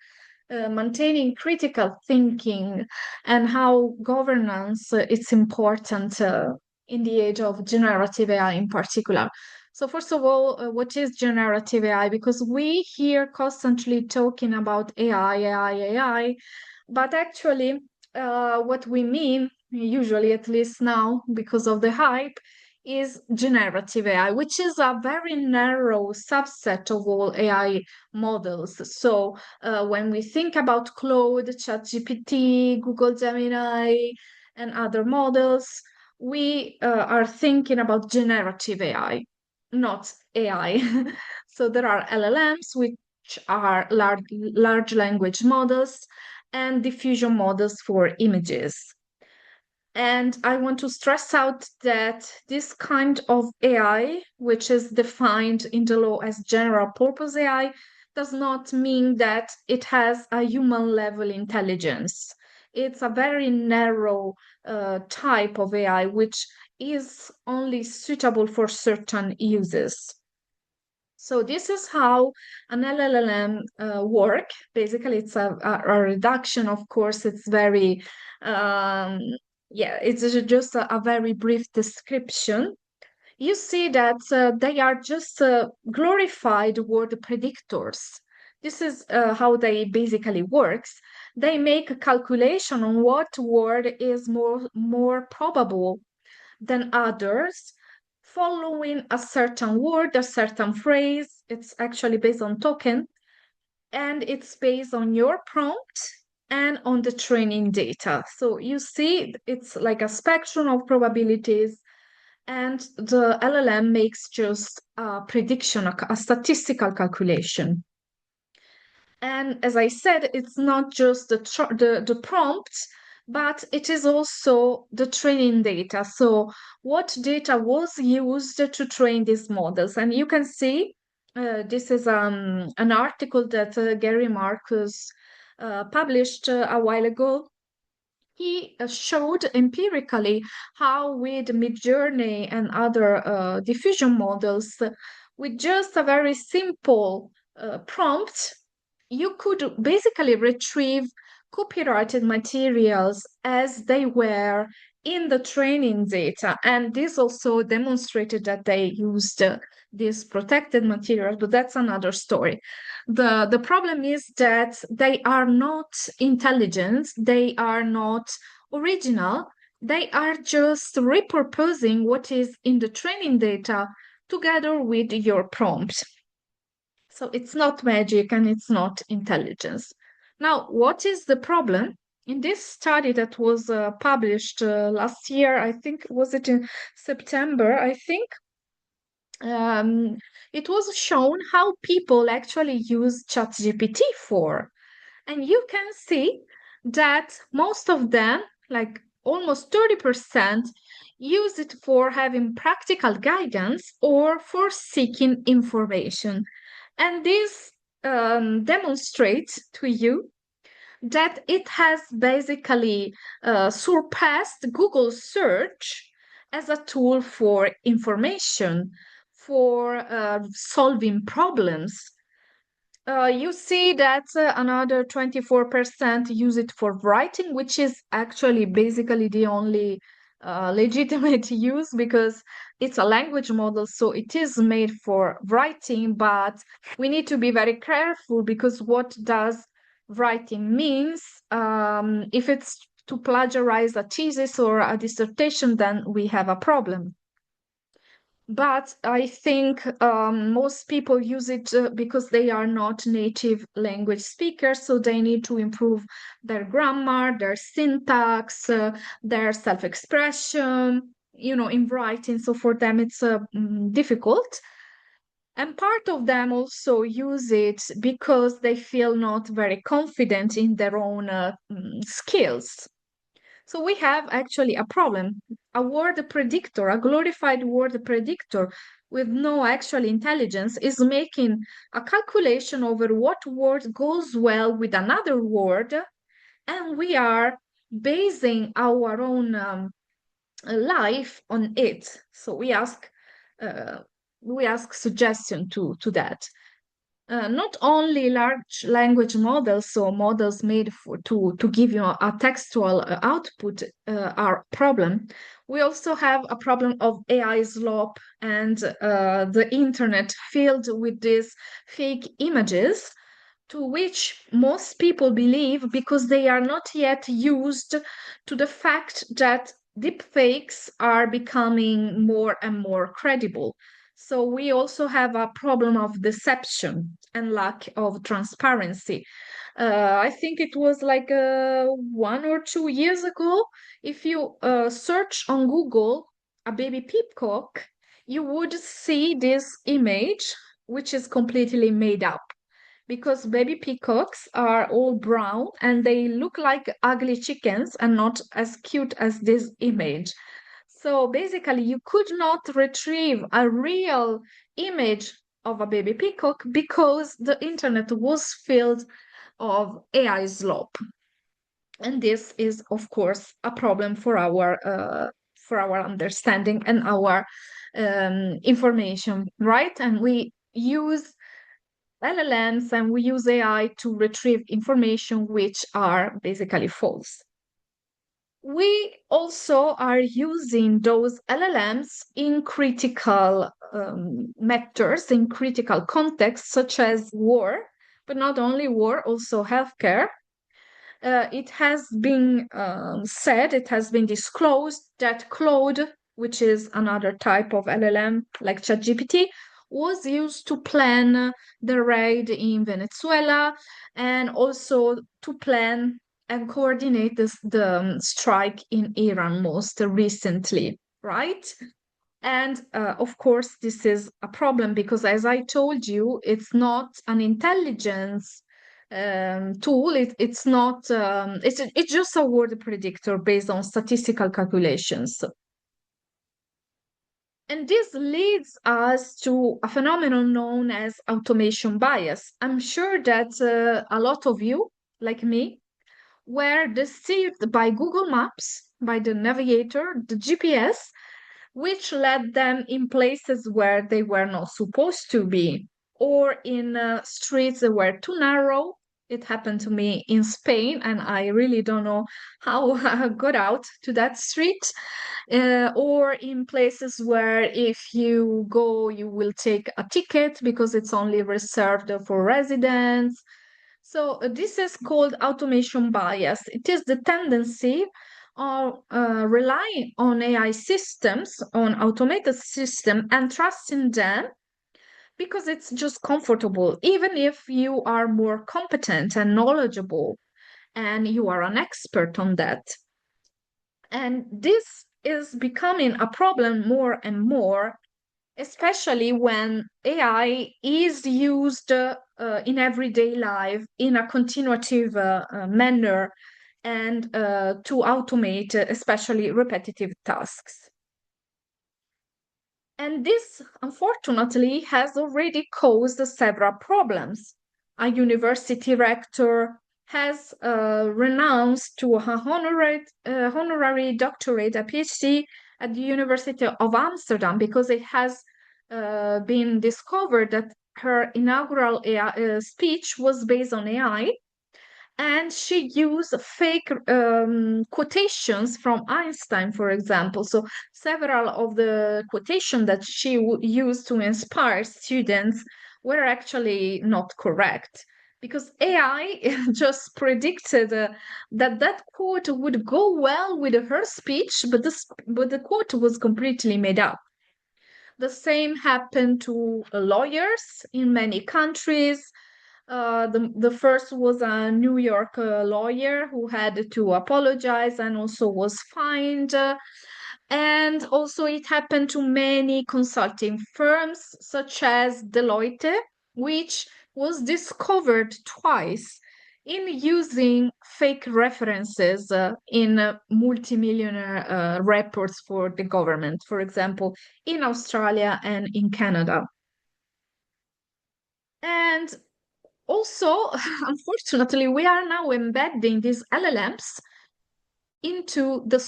maintaining critical thinking and how governance is important in the age of generative AI in particular. So first of all, what is generative AI? Because we hear constantly talking about AI, but actually what we mean, usually at least now because of the hype, is generative AI, which is a very narrow subset of all AI models. So when we think about Claude, ChatGPT, Google Gemini, and other models, we are thinking about generative AI, not AI. So there are LLMs, which are large language models, and diffusion models for images. And I want to stress out that this kind of AI, which is defined in the law as general purpose AI, does not mean that it has a human level intelligence. It's a very narrow type of AI, which is only suitable for certain uses. So this is how an LLM work. Basically, it's a reduction. Of course, it's very it's just a very brief description. You see that they are just glorified word predictors. This is how they basically works. They make a calculation on what word is more probable than others, following a certain word, a certain phrase. It's actually based on token, and it's based on your prompt and on the training data. So you see, it's like a spectrum of probabilities, and the LLM makes just a prediction, a statistical calculation. And as I said, it's not just the prompt, but it is also the training data. So what data was used to train these models? And you can see this is an article that Gary Marcus published a while ago. He showed empirically how with Midjourney and other diffusion models, with just a very simple prompt, you could basically retrieve copyrighted materials as they were in the training data. And this also demonstrated that they used these protected materials, but that's another story. The problem is that they are not intelligent, they are not original, they are just repurposing what is in the training data together with your prompt. So it's not magic and it's not intelligence. Now, what is the problem? In this study that was published last year, I think, was it in September, I think, um, it was shown how people actually use ChatGPT for. And you can see that most of them, like almost 30%, use it for having practical guidance or for seeking information. And this demonstrates to you that it has basically surpassed Google search as a tool for information, for solving problems. You see that another 24% use it for writing, which is actually basically the only legitimate use because it's a language model, so it is made for writing, but we need to be very careful because what does writing means? If it's to plagiarize a thesis or a dissertation, then we have a problem. But I think most people use it because they are not native language speakers, so they need to improve their grammar, their syntax, their self-expression, in writing. So for them, it's difficult. And part of them also use it because they feel not very confident in their own skills. So we have actually a problem. A word predictor, a glorified word predictor with no actual intelligence is making a calculation over what word goes well with another word, and we are basing our own life on it. So we ask suggestion to that. Not only large language models, so models made to give you a textual output are a problem. We also have a problem of AI slop and the internet filled with these fake images to which most people believe because they are not yet used to the fact that deepfakes are becoming more and more credible. So we also have a problem of deception and lack of transparency. I think it was like 1 or 2 years ago. If you search on Google a baby peacock, you would see this image, which is completely made up because baby peacocks are all brown and they look like ugly chickens and not as cute as this image. So basically, you could not retrieve a real image of a baby peacock because the internet was filled of AI slop. And this is, of course, a problem for our understanding and our information, right? And we use LLMs and we use AI to retrieve information which are basically false. We also are using those LLMs in critical matters, in critical contexts, such as war, but not only war, also healthcare. It has been said, it has been disclosed that Claude, which is another type of LLM like ChatGPT, was used to plan the raid in Venezuela and also to plan and coordinate the strike in Iran most recently, right? And of course, this is a problem because, as I told you, it's not an intelligence tool. It's not. It's just a word predictor based on statistical calculations. And this leads us to a phenomenon known as automation bias. I'm sure that a lot of you, like me, were deceived by Google Maps, by the navigator, the GPS, which led them in places where they were not supposed to be, or in streets that were too narrow. It happened to me in Spain, and I really don't know how I got out to that street. Or in places where if you go, you will take a ticket because it's only reserved for residents. So this is called automation bias. It is the tendency of relying on AI systems, on automated system, and trusting them because it's just comfortable, even if you are more competent and knowledgeable and you are an expert on that. And this is becoming a problem more and more especially when AI is used in everyday life in a continuative manner and to automate especially repetitive tasks. And this, unfortunately, has already caused several problems. A university rector has renounced to a honorary doctorate, a PhD, at the University of Amsterdam because it has been discovered that her inaugural AI, speech was based on AI, and she used fake quotations from Einstein, for example. So several of the quotations that she used to inspire students were actually not correct because AI just predicted that that quote would go well with her speech, but the quote was completely made up. The same happened to lawyers in many countries. The first was a New York lawyer who had to apologize and also was fined. And also, it happened to many consulting firms, such as Deloitte, which was discovered twice in using fake references in multimillionaire reports for the government, for example, in Australia and in Canada. And also, unfortunately, we are now embedding these LLMs into the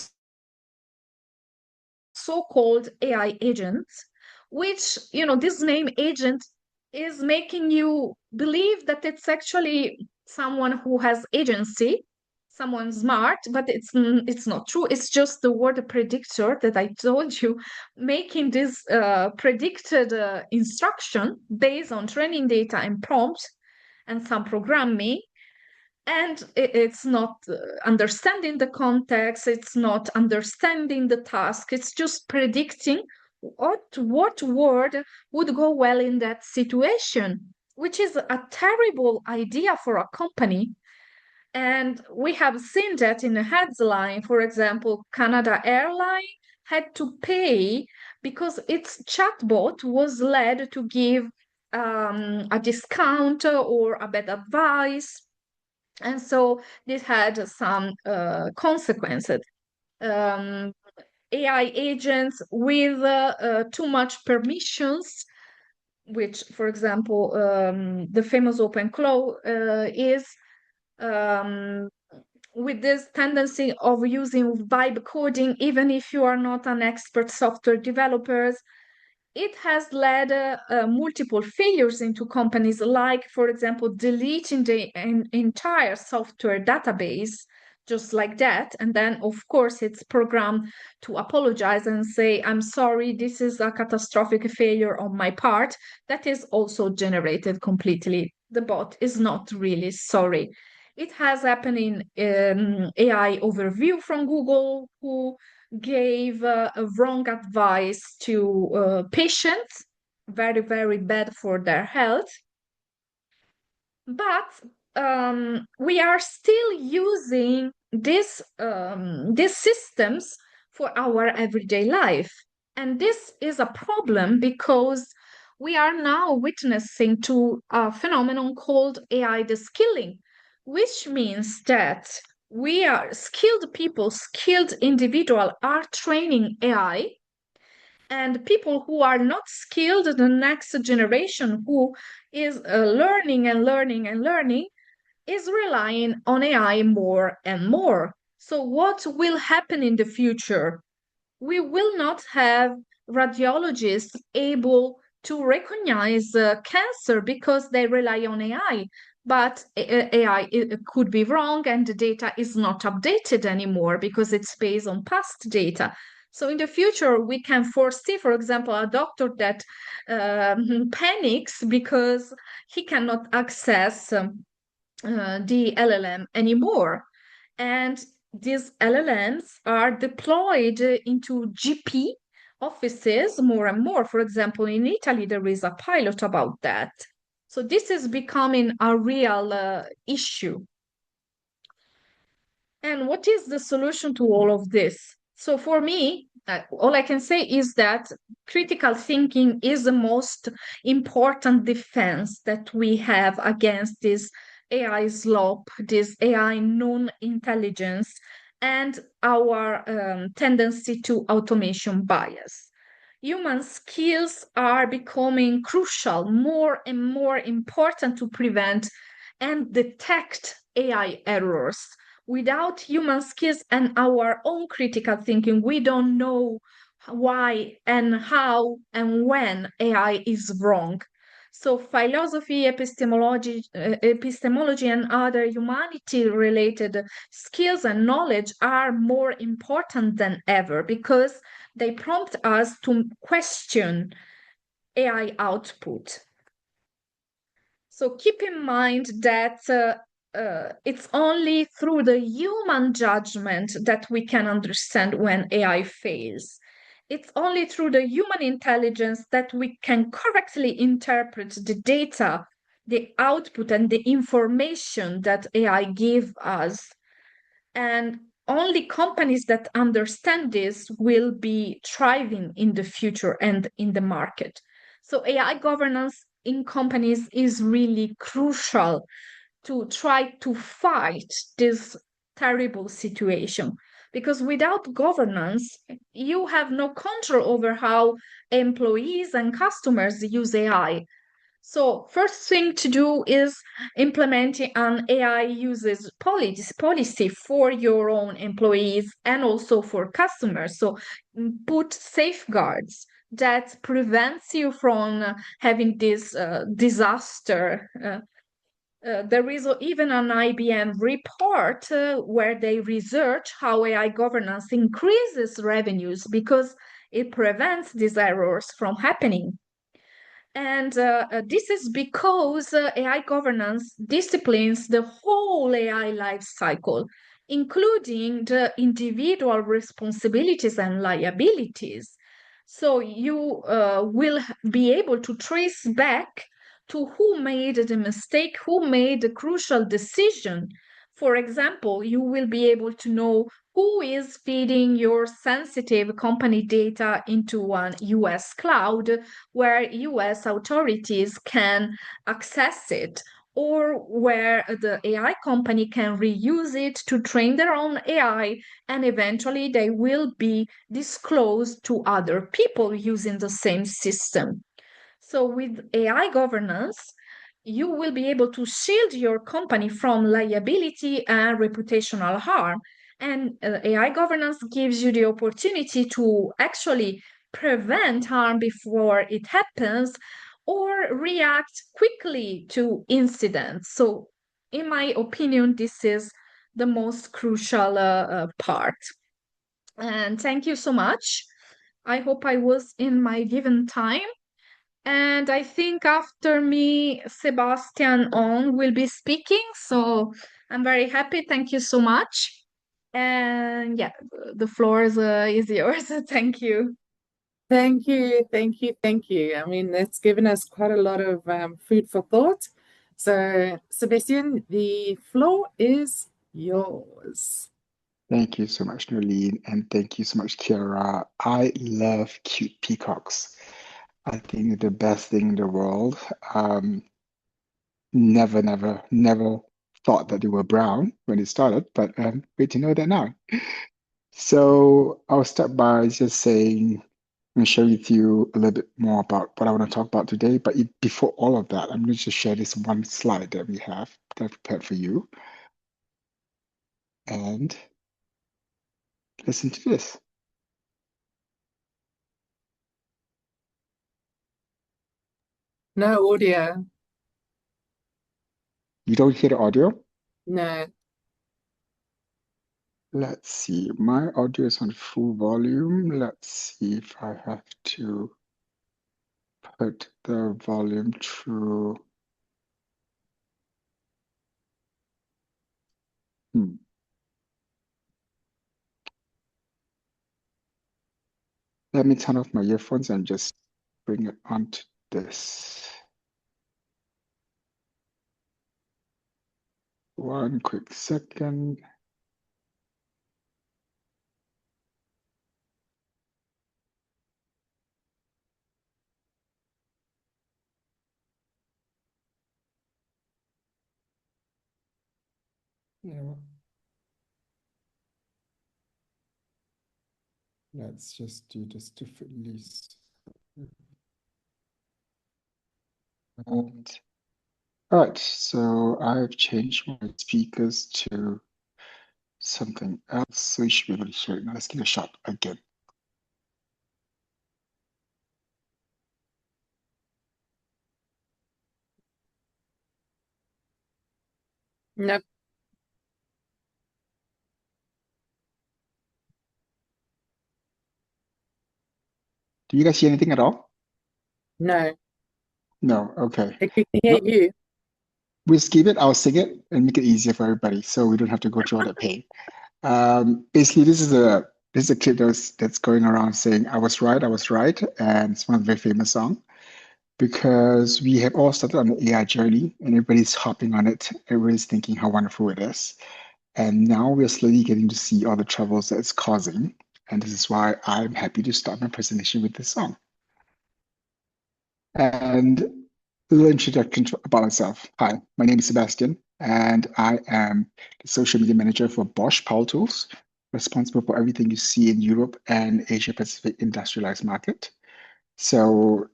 so-called AI agents, which, this name agent is making you believe that it's actually someone who has agency, someone smart, but it's not true. It's just the word predictor that I told you, making this predicted instruction based on training data and prompts and some programming, and it's not understanding the context, it's not understanding the task, it's just predicting what word would go well in that situation, which is a terrible idea for a company. And we have seen that in a headline. For example, Canada Airline had to pay because its chatbot was led to give a discount or a bad advice, and so this had some consequences. AI agents with too much permissions, which, for example, the famous OpenClaw is with this tendency of using vibe coding, even if you are not an expert software developer. It has led multiple failures into companies, like, for example, deleting the entire software database just like that. And then, of course, it's programmed to apologize and say, I'm sorry, this is a catastrophic failure on my part. That is also generated completely. The bot is not really sorry. It has happened in AI overview from Google, who gave wrong advice to patients, very, very bad for their health. But we are still using these systems for our everyday life. And this is a problem because we are now witnessing to a phenomenon called AI de-skilling, which means that we are skilled people, skilled individuals are training AI, and people who are not skilled, the next generation who is learning and learning and learning, is relying on AI more and more. So what will happen in the future? We will not have radiologists able to recognize cancer because they rely on AI. But AI could be wrong and the data is not updated anymore because it's based on past data. So in the future, we can foresee, for example, a doctor that panics because he cannot access the LLM anymore. And these LLMs are deployed into GP offices more and more. For example, in Italy, there is a pilot about that. So this is becoming a real issue. And what is the solution to all of this? So for me, all I can say is that critical thinking is the most important defense that we have against this AI slope, this AI non-intelligence, and our tendency to automation bias. Human skills are becoming crucial, more and more important to prevent and detect AI errors. Without human skills and our own critical thinking, we don't know why and how and when AI is wrong. So philosophy, epistemology, and other humanity-related skills and knowledge are more important than ever because they prompt us to question AI output. So keep in mind that it's only through the human judgment that we can understand when AI fails. It's only through the human intelligence that we can correctly interpret the data, the output, and the information that AI gives us. And only companies that understand this will be thriving in the future and in the market. So AI governance in companies is really crucial to try to fight this terrible situation. Because without governance, you have no control over how employees and customers use AI. So first thing to do is implementing an AI uses policy for your own employees and also for customers. So put safeguards that prevents you from having this disaster. There is even an IBM report where they research how AI governance increases revenues because it prevents these errors from happening. And this is because AI governance disciplines the whole AI life cycle, including the individual responsibilities and liabilities. So you will be able to trace back to who made the mistake, who made the crucial decision. For example, you will be able to know who is feeding your sensitive company data into an US cloud where US authorities can access it, or where the AI company can reuse it to train their own AI, and eventually they will be disclosed to other people using the same system. So with AI governance, you will be able to shield your company from liability and reputational harm. And AI governance gives you the opportunity to actually prevent harm before it happens or react quickly to incidents. So, in my opinion, this is the most crucial part. And thank you so much. I hope I was in my given time. And I think after me, Sebastian On will be speaking. So I'm very happy. Thank you so much. And yeah, the floor is yours. Thank you. Thank you, thank you, thank you. I mean, that's given us quite a lot of food for thought. So, Sebastian, the floor is yours. Thank you so much, Noleen, and thank you so much, Chiara. I love cute peacocks. I think they're the best thing in the world. Never thought that they were brown when it started, but great to know that now. So I'll start by just saying and share with you a little bit more about what I want to talk about today. But before all of that, I'm going to just share this one slide that we have that I've prepared for you. And listen to this. No audio. You don't hear the audio? No. Let's see. My audio is on full volume. Let's see if I have to put the volume through. Let me turn off my earphones and just bring it onto this. One quick second. Yeah. Let's just do this differently. And all right, so I've changed my speakers to something else, so you should be able to hear it. Now let's give it a shot again. Nope. Do you guys hear anything at all? No. No, okay. I can hear you. We'll skip it, I'll sing it and make it easier for everybody so we don't have to go through all that pain. Basically, this is a clip that's going around saying I was right, and it's one of the very famous songs because we have all started on the AI journey and everybody's hopping on it. Everybody's thinking how wonderful it is. And now we're slowly getting to see all the troubles that it's causing. And this is why I'm happy to start my presentation with this song. And a little introduction about myself. Hi, my name is Sebastian, and I am the social media manager for Bosch Power Tools, responsible for everything you see in Europe and Asia Pacific industrialized market. So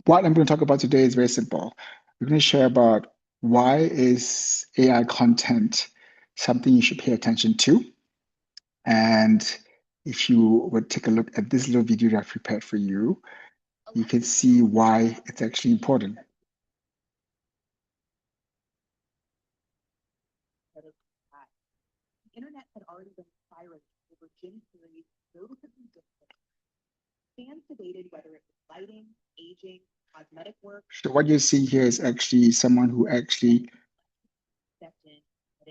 what I'm going to talk about today is very simple. We're going to share about why is AI content something you should pay attention to. And if you would take a look at this little video that I've prepared for you, you can see why it's actually important. The internet had already been spiraling over Jim Carrey's noticeably different. Fans debated whether it was lighting, aging, cosmetic work. So what you see here is actually someone who actually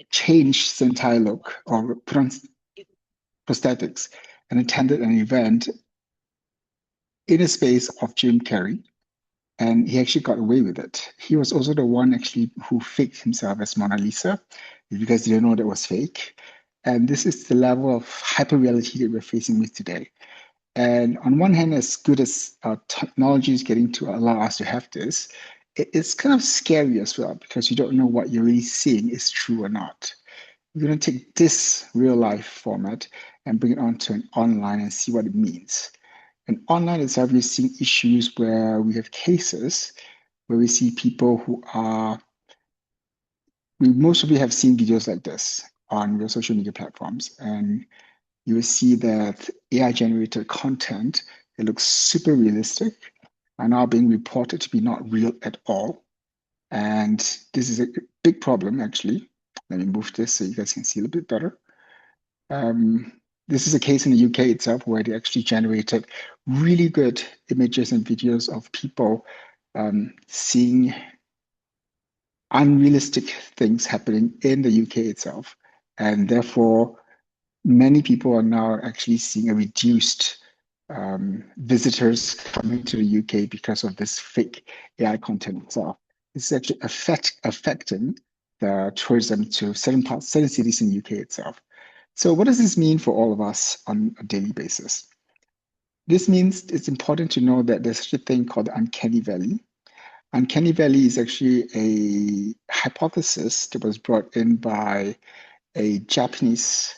changed the entire look or put on prosthetics and attended an event in a space of Jim Carrey. And he actually got away with it. He was also the one actually who faked himself as Mona Lisa. If you guys didn't know that was fake. And this is the level of hyper reality that we're facing with today. And on one hand, as good as our technology is getting to allow us to have this, it's kind of scary as well because you don't know what you're really seeing is true or not. We're going to take this real life format and bring it onto an online and see what it means. And online itself, we're seeing issues where we have cases where we see people who are, we most of you have seen videos like this on your social media platforms. And you will see that AI generated content, it looks super realistic, are now being reported to be not real at all. And this is a big problem, actually. Let me move this so you guys can see a little bit better. This is a case in the UK itself where they actually generated really good images and videos of people seeing unrealistic things happening in the UK itself. And therefore, many people are now actually seeing a reduced visitors coming to the UK because of this fake AI content itself. It's actually affecting the tourism to certain cities in the UK itself. So what does this mean for all of us on a daily basis? This means it's important to know that there's such a thing called the uncanny valley. Uncanny valley is actually a hypothesis that was brought in by a Japanese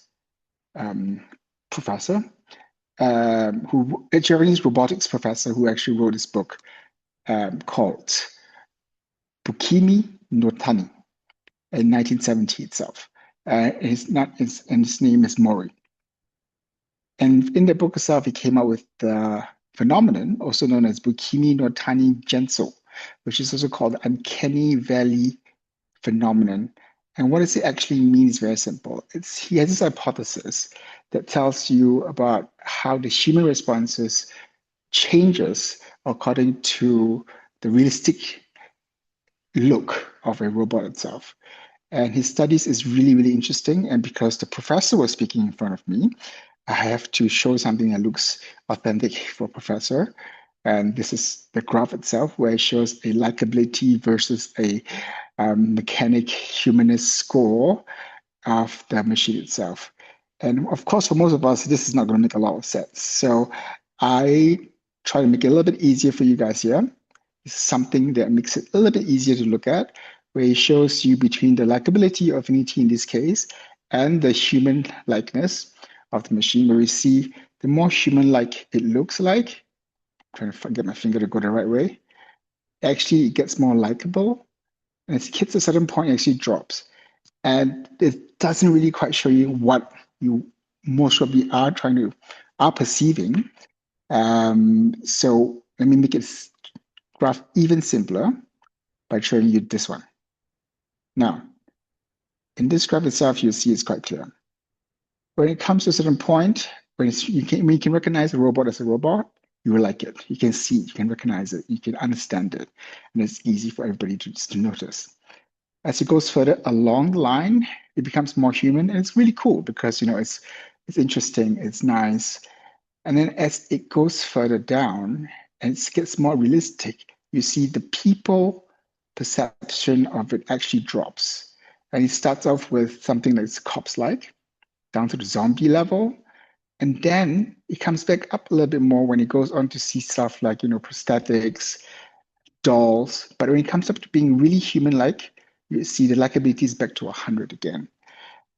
professor, a Japanese robotics professor who actually wrote this book called Bukimi no Tani in 1970 itself. His name is Mori. And in the book itself, he came out with the phenomenon, also known as Bukimi no Tani Genso, which is also called the uncanny valley phenomenon. And what does it actually mean is very simple. He has this hypothesis that tells you about how the human responses changes according to the realistic look of a robot itself. And his studies is really, really interesting. And because the professor was speaking in front of me, I have to show something that looks authentic for a professor. And this is the graph itself, where it shows a likability versus a mechanic humanist score of the machine itself. And of course, for most of us, this is not going to make a lot of sense. So I try to make it a little bit easier for you guys here. This is something that makes it a little bit easier to look at, where it shows you between the likability of Unity in this case and the human likeness of the machine, where we see the more human-like it looks like, I'm trying to get my finger to go the right way, actually it gets more likable. And as it hits a certain point, it actually drops. And it doesn't really quite show you what you most probably are perceiving. So let me make it graph even simpler by showing you this one. Now, in this graph itself, you'll see it's quite clear. When it comes to a certain point, when you can recognize a robot as a robot, you will like it. You can see it, you can recognize it, you can understand it, and it's easy for everybody to notice. As it goes further along the line, it becomes more human, and it's really cool because it's interesting, it's nice. And then as it goes further down and it gets more realistic, you see the people perception of it actually drops. And it starts off with something that's cops-like, down to the zombie level. And then it comes back up a little bit more when it goes on to see stuff like, prosthetics, dolls. But when it comes up to being really human-like, you see the likability is back to 100 again.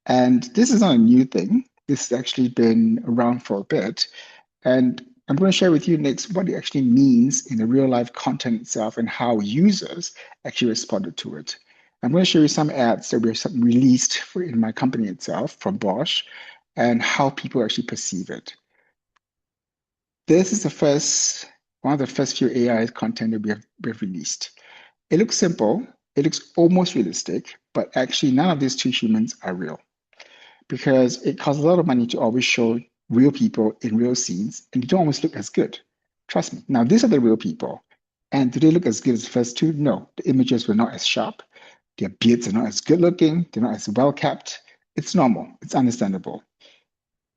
And this is not a new thing. This has actually been around for a bit. And I'm going to share with you next what it actually means in the real life content itself and how users actually responded to it. I'm going to show you some ads that were released in my company itself from Bosch and how people actually perceive it. This is one of the first few AI content that we've released. It looks simple. It looks almost realistic, but actually none of these two humans are real because it costs a lot of money to always show real people in real scenes, and they don't always look as good. Trust me. Now, these are the real people. And do they look as good as the first two? No. The images were not as sharp. Their beards are not as good looking. They're not as well kept. It's normal. It's understandable.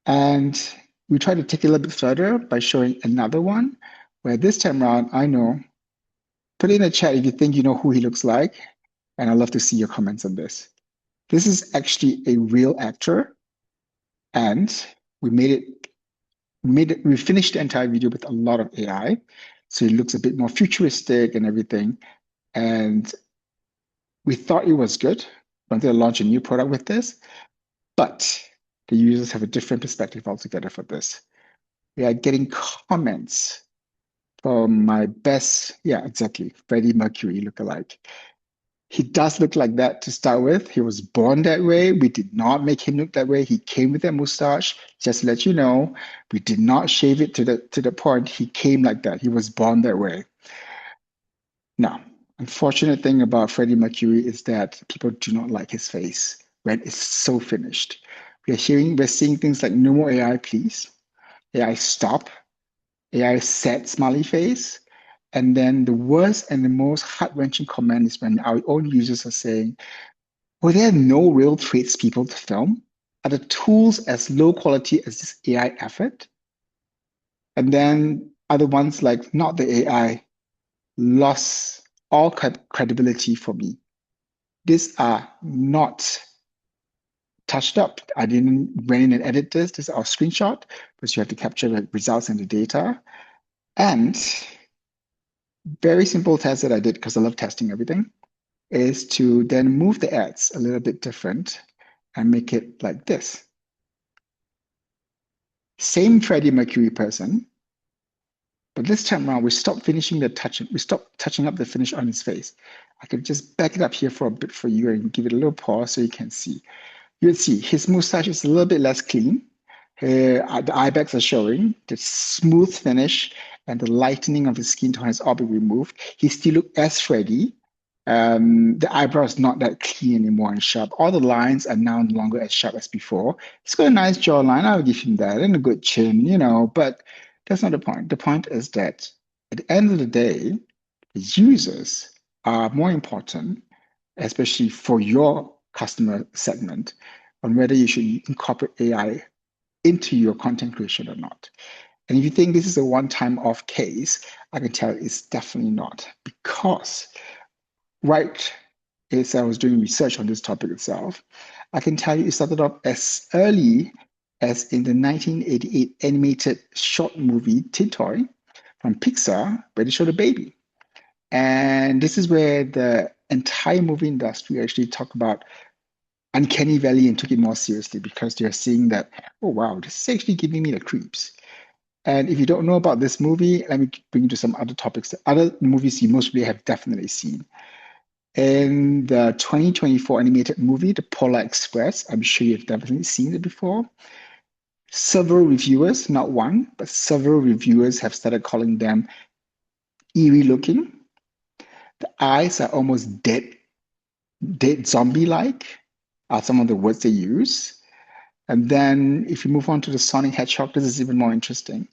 And we try to take it a little bit further by showing another one, where this time around, put it in the chat if you think you know who he looks like, and I'd love to see your comments on this. This is actually a real actor, and we finished the entire video with a lot of AI. So it looks a bit more futuristic and everything. And we thought it was good. Wanted to launch a new product with this, but the users have a different perspective altogether for this. We are getting comments from my best, Freddie Mercury lookalike. He does look like that to start with. He was born that way. We did not make him look that way. He came with a mustache. Just to let you know, we did not shave it to the point. He came like that. He was born that way. Now, unfortunate thing about Freddie Mercury is that people do not like his face when it's so finished. We're seeing things like no more AI, please. AI stop. AI sad smiley face. And then the worst and the most heart-wrenching comment is when our own users are saying, were there no real tradespeople to film? Are the tools as low quality as this AI effort? And then other ones like, not the AI, lost all credibility for me. These are not touched up. I didn't went in and edit this. This is our screenshot, because you have to capture the results and the data. And very simple test that I did, because I love testing everything, is to then move the ads a little bit different and make it like this. Same Freddie Mercury person, but this time around, we stopped finishing the touching. We stopped touching up the finish on his face. I could just back it up here for a bit for you and give it a little pause so you can see. You'll see his mustache is a little bit less clean. The eye bags are showing. The smooth finish and the lightening of his skin tone has all been removed. He still looks as Freddie. The eyebrow is not that clean anymore and sharp. All the lines are now no longer as sharp as before. He's got a nice jawline. I'll give him that, and a good chin, but that's not the point. The point is that at the end of the day, the users are more important, especially for your customer segment, on whether you should incorporate AI into your content creation or not. And if you think this is a one-time off case, I can tell it's definitely not, because right as I was doing research on this topic itself, I can tell you it started off as early as in the 1988 animated short movie Tin Toy from Pixar, where they showed a baby. And this is where the entire movie industry actually talked about uncanny valley and took it more seriously because they're seeing that, oh wow, this is actually giving me the creeps. And if you don't know about this movie, let me bring you to some other topics. Other movies you most probably have definitely seen. In the 2024 animated movie, The Polar Express, I'm sure you've definitely seen it before. Several reviewers, not one, but several reviewers have started calling them eerie looking. The eyes are almost dead zombie-like, are some of the words they use. And then if you move on to the Sonic Hedgehog, this is even more interesting.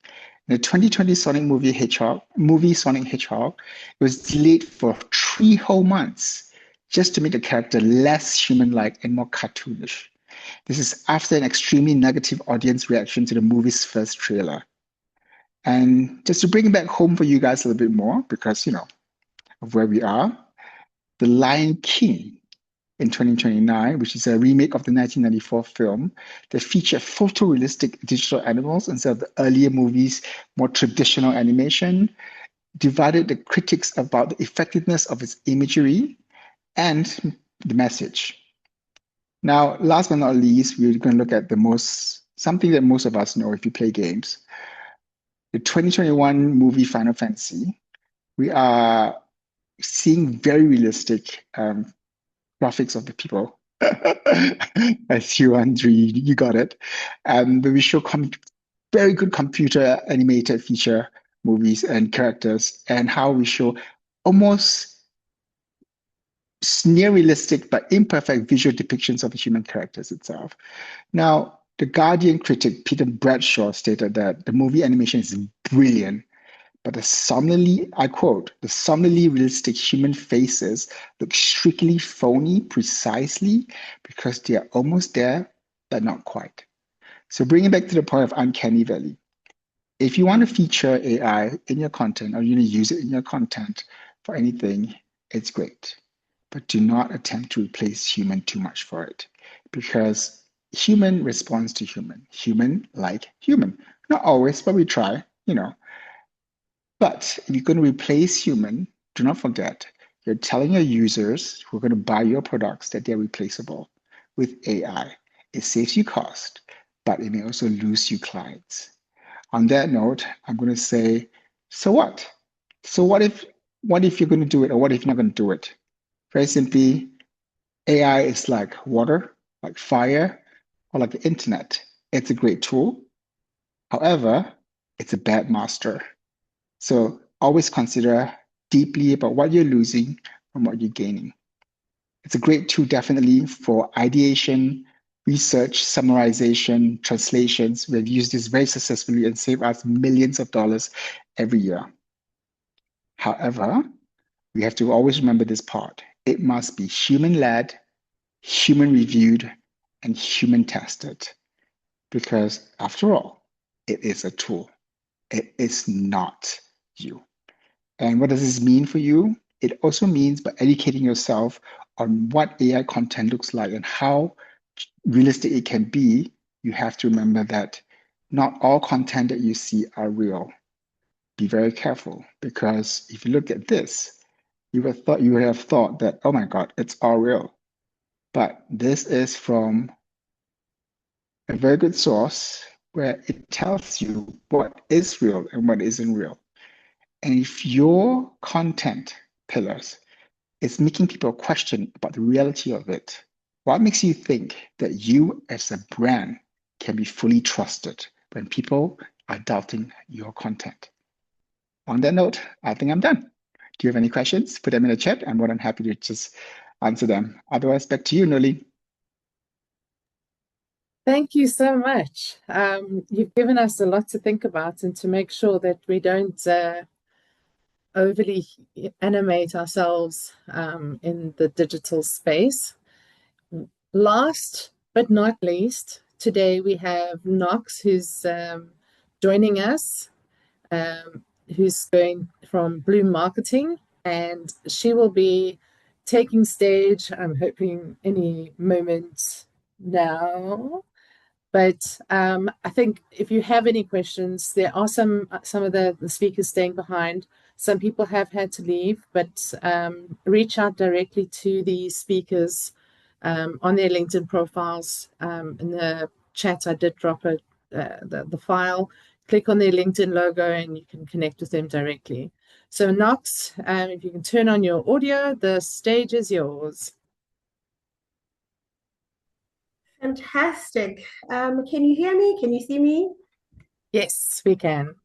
In the 2020 Sonic movie Sonic Hedgehog, it was delayed for 3 whole months just to make the character less human-like and more cartoonish. This is after an extremely negative audience reaction to the movie's first trailer. And just to bring it back home for you guys a little bit more, because, you know, of where we are, The Lion King in 2029, which is a remake of the 1994 film that featured photorealistic digital animals instead of the earlier movies' more traditional animation, divided the critics about the effectiveness of its imagery and the message. Now, last but not least, we're going to look at something that most of us know if you play games. The 2021 movie Final Fantasy, we are seeing very realistic graphics of the people. As you, Andre, you got it. But we show very good computer animated feature movies and characters, and how we show almost near realistic but imperfect visual depictions of the human characters itself. Now, the Guardian critic Peter Bradshaw stated that the movie animation is brilliant, but I quote, the somnily realistic human faces look strictly phony precisely because they are almost there, but not quite. So bringing back to the point of uncanny valley, if you want to feature AI in your content or you want to use it in your content for anything, it's great. But do not attempt to replace human too much for it, because human responds to human, human like human. Not always, but we try, you know. But if you're going to replace human, do not forget, you're telling your users who are going to buy your products that they're replaceable with AI. It saves you cost, but it may also lose you clients. On that note, I'm going to say, so what? So what if you're going to do it, or what if you're not going to do it? Very simply, AI is like water, like fire, or like the internet. It's a great tool. However, it's a bad master. So always consider deeply about what you're losing and what you're gaining. It's a great tool definitely for ideation, research, summarization, translations. We've used this very successfully and saved us millions of dollars every year. However, we have to always remember this part. It must be human-led, human-reviewed, and human-tested. Because after all, it is a tool. It is not you. And what does this mean for you? It also means by educating yourself on what AI content looks like and how realistic it can be, you have to remember that not all content that you see are real. Be very careful, because if you look at this, you would have thought that, oh my God, it's all real. But this is from a very good source where it tells you what is real and what isn't real. And if your content pillars is making people question about the reality of it, what makes you think that you as a brand can be fully trusted when people are doubting your content? On that note, I think I'm done. Do you have any questions? Put them in the chat. I'm more than happy to just answer them. Otherwise, back to you, Noleen. Thank you so much. You've given us a lot to think about and to make sure that we don't overly animate ourselves in the digital space. Last but not least, today we have Nox, who's joining us, who's going from Bloom Marketing, and she will be taking stage, I'm hoping any moment now. But I think if you have any questions, there are some of the speakers staying behind. Some people have had to leave, but reach out directly to the speakers on their LinkedIn profiles. In the chat, I did drop the file. Click on their LinkedIn logo and you can connect with them directly. So Nox, if you can turn on your audio, the stage is yours. Fantastic. Can you hear me? Can you see me? Yes, we can.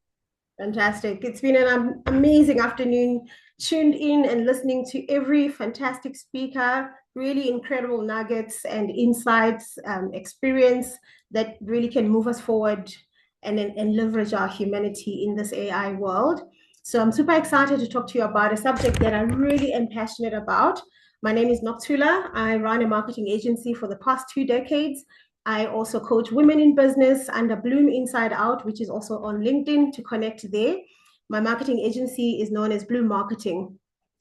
Fantastic. It's been an amazing afternoon, tuned in and listening to every fantastic speaker, really incredible nuggets and insights, experience that really can move us forward and leverage our humanity in this AI world. So I'm super excited to talk to you about a subject that I really am passionate about. My name is Noxula. I run a marketing agency for the past 2 decades. I also coach women in business under Bloom Inside Out, which is also on LinkedIn to connect there. My marketing agency is known as Bloom Marketing.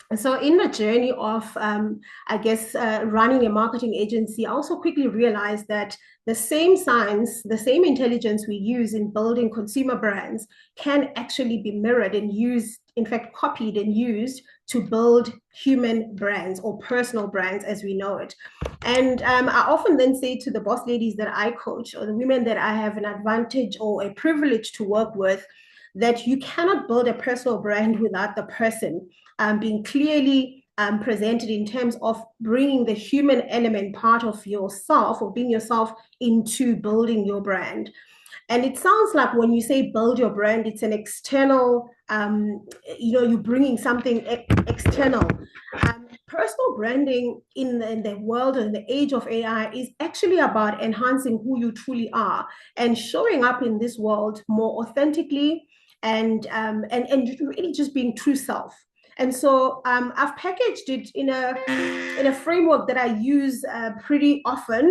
And so in the journey of, running a marketing agency, I also quickly realized that the same science, the same intelligence we use in building consumer brands can actually be mirrored and used, in fact, copied and used to build human brands or personal brands as we know it. And I often then say to the boss ladies that I coach or the women that I have an advantage or a privilege to work with, that you cannot build a personal brand without the person being clearly presented in terms of bringing the human element part of yourself or being yourself into building your brand. And it sounds like when you say build your brand, it's an external, you're bringing something external. Personal branding in the world and the age of AI is actually about enhancing who you truly are and showing up in this world more authentically and really just being true self. And so I've packaged it in a framework that I use pretty often,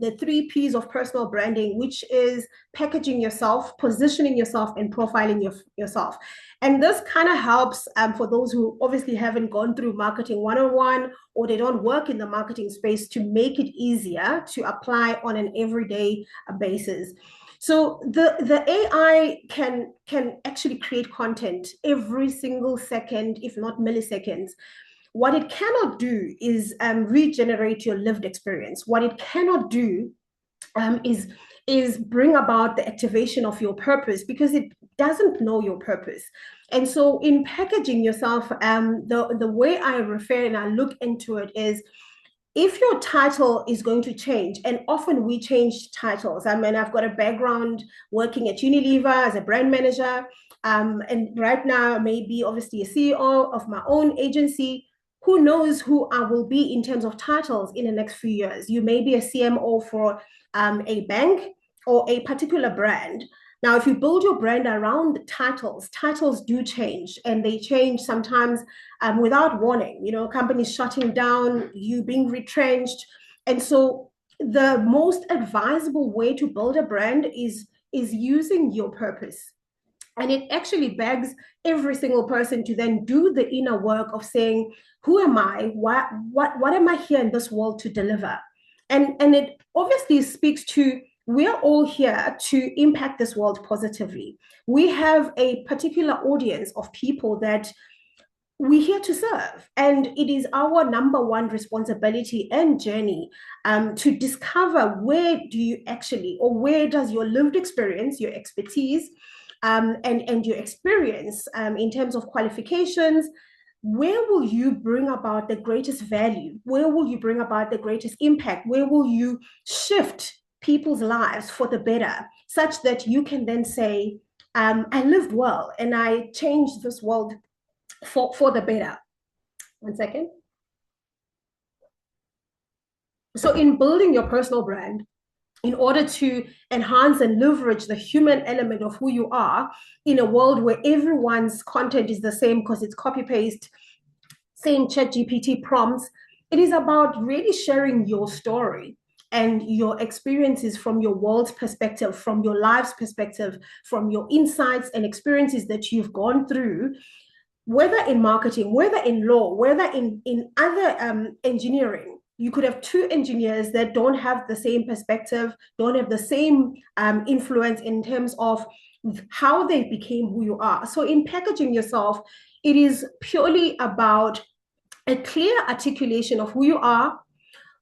the 3 Ps of personal branding, which is packaging yourself, positioning yourself, and profiling yourself. And this kind of helps for those who obviously haven't gone through marketing 101 or they don't work in the marketing space to make it easier to apply on an everyday basis. So the AI can actually create content every single second, if not milliseconds. What it cannot do is regenerate your lived experience. What it cannot do is bring about the activation of your purpose because it doesn't know your purpose. And so in packaging yourself, the way I refer and I look into it is, if your title is going to change, and often we change titles. I mean, I've got a background working at Unilever as a brand manager, and right now maybe obviously a CEO of my own agency. Who knows who I will be in terms of titles in the next few years? You may be a CMO for a bank or a particular brand. Now, if you build your brand around titles do change, and they change sometimes without warning. You know, companies shutting down, you being retrenched. And so the most advisable way to build a brand is using your purpose. And it actually begs every single person to then do the inner work of saying, who am I? What am I here in this world to deliver? And it obviously speaks to, we're all here to impact this world positively. We have a particular audience of people that we're here to serve. And it is our number one responsibility and journey to discover where do you actually, or where does your lived experience, your expertise, and your experience in terms of qualifications, where will you bring about the greatest value? Where will you bring about the greatest impact? Where will you shift people's lives for the better, such that you can then say, I lived well and I changed this world for the better. One second. So in building your personal brand, in order to enhance and leverage the human element of who you are in a world where everyone's content is the same because it's copy-paste, same ChatGPT prompts, it is about really sharing your story and your experiences from your world's perspective, from your life's perspective, from your insights and experiences that you've gone through, whether in marketing, whether in law, whether in other engineering. you could have two engineers that don't have the same perspective, don't have the same influence in terms of how they became who you are. So in packaging yourself, it is purely about a clear articulation of who you are,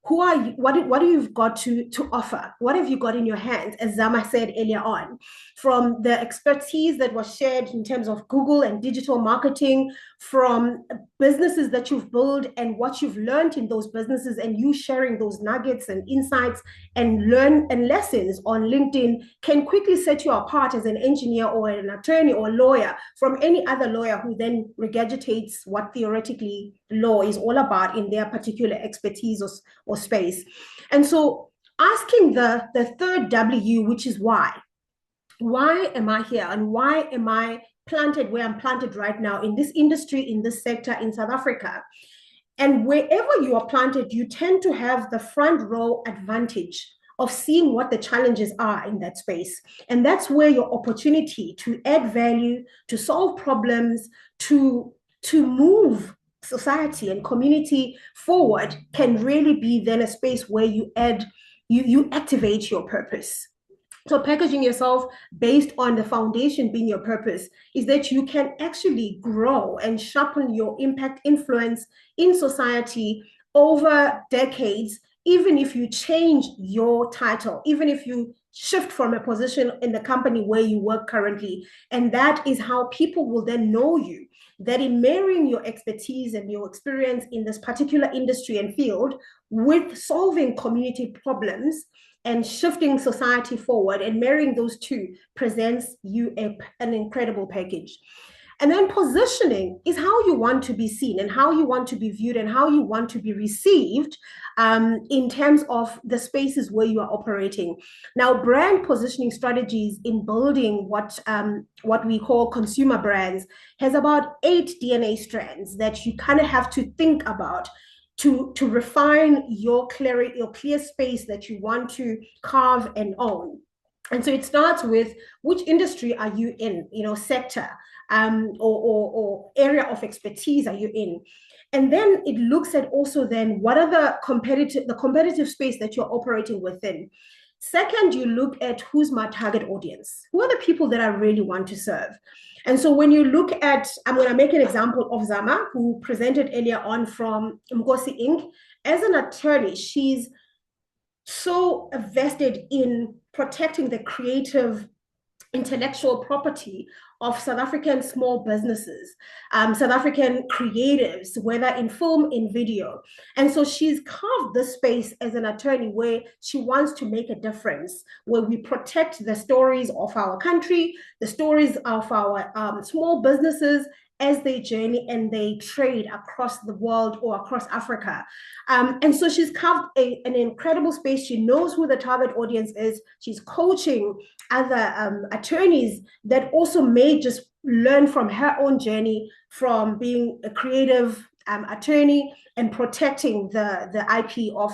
who are you, what do you've got to offer? What have you got in your hands? As Zama said earlier on, from the expertise that was shared in terms of Google and digital marketing, from businesses that you've built and what you've learned in those businesses, and you sharing those nuggets and insights and lessons on LinkedIn can quickly set you apart as an engineer or an attorney or lawyer from any other lawyer who then regurgitates what theoretically law is all about in their particular expertise or space. And so asking the third W, which is why. Why am I here? And why am I planted where I'm planted right now in this industry, in this sector in South Africa? And wherever you are planted, you tend to have the front row advantage of seeing what the challenges are in that space. And that's where your opportunity to add value, to solve problems, to move society and community forward can really be then a space where you activate your purpose. So packaging yourself based on the foundation being your purpose is that you can actually grow and sharpen your impact influence in society over decades, even if you change your title, even if you shift from a position in the company where you work currently. And that is how people will then know you, that in marrying your expertise and your experience in this particular industry and field with solving community problems and shifting society forward, and marrying those two presents you an incredible package. And then positioning is how you want to be seen and how you want to be viewed and how you want to be received in terms of the spaces where you are operating. Now, brand positioning strategies in building what we call consumer brands has about 8 DNA strands that you kind of have to think about to refine your clear space that you want to carve and own. And so it starts with which industry are you in, sector or area of expertise are you in? And then it looks at also then what are the competitive space that you're operating within. Second, you look at who's my target audience. Who are the people that I really want to serve? And so when you look at, I'm going to make an example of Zama, who presented earlier on from Mgosi Inc. As an attorney, she's so vested in protecting the creative intellectual property of South African small businesses, South African creatives, whether in film, in video. And so she's carved this space as an attorney where she wants to make a difference, where we protect the stories of our country, the stories of our small businesses as they journey and they trade across the world or across Africa. And so she's carved an incredible space. She knows who the target audience is. She's coaching other attorneys that also may just learn from her own journey from being a creative attorney and protecting the IP of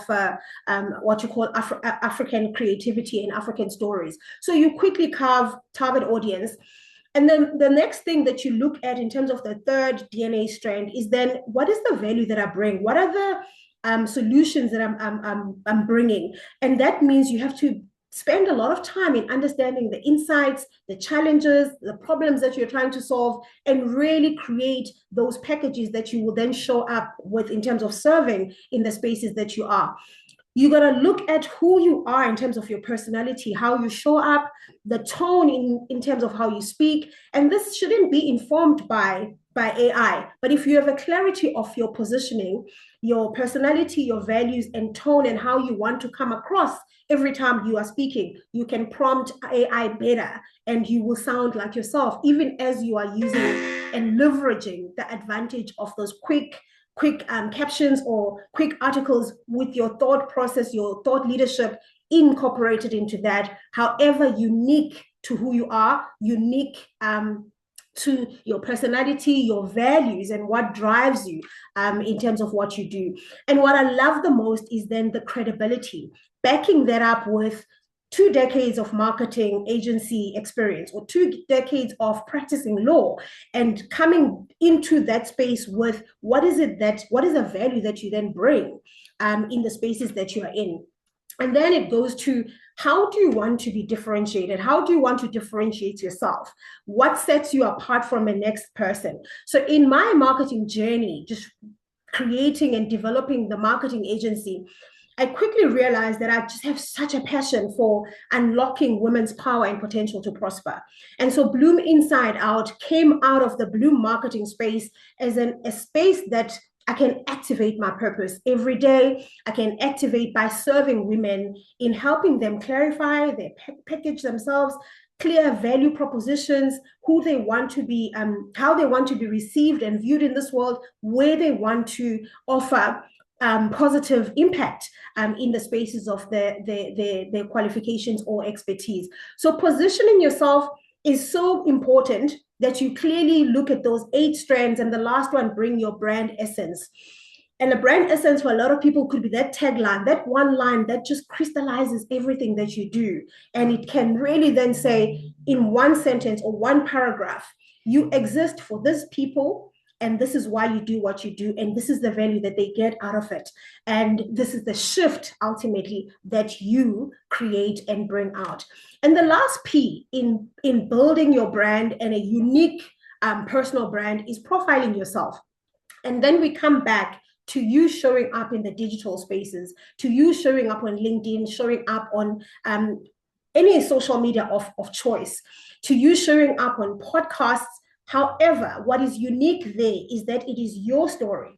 what you call African creativity and African stories. So you quickly carve target audience. And then the next thing that you look at in terms of the third DNA strand is then what is the value that I bring? What are the solutions that I'm bringing? And that means you have to spend a lot of time in understanding the insights, the challenges, the problems that you're trying to solve, and really create those packages that you will then show up with in terms of serving in the spaces that you are. You got to look at who you are in terms of your personality, how you show up, the tone in terms of how you speak. And this shouldn't be informed by AI. But if you have a clarity of your positioning, your personality, your values and tone, and how you want to come across every time you are speaking, you can prompt AI better and you will sound like yourself, even as you are using and leveraging the advantage of those quick captions or quick articles with your thought process, your thought leadership incorporated into that, however unique to who you are, unique to your personality, your values, and what drives you in terms of what you do. And what I love the most is then the credibility, backing that up with 2 decades of marketing agency experience or 2 decades of practicing law and coming into that space with what is a value that you then bring in the spaces that you are in. And then it goes to, how do you want to be differentiated? How do you want to differentiate yourself? What sets you apart from the next person? So in my marketing journey, just creating and developing the marketing agency, I quickly realized that I just have such a passion for unlocking women's power and potential to prosper. And so Bloom Inside Out came out of the Bloom marketing space as a space that I can activate my purpose every day. I can activate by serving women in helping them clarify, they package themselves, clear value propositions, who they want to be, how they want to be received and viewed in this world, where they want to offer positive impact in the spaces of their qualifications or expertise. So positioning yourself is so important that you clearly look at those 8 strands, and the last one, bring your brand essence. And the brand essence for a lot of people could be that tagline, that one line that just crystallizes everything that you do. And it can really then say in one sentence or one paragraph, you exist for these people, and this is why you do what you do, and this is the value that they get out of it. And this is the shift, ultimately, that you create and bring out. And the last P in building your brand and a unique personal brand is profiling yourself. And then we come back to you showing up in the digital spaces, to you showing up on LinkedIn, showing up on any social media of choice, to you showing up on podcasts. However, what is unique there is that it is your story.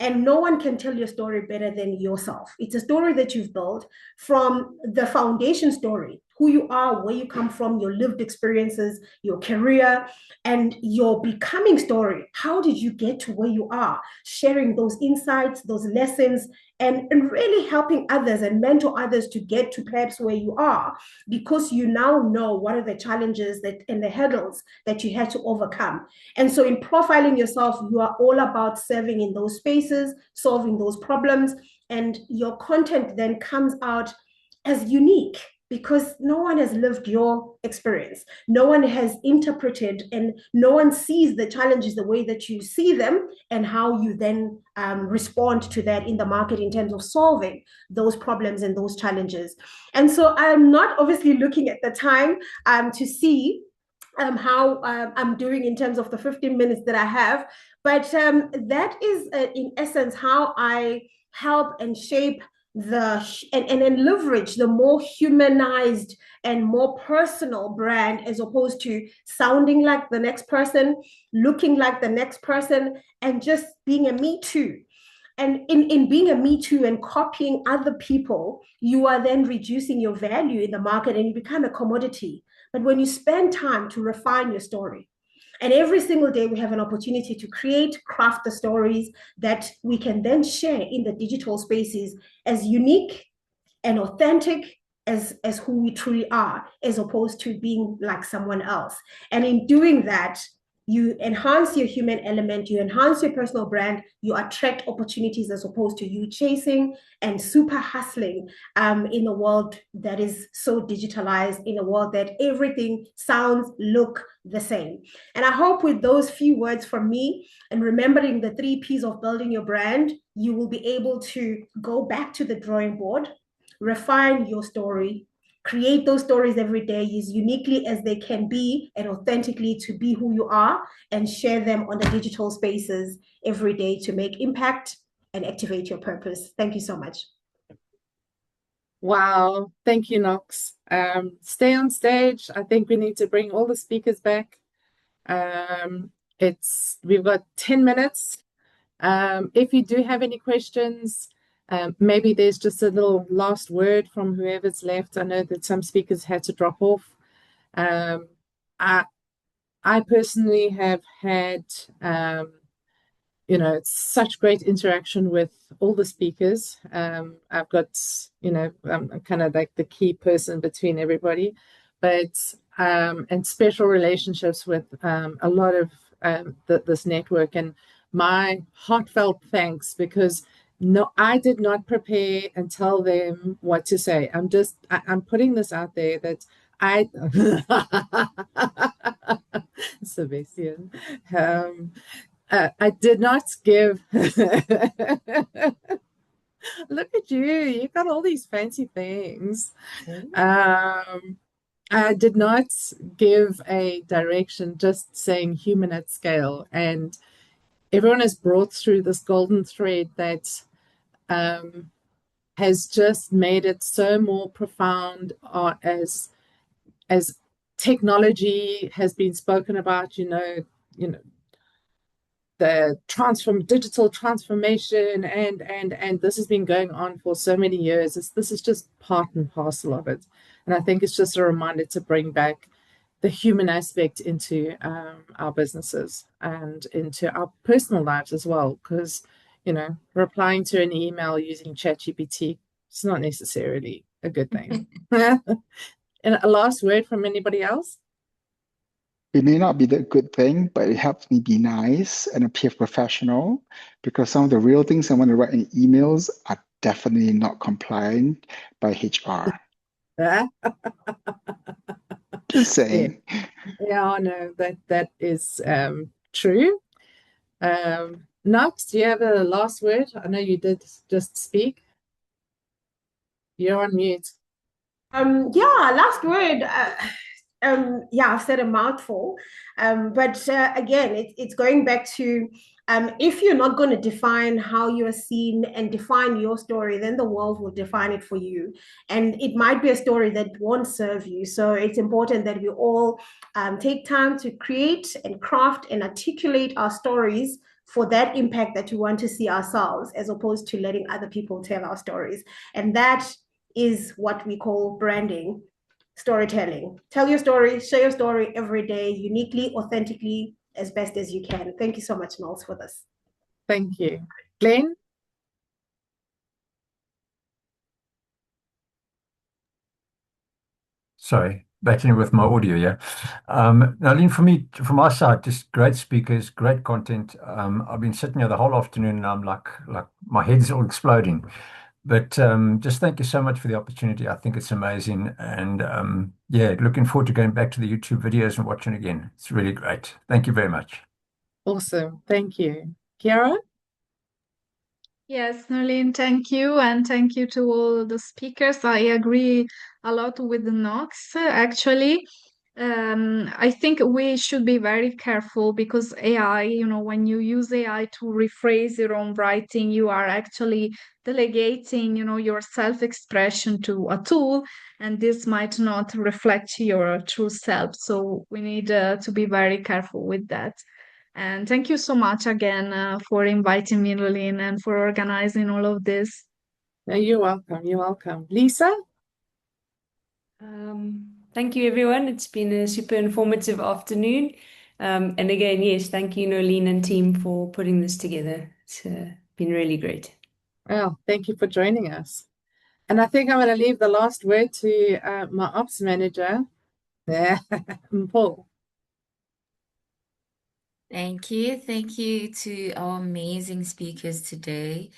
And no one can tell your story better than yourself. It's a story that you've built from the foundation story, who you are, where you come from, your lived experiences, your career, and your becoming story. How did you get to where you are? Sharing those insights, those lessons, and really helping others and mentor others to get to perhaps where you are, because you now know what are the challenges and the hurdles that you had to overcome. And so in profiling yourself, you are all about serving in those spaces, solving those problems, and your content then comes out as unique, because no one has lived your experience. No one has interpreted, and no one sees the challenges the way that you see them, and how you then respond to that in the market in terms of solving those problems and those challenges. And so I'm not obviously looking at the time to see how I'm doing in terms of the 15 minutes that I have. But that is, in essence, how I help and shape and leverage the more humanized and more personal brand, as opposed to sounding like the next person, looking like the next person, and just being a me too. And in being a me too and copying other people, you are then reducing your value in the market and you become a commodity. But when you spend time to refine your story, and every single day we have an opportunity to craft the stories that we can then share in the digital spaces as unique and authentic as who we truly are, as opposed to being like someone else. And in doing that, you enhance your human element, you enhance your personal brand, you attract opportunities, as opposed to you chasing and super hustling in a world that is so digitalized, in a world that everything sounds, look the same. And I hope with those few words from me, and remembering the 3 P's of building your brand, you will be able to go back to the drawing board, refine your story, create those stories every day as uniquely as they can be, and authentically to be who you are, and share them on the digital spaces every day to make impact and activate your purpose. Thank you so much. Wow, thank you, Nox. Stay on stage. I think we need to bring all the speakers back. We've got 10 minutes. If you do have any questions, maybe there's just a little last word from whoever's left. I know that some speakers had to drop off. I personally have had, such great interaction with all the speakers. I've got, I'm kind of like the key person between everybody, but and special relationships with a lot of this network. And my heartfelt thanks, because No, I did not prepare and tell them what to say. I'm putting this out there that I, Sebastian, I did not give. Look at you, you got all these fancy things. I did not give a direction, just saying human at scale. And everyone is brought through this golden thread that has just made it so more profound as technology has been spoken about, the digital transformation, and this has been going on for so many years. This is just part and parcel of it. And I think it's just a reminder to bring back the human aspect into our businesses and into our personal lives as well. Because, replying to an email using ChatGPT, it's not necessarily a good thing. And a last word from anybody else? It may not be the good thing, but it helps me be nice and appear professional, because some of the real things I want to write in emails are definitely not compliant by HR. Just saying. Yeah, I know that is true. Nox, do you have a last word? I know you did just speak. You're on mute. Yeah, last word. Yeah, I've said a mouthful. But again, it's going back to if you're not going to define how you are seen and define your story, then the world will define it for you. And it might be a story that won't serve you. So it's important that we all take time to create and craft and articulate our stories for that impact that we want to see ourselves, as opposed to letting other people tell our stories. And that is what we call branding. Storytelling. Tell your story, share your story every day, uniquely, authentically, as best as you can. Thank you so much, Knowles, for this. Thank you. Glenn? Sorry, battling with my audio, yeah. Noleen, from my side, just great speakers, great content. I've been sitting here the whole afternoon and I'm like my head's all exploding. But just thank you so much for the opportunity. I think it's amazing. And yeah, looking forward to going back to the YouTube videos and watching again. It's really great. Thank you very much. Awesome. Thank you. Chiara? Yes, Noleen, thank you. And thank you to all the speakers. I agree a lot with the Nox, actually. I think we should be very careful because AI, when you use AI to rephrase your own writing, you are actually delegating, your self-expression to a tool, and this might not reflect your true self. So we need to be very careful with that. And thank you so much again for inviting me, Noleen, and for organizing all of this. No, you're welcome. You're welcome. Lisa? Thank you, everyone. It's been a super informative afternoon. And again, yes, thank you, Noleen and team, for putting this together. It's been really great. Well, thank you for joining us. And I think I'm going to leave the last word to my ops manager, Mpho. Thank you. Thank you to our amazing speakers today.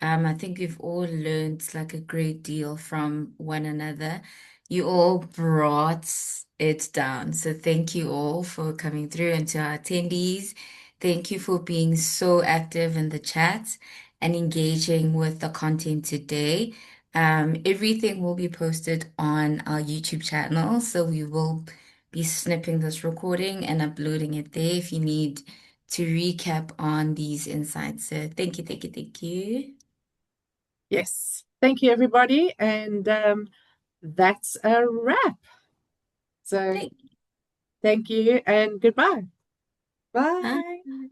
I think we've all learned like a great deal from one another. You all brought it down. So thank you all for coming through, and to our attendees, thank you for being so active in the chat and engaging with the content today. Everything will be posted on our YouTube channel, so we will be snipping this recording and uploading it there if you need to recap on these insights. So thank you, thank you, thank you. Yes. Thank you, everybody. And that's a wrap. So thank you and goodbye. Bye. Bye.